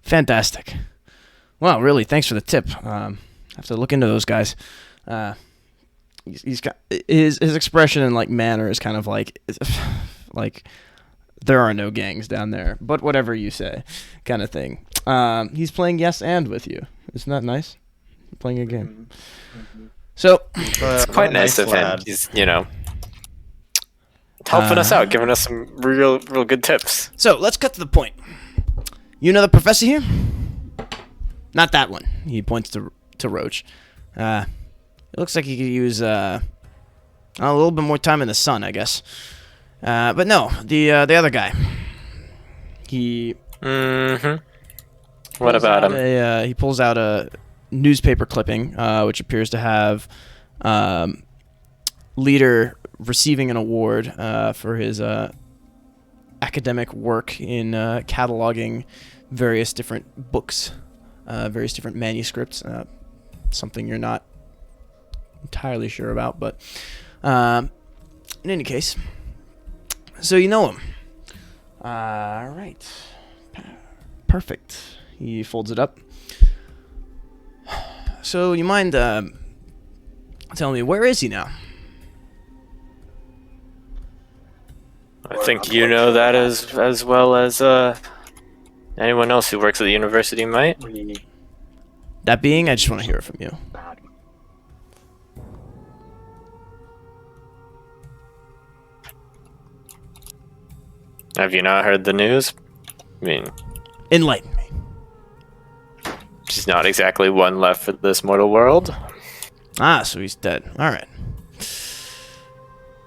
Fantastic. Well, really, thanks for the tip. I have to look into those guys. He's got his expression and like manner is kind of like there are no gangs down there, but whatever you say, kind of thing. He's playing yes and with you. Isn't that nice? Playing a game. So It's quite nice of him. He's, helping us out, giving us some real good tips. So let's cut to the point. You know the professor here? Not that one. He points to Roach. It looks like he could use a little bit more time in the sun, I guess. But no, the other guy. He. Mm-hmm. What about him? He pulls out a newspaper clipping, which appears to have leader receiving an award for his academic work in cataloging various different books, various different manuscripts. Something you're not entirely sure about, but in any case, so you know him. All right, perfect. He folds it up. So you mind telling me, where is he now? I think you know that as well as anyone else who works at the university might. That being, I just want to hear it from you. Have you not heard the news? I mean, Enlighten me. she's not exactly one left for this mortal world. Ah, so he's dead. All right.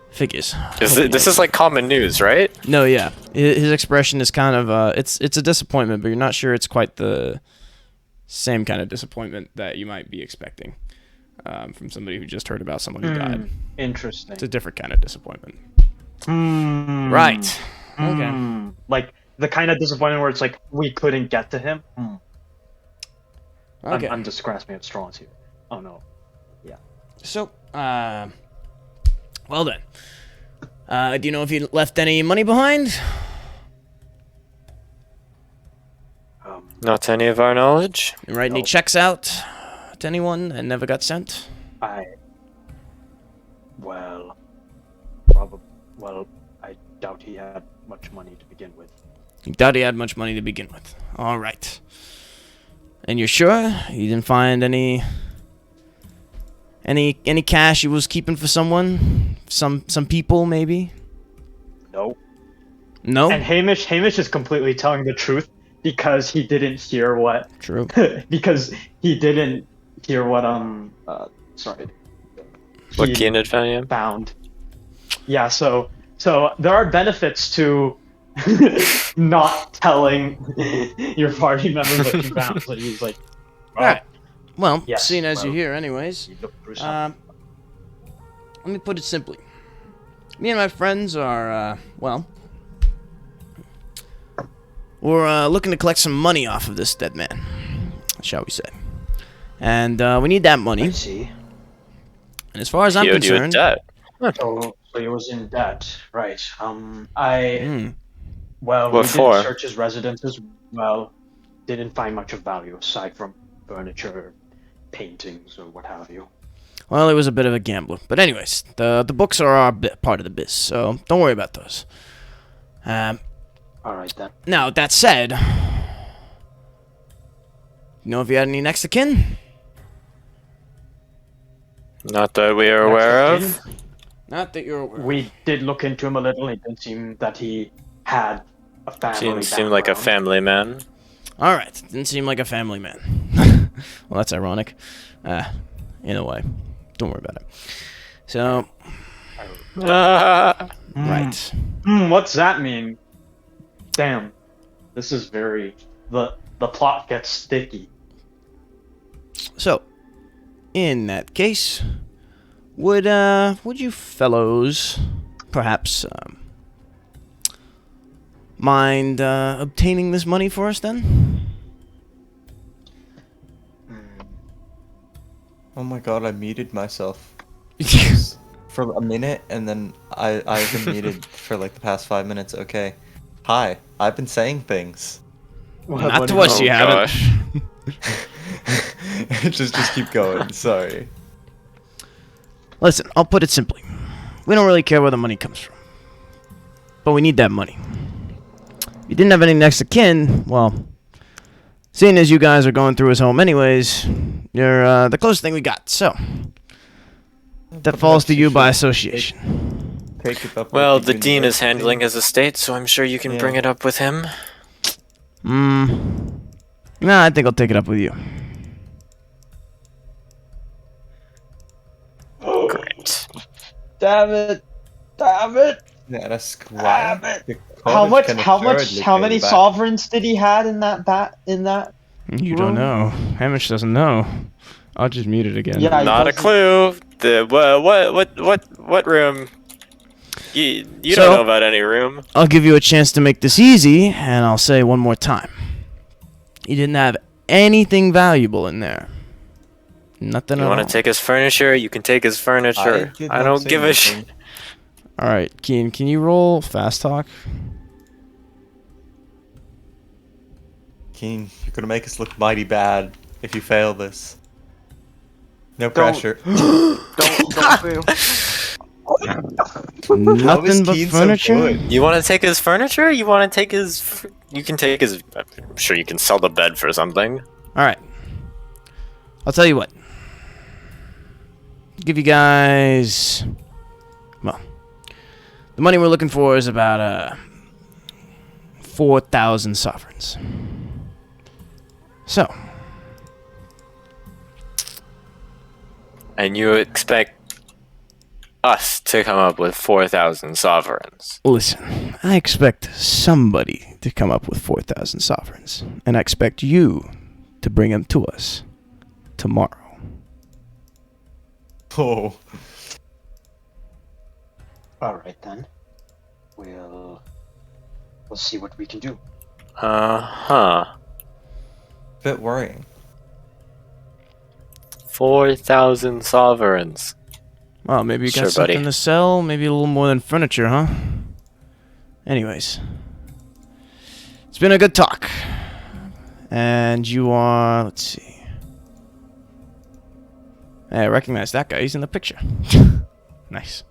Figures. This is like common news, right? No, yeah. His expression is kind of it's a disappointment, but you're not sure it's quite the same kind of disappointment that you might be expecting from somebody who just heard about someone who died. Interesting. It's a different kind of disappointment. Right. Okay. Like the kind of disappointment where it's like we couldn't get to him. Okay. I'm just grasping at straws here. Oh no. So, well then. Do you know if he left any money behind? Not to any of our knowledge. You write any checks out to anyone and never got sent? Well, I doubt he had much money to begin with. You doubt he had much money to begin with. All right. And you're sure you didn't find any cash he was keeping for someone? Some people, maybe? No. No? And Hamish is completely telling the truth because he didn't hear what. True. Because he didn't hear what sorry. What he Keen had found? found. Yeah. So there are benefits to not telling your party members what you found. So he's like, All right. Well, Yes, seeing as well, you're here anyways, you look through something. let me put it simply. Me and my friends are, We're looking to collect some money off of this dead man, shall we say. And we need that money. I see. And as far as I'm He owed you a concerned... debt. So he was in debt, right? Well, What we for? did search his residence as well. Didn't find much of value aside from furniture, paintings, or what have you. Well, he was a bit of a gambler. But anyways, the books are our part of the biz, so don't worry about those. All right then. Now, that said... You know if you had any next of kin? Not that we are aware of. Not that you're aware. We did look into him a little. It didn't seem that he had a family. Seemed like a background. family man. Alright, didn't seem like a family man. Well, that's ironic. In a way. Don't worry about it. So, right. What's that mean? Damn. This is very... The plot gets sticky. So, in that case, would you fellows perhaps mind obtaining this money for us then? Oh my god, I muted myself for a minute, and then I've been muted for like the past 5 minutes. Okay. Hi, I've been saying things. Not to us, you haven't. Gosh. just keep going. Sorry. Listen, I'll put it simply. We don't really care where the money comes from. But we need that money. If you didn't have any next of kin, well, seeing as you guys are going through his home anyways, you're the closest thing we got, so that falls to you by association. Take it up. Well, with the dean is university. handling his estate, so I'm sure you can bring it up with him. Nah, I think I'll take it up with you. Great. Damn it! Yeah, that's quiet. The How code is much? kinda How much? assuredly How going many back. sovereigns did he had in that In that? You don't know. Hamish doesn't know. I'll just mute it again. Yeah. Not a doesn't- clue. What room? You So- don't know about any room. I'll give you a chance to make this easy, and I'll say one more time. You didn't have anything valuable in there. Nothing You at want all. to take his furniture? You can take his furniture. did I not don't say give a anything. shit. Alright, Keen, can you roll fast talk? Keen, you're gonna make us look mighty bad if you fail this. No pressure. Don't fail. Nothing but Keen so furniture? good? You want to take his furniture? You want to take his? You can take his. I'm sure you can sell the bed for something. Alright. I'll tell you what. Give you guys... Well, the money we're looking for is about 4,000 sovereigns. So, And you expect us to come up with 4,000 sovereigns? listen, I expect somebody to come up with 4,000 sovereigns, and I expect you to bring them to us tomorrow. Oh. All right then. We'll see what we can do. Huh. Bit worrying. 4,000 sovereigns. Well, maybe you got Sure, something buddy. to sell, maybe a little more than furniture, huh? Anyways. It's been a good talk. And you are, let's see. Hey, I recognize that guy. He's in the picture. Nice.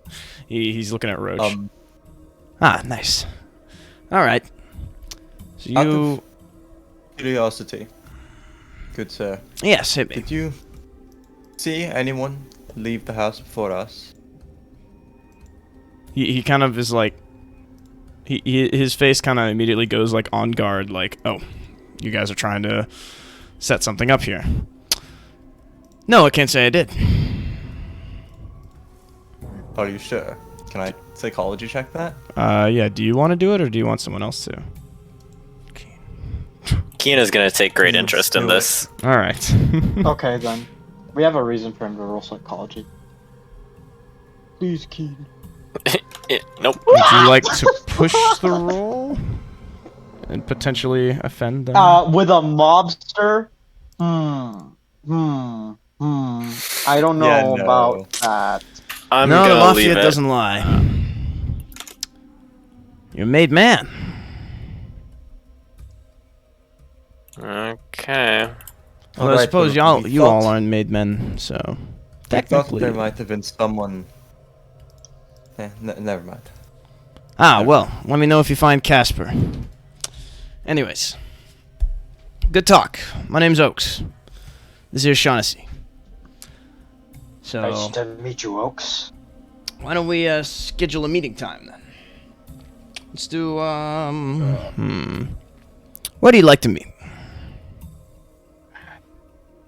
He's looking at Roach. Ah, nice. Alright. So Out you... of curiosity, good sir, Yes, hit me. did you see anyone leave the house before us? He kind of is like... His face kind of immediately goes like on guard, like, oh, you guys are trying to set something up here. No, I can't say I did. Are you sure? Can I psychology check that? Yeah, do you want to do it or do you want someone else to? Keena's gonna take great Let's interest in do it. this. Alright. Okay then. We have a reason for him to roll psychology. Please, Keen. Nope. Would you like to push the roll? and potentially offend them? With a mobster? I don't know Yeah, no. about that. I'm No, the gonna leave Mafia it. doesn't lie. You're a made man. Okay. Although I Alright, suppose but you all aren't made men, so I thought technically. there might have been someone. Never mind. Well, let me know if you find Casper. Anyways, good talk. My name's Oaks. This is Shaughnessy. So, Nice to meet you, Oaks. why don't we schedule a meeting time then? Let's do Where do you like to meet?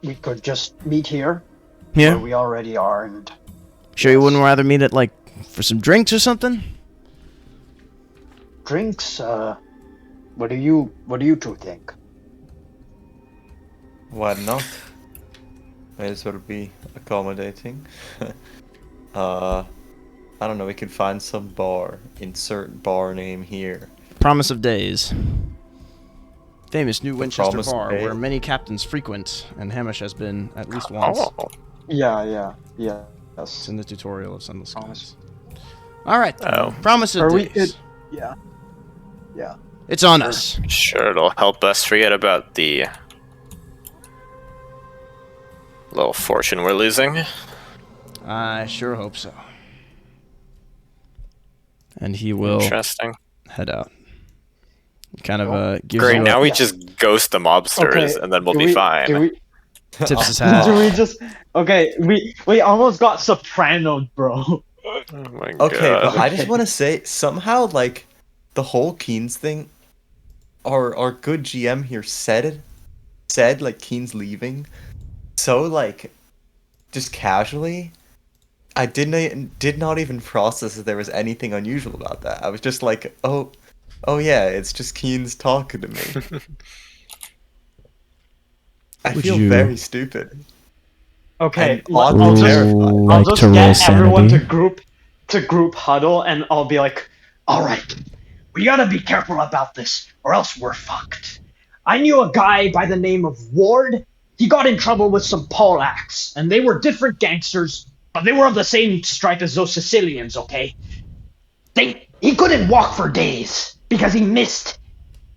We could just meet here, Here? where we already are, and Sure you wouldn't rather meet at like for some drinks or something? drinks. What do you two think? Why not? May as well be accommodating. I don't know, we could find some bar. Insert bar name here. Promise of Days. Famous new Winchester Promise of bar where Days. many captains frequent, and Hamish has been at least once. Oh. Yeah. It's Yes. in the tutorial of Sunless. Promise. Alright, Oh. Promise of Or Days. we could. Yeah. It's on us. Sure, it'll help us forget about the little fortune we're losing. I sure hope so. And he will Interesting. head out. Kind of gives Great, you now we yeah. just ghost the mobsters, Okay, and then we'll do be we- fine. Do we, tips his hat. do we just? Okay, we almost got sopranoed, bro. Oh my Okay, god. but I just want to say, somehow, like, the whole Keen's thing, our good GM here said, like, Keen's leaving, so, like, just casually, I did not even process that there was anything unusual about that. I was just like, oh yeah, it's just Keen's talking to me. I Would feel you- very stupid. Okay, I'm I'll just terrified. I'll just get everyone to group huddle, and I'll be like, All right, we gotta be careful about this, or else we're fucked. I knew a guy by the name of Ward. He got in trouble with some Poleaxes, and they were different gangsters, but they were of the same stripe as those Sicilians. Okay, he couldn't walk for days because he missed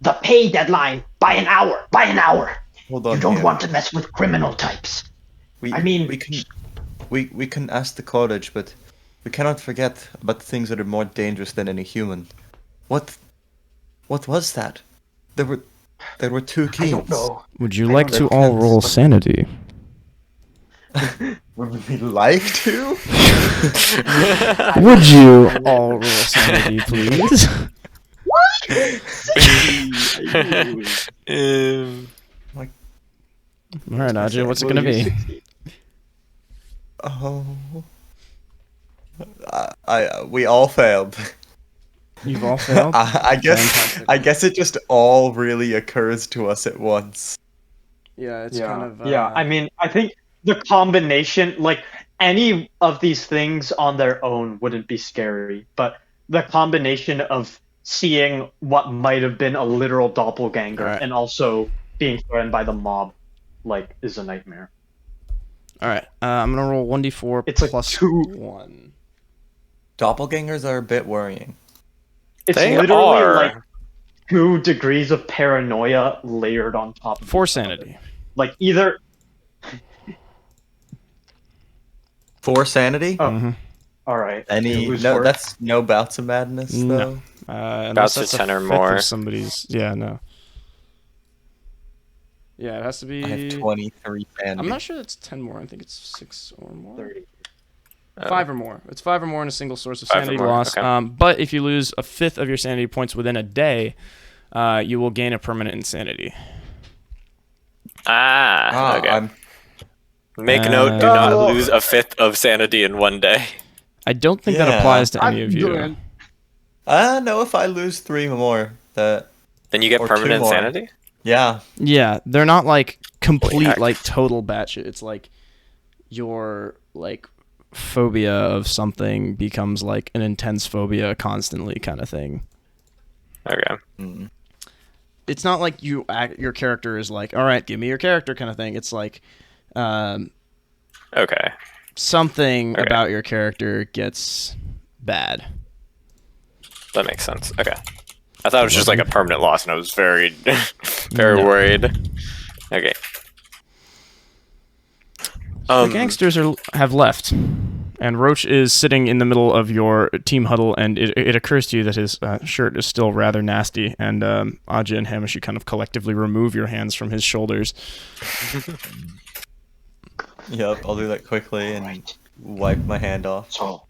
the pay deadline by an hour. Hold on. You don't here. want to mess with criminal types. We, I mean- we can ask the college, but we cannot forget about the things that are more dangerous than any human. What was that? There were two I Keens. don't know. Would you I like don't to know. all roll sanity? Would we like to? Would you all roll sanity, please? Alright, Ajay, what's it gonna be? Oh. We all failed. You've all failed? I guess Fantastic. it just all really occurs to us at once. Yeah, it's yeah, kind of. I mean, I think the combination, like any of these things on their own, wouldn't be scary, but the combination of seeing what might have been a literal doppelganger Alright. and also being threatened by the mob, like, is a nightmare. Alright, I'm gonna roll 1d4 It's like plus 2. 1. Doppelgangers are a bit worrying. It's They literally are. like 2 degrees of paranoia layered on top of 4 each other. sanity. Like either 4 sanity? Oh. Mhm. all right. Any Who's no? worse? That's no bouts of madness No. though. Unless Bouts of that's a 10 or fifth more. of somebody's. Yeah, no. Yeah, it has to be. I have 23 sanity. I'm not sure it's 10 more. I think it's 6 or more. 30. 5 or more. It's 5 or more in a single source of 5 or sanity more, loss. okay. But if you lose a fifth of your sanity points within a day, you will gain a permanent insanity. Okay. I'm Make note, do Uh, not Oh. lose a fifth of sanity in one day. I don't think that Yeah. applies to any of you. doing- no. If I lose 3 more, that Then you get Or 2 permanent more. insanity? yeah. Yeah, they're not like complete, heck. like total batshit. It's like your like phobia of something becomes like an intense phobia constantly, kind of thing. Okay. Mm. it's not like your character is like, all right, give me your character kind of thing. It's like, Okay. something about your character gets bad. That makes sense. Okay. I thought it was just like a permanent loss, and I was very, very worried. Okay. The gangsters have left, and Roach is sitting in the middle of your team huddle, and it occurs to you that his shirt is still rather nasty, and Aja and Hamish, you kind of collectively remove your hands from his shoulders. Yep, I'll do that quickly and wipe my hand off. So,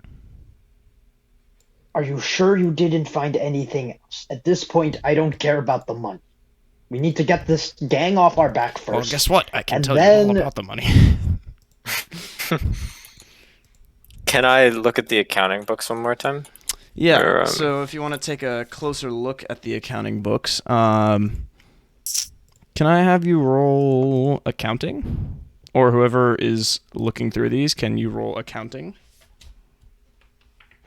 are you sure you didn't find anything else? At this point, I don't care about the money. We need to get this gang off our back first. Well, guess what? I can And tell you all about the money. Can I look at the accounting books one more time? Yeah, Or, so if you want to take a closer look at the accounting books, can I have you roll accounting? Or whoever is looking through these, can you roll accounting?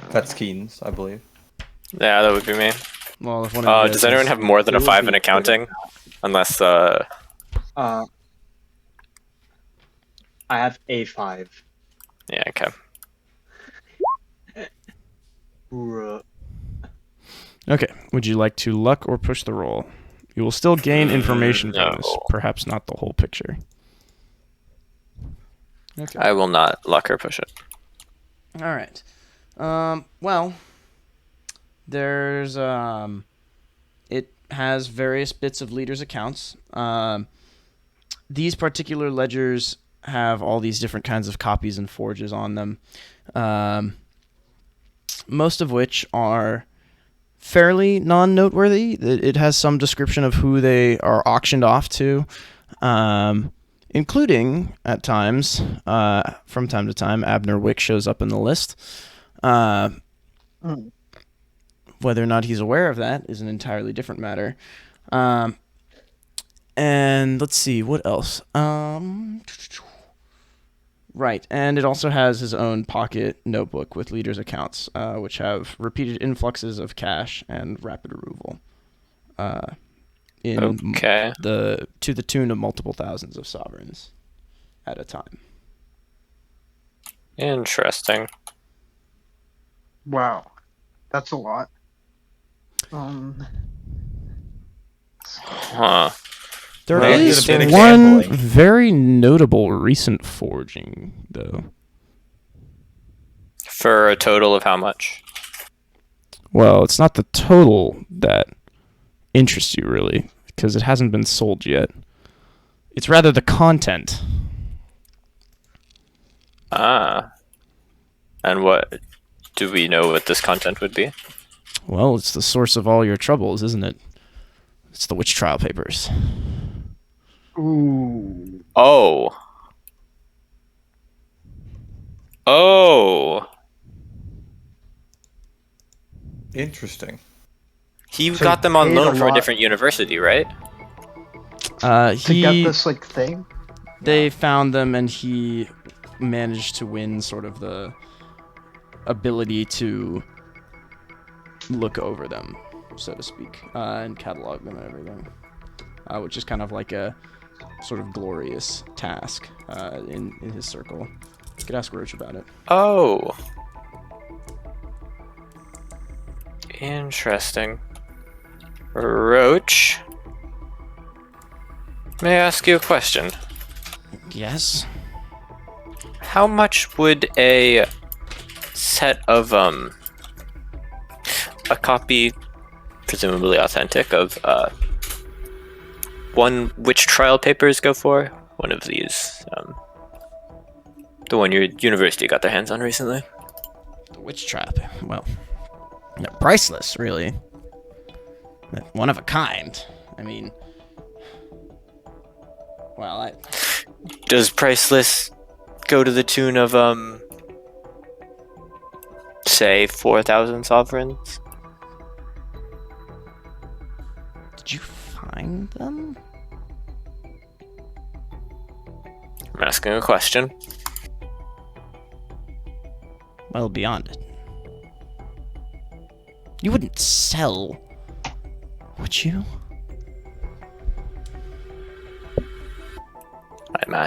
That's Keen's, I believe. Yeah, that would be me. Well, if one of you Does guys anyone is- have more than a It would 5 be in accounting? Unless, I have A5. yeah, okay. Okay, would you like to luck or push the roll? You will still gain information No. bonus, perhaps not the whole picture. Okay. I will not luck or push it. All right. Well, there's it has various bits of leaders' accounts. These particular ledgers have all these different kinds of copies and forges on them. Most of which are fairly non-noteworthy. It has some description of who they are auctioned off to, including, at times, from time to time, Abner Wick shows up in the list. Whether or not he's aware of that is an entirely different matter. And let's see, what else? Right, and it also has his own pocket notebook with leaders' accounts, which have repeated influxes of cash and rapid removal. Okay. To the tune of multiple thousands of sovereigns at a time. Interesting. Wow, that's a lot. Huh. There Well, is there's a bit of one gambling. very notable recent forging, though. For a total of how much? Well, it's not the total that interests you, really, because it hasn't been sold yet. It's rather the content. Ah. And what do we know what this content would be? Well, it's the source of all your troubles, isn't it? It's the witch trial papers. Ooh. Oh. Oh. Interesting. He So got them on paid loan a from a lot- different university, right? To get this like thing? They found them, and he managed to win sort of the ability to look over them, so to speak, and catalog them and everything, which is kind of like a sort of glorious task in his circle. You could ask Roach about it. Oh. Interesting. Roach. May I ask you a question? Yes? How much would a set of a copy, presumably authentic, of one witch trial papers go for? One of these, the one your university got their hands on recently. The witch trap. Well, they're priceless, really. They're one of a kind. I mean, well, Does priceless go to the tune of say 4,000 sovereigns? did you find them? I'm asking a question. Well, beyond it. You wouldn't sell, would you?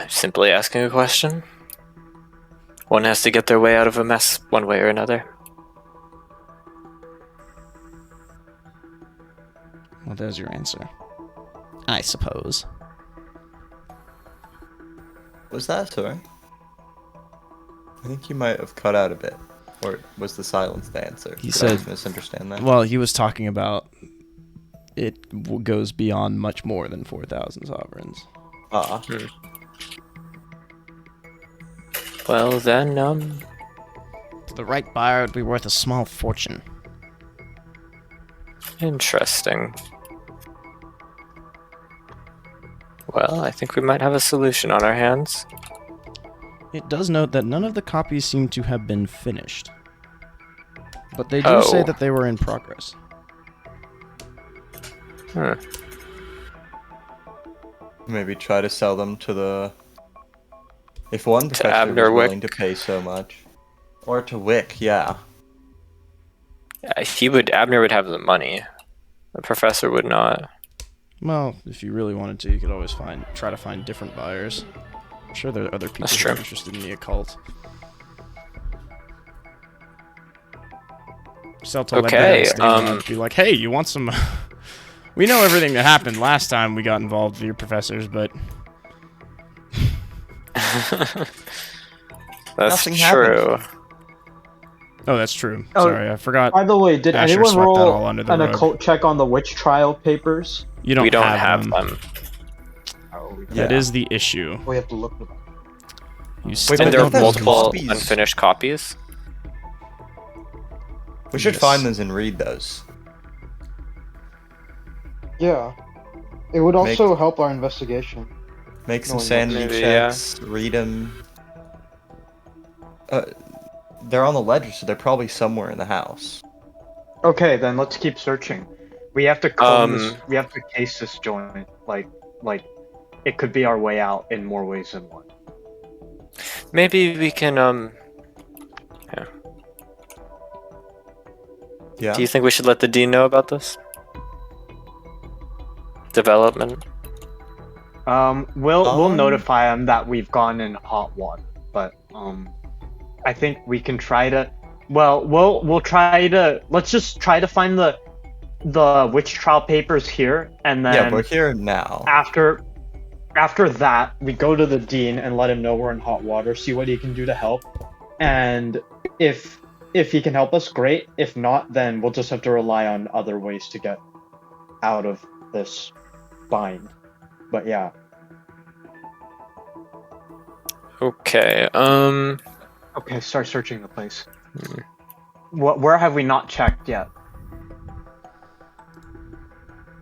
Simply asking a question. One has to get their way out of a mess one way or another. Well, there's your answer. I suppose. Was that sorry? I think you might have cut out a bit. Or was the silence the answer? He Did said, I misunderstand that? Well, he was talking about it goes beyond much more than 4,000 sovereigns. Well, then, To the right buyer, it would be worth a small fortune. interesting. Well, I think we might have a solution on our hands. It does note that none of the copies seem to have been finished. But they do say that they were in progress. Maybe try to sell them to the... If one professor Abner was willing Wick. to pay so much. Or to Wick, yeah. Abner would have the money. The professor would not. Well, if you really wanted to, you could always try to find different buyers. I'm sure there are other people That's who are true. interested in the occult. Sell to Okay, be like, hey, you want some... We know everything that happened last time we got involved with your professors, but... That's Nothing true. Oh, that's true. Oh, Sorry, I forgot. By the way, did Asher anyone swept that all roll under the an rug. occult check on the witch trial papers? You don't We don't have have them. them. Oh, That Yeah. is the issue. we have to look at them. You Wait, still but And there are don't there's have them. multiple copies. unfinished copies. We should Yes. find those and read those. Yeah. It would Make- also help our investigation. Make some No, sanity maybe, checks, read them. They're on the ledger, so they're probably somewhere in the house. Okay, then let's keep searching. We have to comb this. Um, We have to case this joint. Like, it could be our way out in more ways than one. Maybe we can, Yeah. do you think we should let the dean know about this? Development? We'll notify him that we've gone in hot water, but I think we can try to. Well, we'll try to. Let's just try to find the witch trial papers here, and then Yeah, we're here now. after that, we go to the dean and let him know we're in hot water, see what he can do to help. And if he can help us, great. If not, then we'll just have to rely on other ways to get out of this bind. But yeah. Okay, Okay, start searching the place. Where have we not checked yet?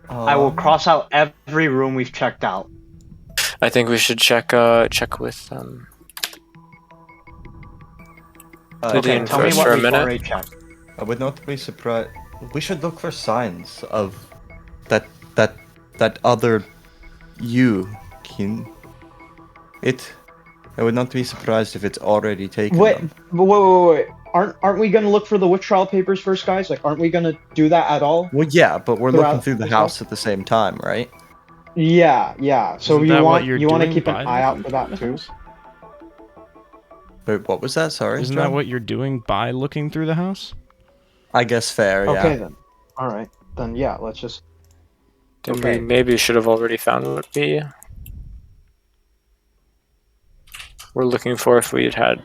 I will cross out every room we've checked out. I think we should check with, the Okay, dean tell me first what for a we've minute. already checked. I would not be surprised. We should look for signs of that other you, Kin. I would not be surprised if it's already taken Wait, them. wait. Aren't we gonna look for the witch trial papers first, guys? Like, aren't we gonna do that at all? Well, yeah, but we're Throughout looking through the this house at the same time, right? Yeah. So Isn't you that what want you're to doing keep an by eye out looking for through that the too. house? Wait, what was that? Sorry. Isn't John? that what you're doing by looking through the house? I guess fair, yeah. Okay then. All right. Then yeah, let's just. Then Okay. we maybe should have already found what we were looking for if we had.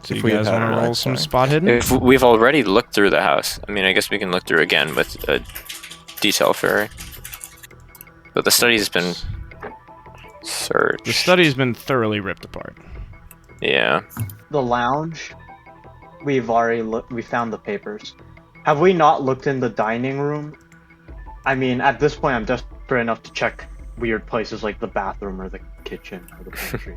So If you we guys had want it to right, roll some sorry. spot hidden? If we've already looked through the house, I mean, I guess we can look through again with a detail for. But the study's been searched. The study's been thoroughly ripped apart. Yeah. The lounge. We've already we found the papers. Have we not looked in the dining room? I mean, at this point, I'm desperate enough to check weird places like the bathroom or the kitchen or the pantry.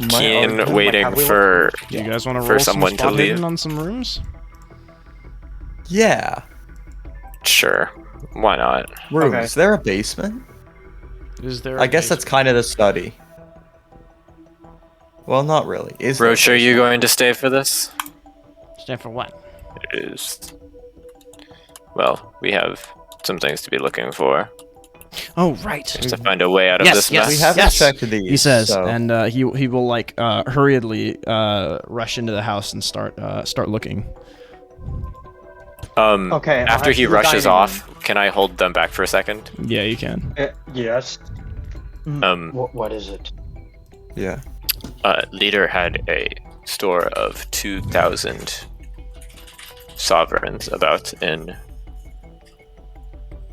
Keen waiting have we for. Do you guys want to For roll some someone to spot hidden leave. on some rooms? Yeah. Sure. Why not? Rooms. Okay. Is there a basement? Is there? I guess that's kind of the study. Well, not really. Is there a Roach, are you basement? going to stay for this? stand for what? It is. Well, we have some things to be looking for. Oh, right. Just to find a way out of Yes, this yes. mess. We haven't Yes. checked these. He says, so- and he will like hurriedly rush into the house and start looking. Okay, I'll After head he to the rushes dining off, can I hold them back for a second? Yeah, you can. Yes. What is it? Yeah. Leader had a store of 2,000 sovereigns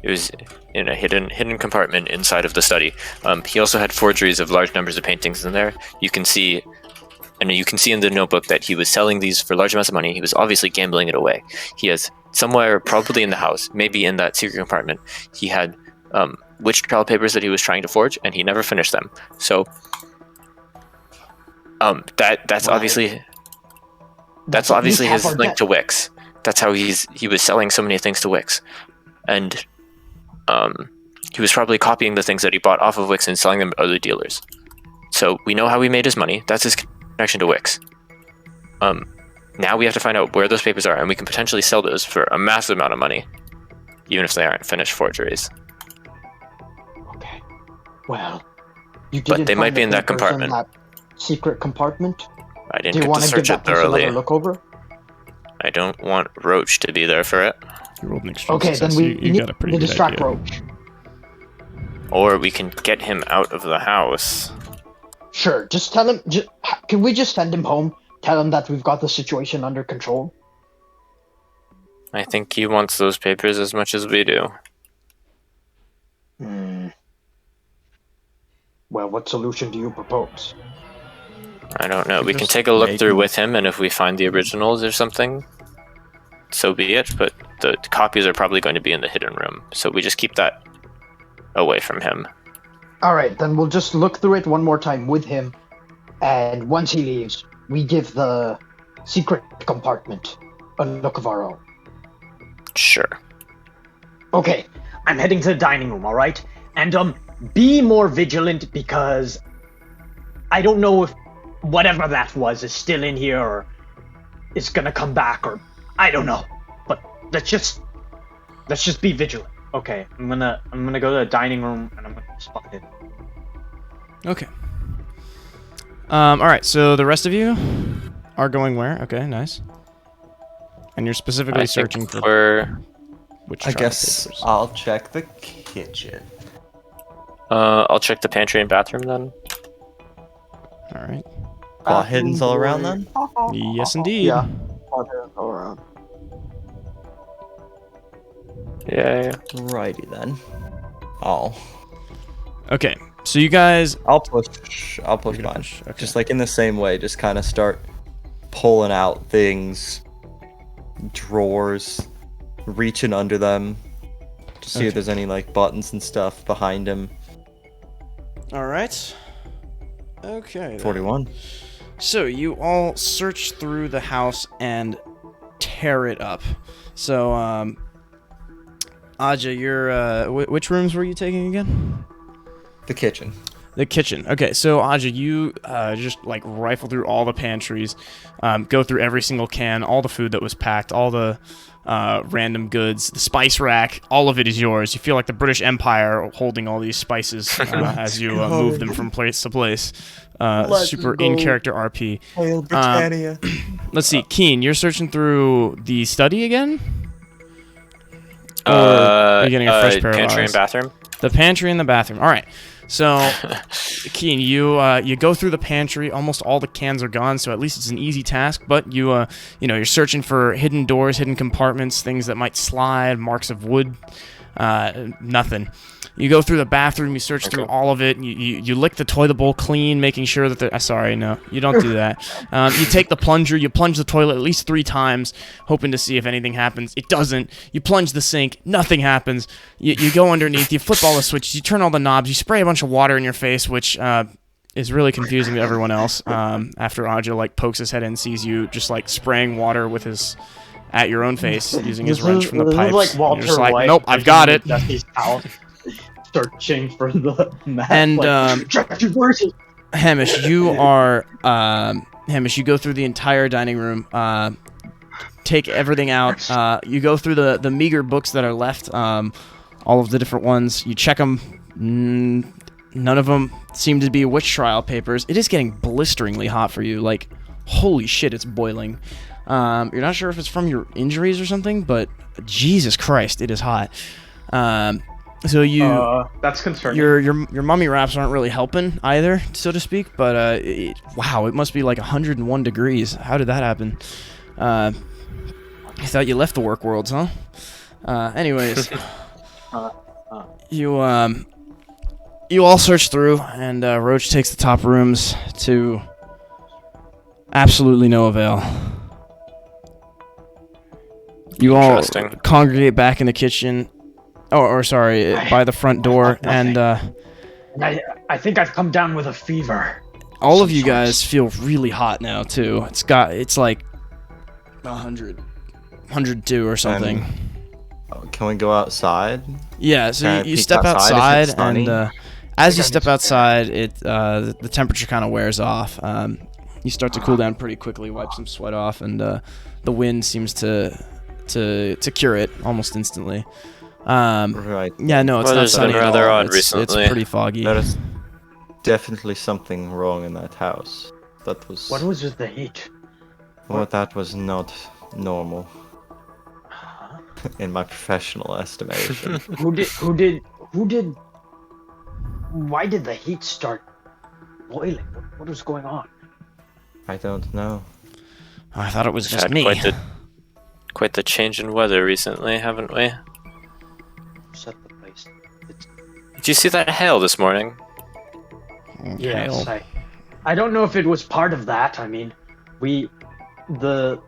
it was in a hidden compartment inside of the study. He also had forgeries of large numbers of paintings in there. You can see in the notebook that he was selling these for large amounts of money. He was obviously gambling it away. He has somewhere, probably in the house, maybe in that secret compartment, he had witch trial papers that he was trying to forge, and he never finished them. So that's obviously his link to Wix. That's how he was selling so many things to Wix, and he was probably copying the things that he bought off of Wix and selling them to other dealers. So we know how he made his money. That's his connection to Wix. Now we have to find out where those papers are, and we can potentially sell those for a massive amount of money, even if they aren't finished forgeries. Okay. Well, you didn't But they find might be the in that papers compartment. that secret compartment. I Do didn't you get to want to give search it that place thoroughly. another look over? I don't want Roach to be there for it. You rolled an extreme Okay, success. then we you need got a pretty to good distract idea. Roach. Or we can get him out of the house. Sure, just tell him. Can we just send him home? Tell him that we've got the situation under control. I think he wants those papers as much as we do. Well, what solution do you propose? I don't know. We can Just take a look make through him- with him, and if we find the originals or something, so be it. But the copies are probably going to be in the hidden room, so we just keep that away from him. All right, then we'll just look through it one more time with him, and once he leaves, we give the secret compartment a look of our own. Sure. Okay, I'm heading to the dining room, alright? And be more vigilant because I don't know if whatever that was is still in here or is gonna come back or I don't know. But let's just be vigilant. Okay, I'm gonna go to the dining room and I'm gonna spot it. Okay. All right. So the rest of you are going where? Okay, nice. And you're specifically I searching think for which I trial guess papers. I'll check the kitchen. I'll check the pantry and bathroom then. All right. Plot hiddens all around then? Yes, indeed. Yeah. All around. Yeah. Righty then. Oh. Okay. So you guys. I'll push You're gonna mine. push, okay. Just like in the same way, just kind of start pulling out things, drawers, reaching under them to see Okay. if there's any like buttons and stuff behind him. All right. Okay. then. 41. So you all search through the house and tear it up. So, Aja, you're which rooms were you taking again? The kitchen. The kitchen. Okay, so Aja, you just like rifle through all the pantries, go through every single can, all the food that was packed, all the random goods, the spice rack, all of it is yours. You feel like the British Empire holding all these spices as you move them from place to place. Super in-character RP. Hail Britannia. Let's see, Keen, you're searching through the study again? Or you're getting a fresh pair of Pantry eyes? and bathroom. The pantry and the bathroom. All right. So, Keen, you go through the pantry. Almost all the cans are gone, so at least it's an easy task. But you're searching for hidden doors, hidden compartments, things that might slide, marks of wood. Nothing. You go through the bathroom. You search through all of it. You lick the toilet bowl clean, making sure that sorry, no, you don't do that. You take the plunger. You plunge the toilet at least 3 times, hoping to see if anything happens. It doesn't. You plunge the sink. Nothing happens. You go underneath. You flip all the switches. You turn all the knobs. You spray a bunch of water in your face, which is really confusing to everyone else. After Aja like pokes his head in and sees you just like spraying water with his at your own face using his wrench from the This is pipes. like And Walter you're just like, White nope, I've got it. Dusty's house, searching for the map. And where's it? Hamish, you go through the entire dining room, take everything out. You go through the meager books that are left, all of the different ones. You check them. None of them seem to be witch trial papers. It is getting blisteringly hot for you. Like, holy shit, it's boiling. You're not sure if it's from your injuries or something, but Jesus Christ, it is hot. So you, that's concerning. Your mummy wraps aren't really helping either, so to speak. But wow, it must be like 101 degrees. How did that happen? I thought you left the work worlds, huh? Anyways, you all search through, and Roach takes the top rooms to absolutely no avail. You all congregate back in the kitchen. Or sorry, by the front door, and I think I've come down with a fever. All of you guys feel really hot now too. It's like 102 or something. Can we go outside? Yeah, so you step outside, and as you step outside, the temperature kind of wears off. You start to cool down pretty quickly, wipe some sweat off, and the wind seems to cure it almost instantly. Right. Yeah, no, it's not sunny at all. It's pretty foggy. There is definitely something wrong in that house. That was. What was with the heat? Well, that was not normal. In my professional estimation. Who did? Why did the heat start boiling? What was going on? I don't know. I thought it was just me. Quite the change in weather recently, haven't we? Set the place. Did you see that hail this morning? Yes, I don't know if it was part of that. I mean, the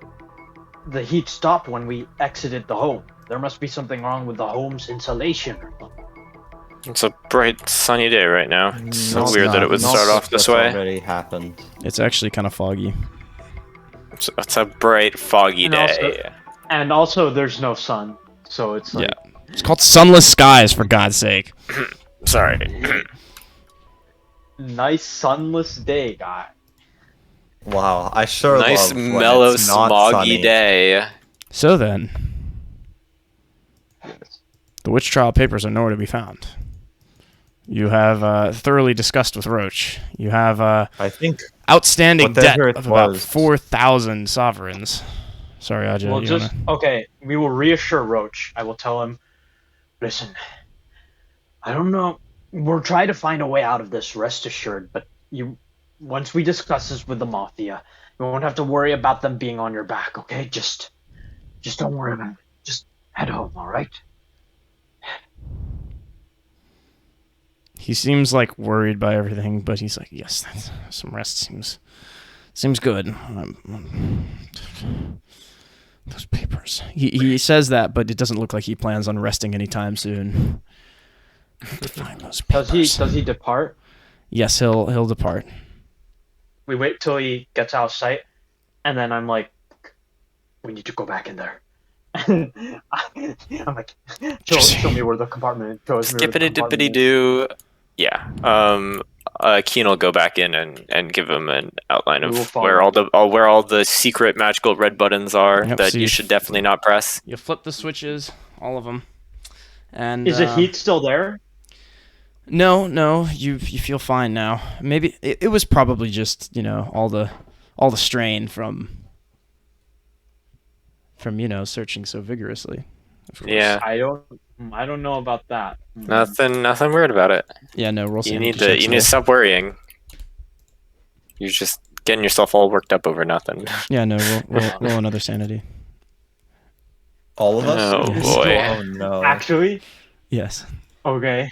heat stopped when we exited the home. There must be something wrong with the home's insulation or something. It's a bright, sunny day right now. It's so weird that it would start off this way. Already happened. It's actually kind of foggy. It's a bright, foggy day. And also, there's no sun, so it's like... Yeah. It's called Sunless Skies, for God's sake. Sorry. Nice sunless day, guy. Wow, I sure nice, love when mellow, it's not smoggy sunny. day. So then, the witch trial papers are nowhere to be found. You have thoroughly discussed with Roach. You have I think outstanding debt of about was... 4,000 sovereigns. Sorry, Ajay. Well, okay. We will reassure Roach. I will tell him, listen, I don't know. We'll try to find a way out of this, rest assured, but once we discuss this with the Mafia, you won't have to worry about them being on your back, okay? Just don't worry about it. Just head home, alright? He seems like worried by everything, but he's like, yes, some rest seems good. Those papers. He says that, but it doesn't look like he plans on resting anytime soon. I have to find those papers. Does he depart? Yes, he'll depart. We wait till he gets out of sight, and then I'm like, we need to go back in there. I'm like, show me where the compartment is. Skippity-dippity-doo. Yeah. Keen will go back in and give him an outline of where all the secret magical red buttons are that you should definitely not press. You flip the switches, all of them. And is the heat still there? No, you feel fine now. Maybe it was probably just, all the strain from searching so vigorously. Yeah. I don't know about that. Nothing weird about it. Yeah, no, roll. You need to stop worrying. You're just getting yourself all worked up over nothing. Yeah, no, roll another sanity. All of us? Oh Yes. boy. Oh no. Actually? Yes. Okay.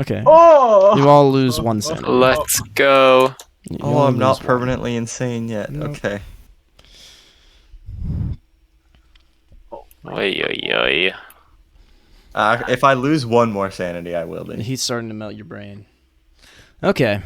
Okay. Oh. You all lose 1 sanity. Let's go. I'm not permanently insane yet. Nope. Okay. Oy. If I lose 1 more sanity, I will be. He's starting to melt your brain. Okay.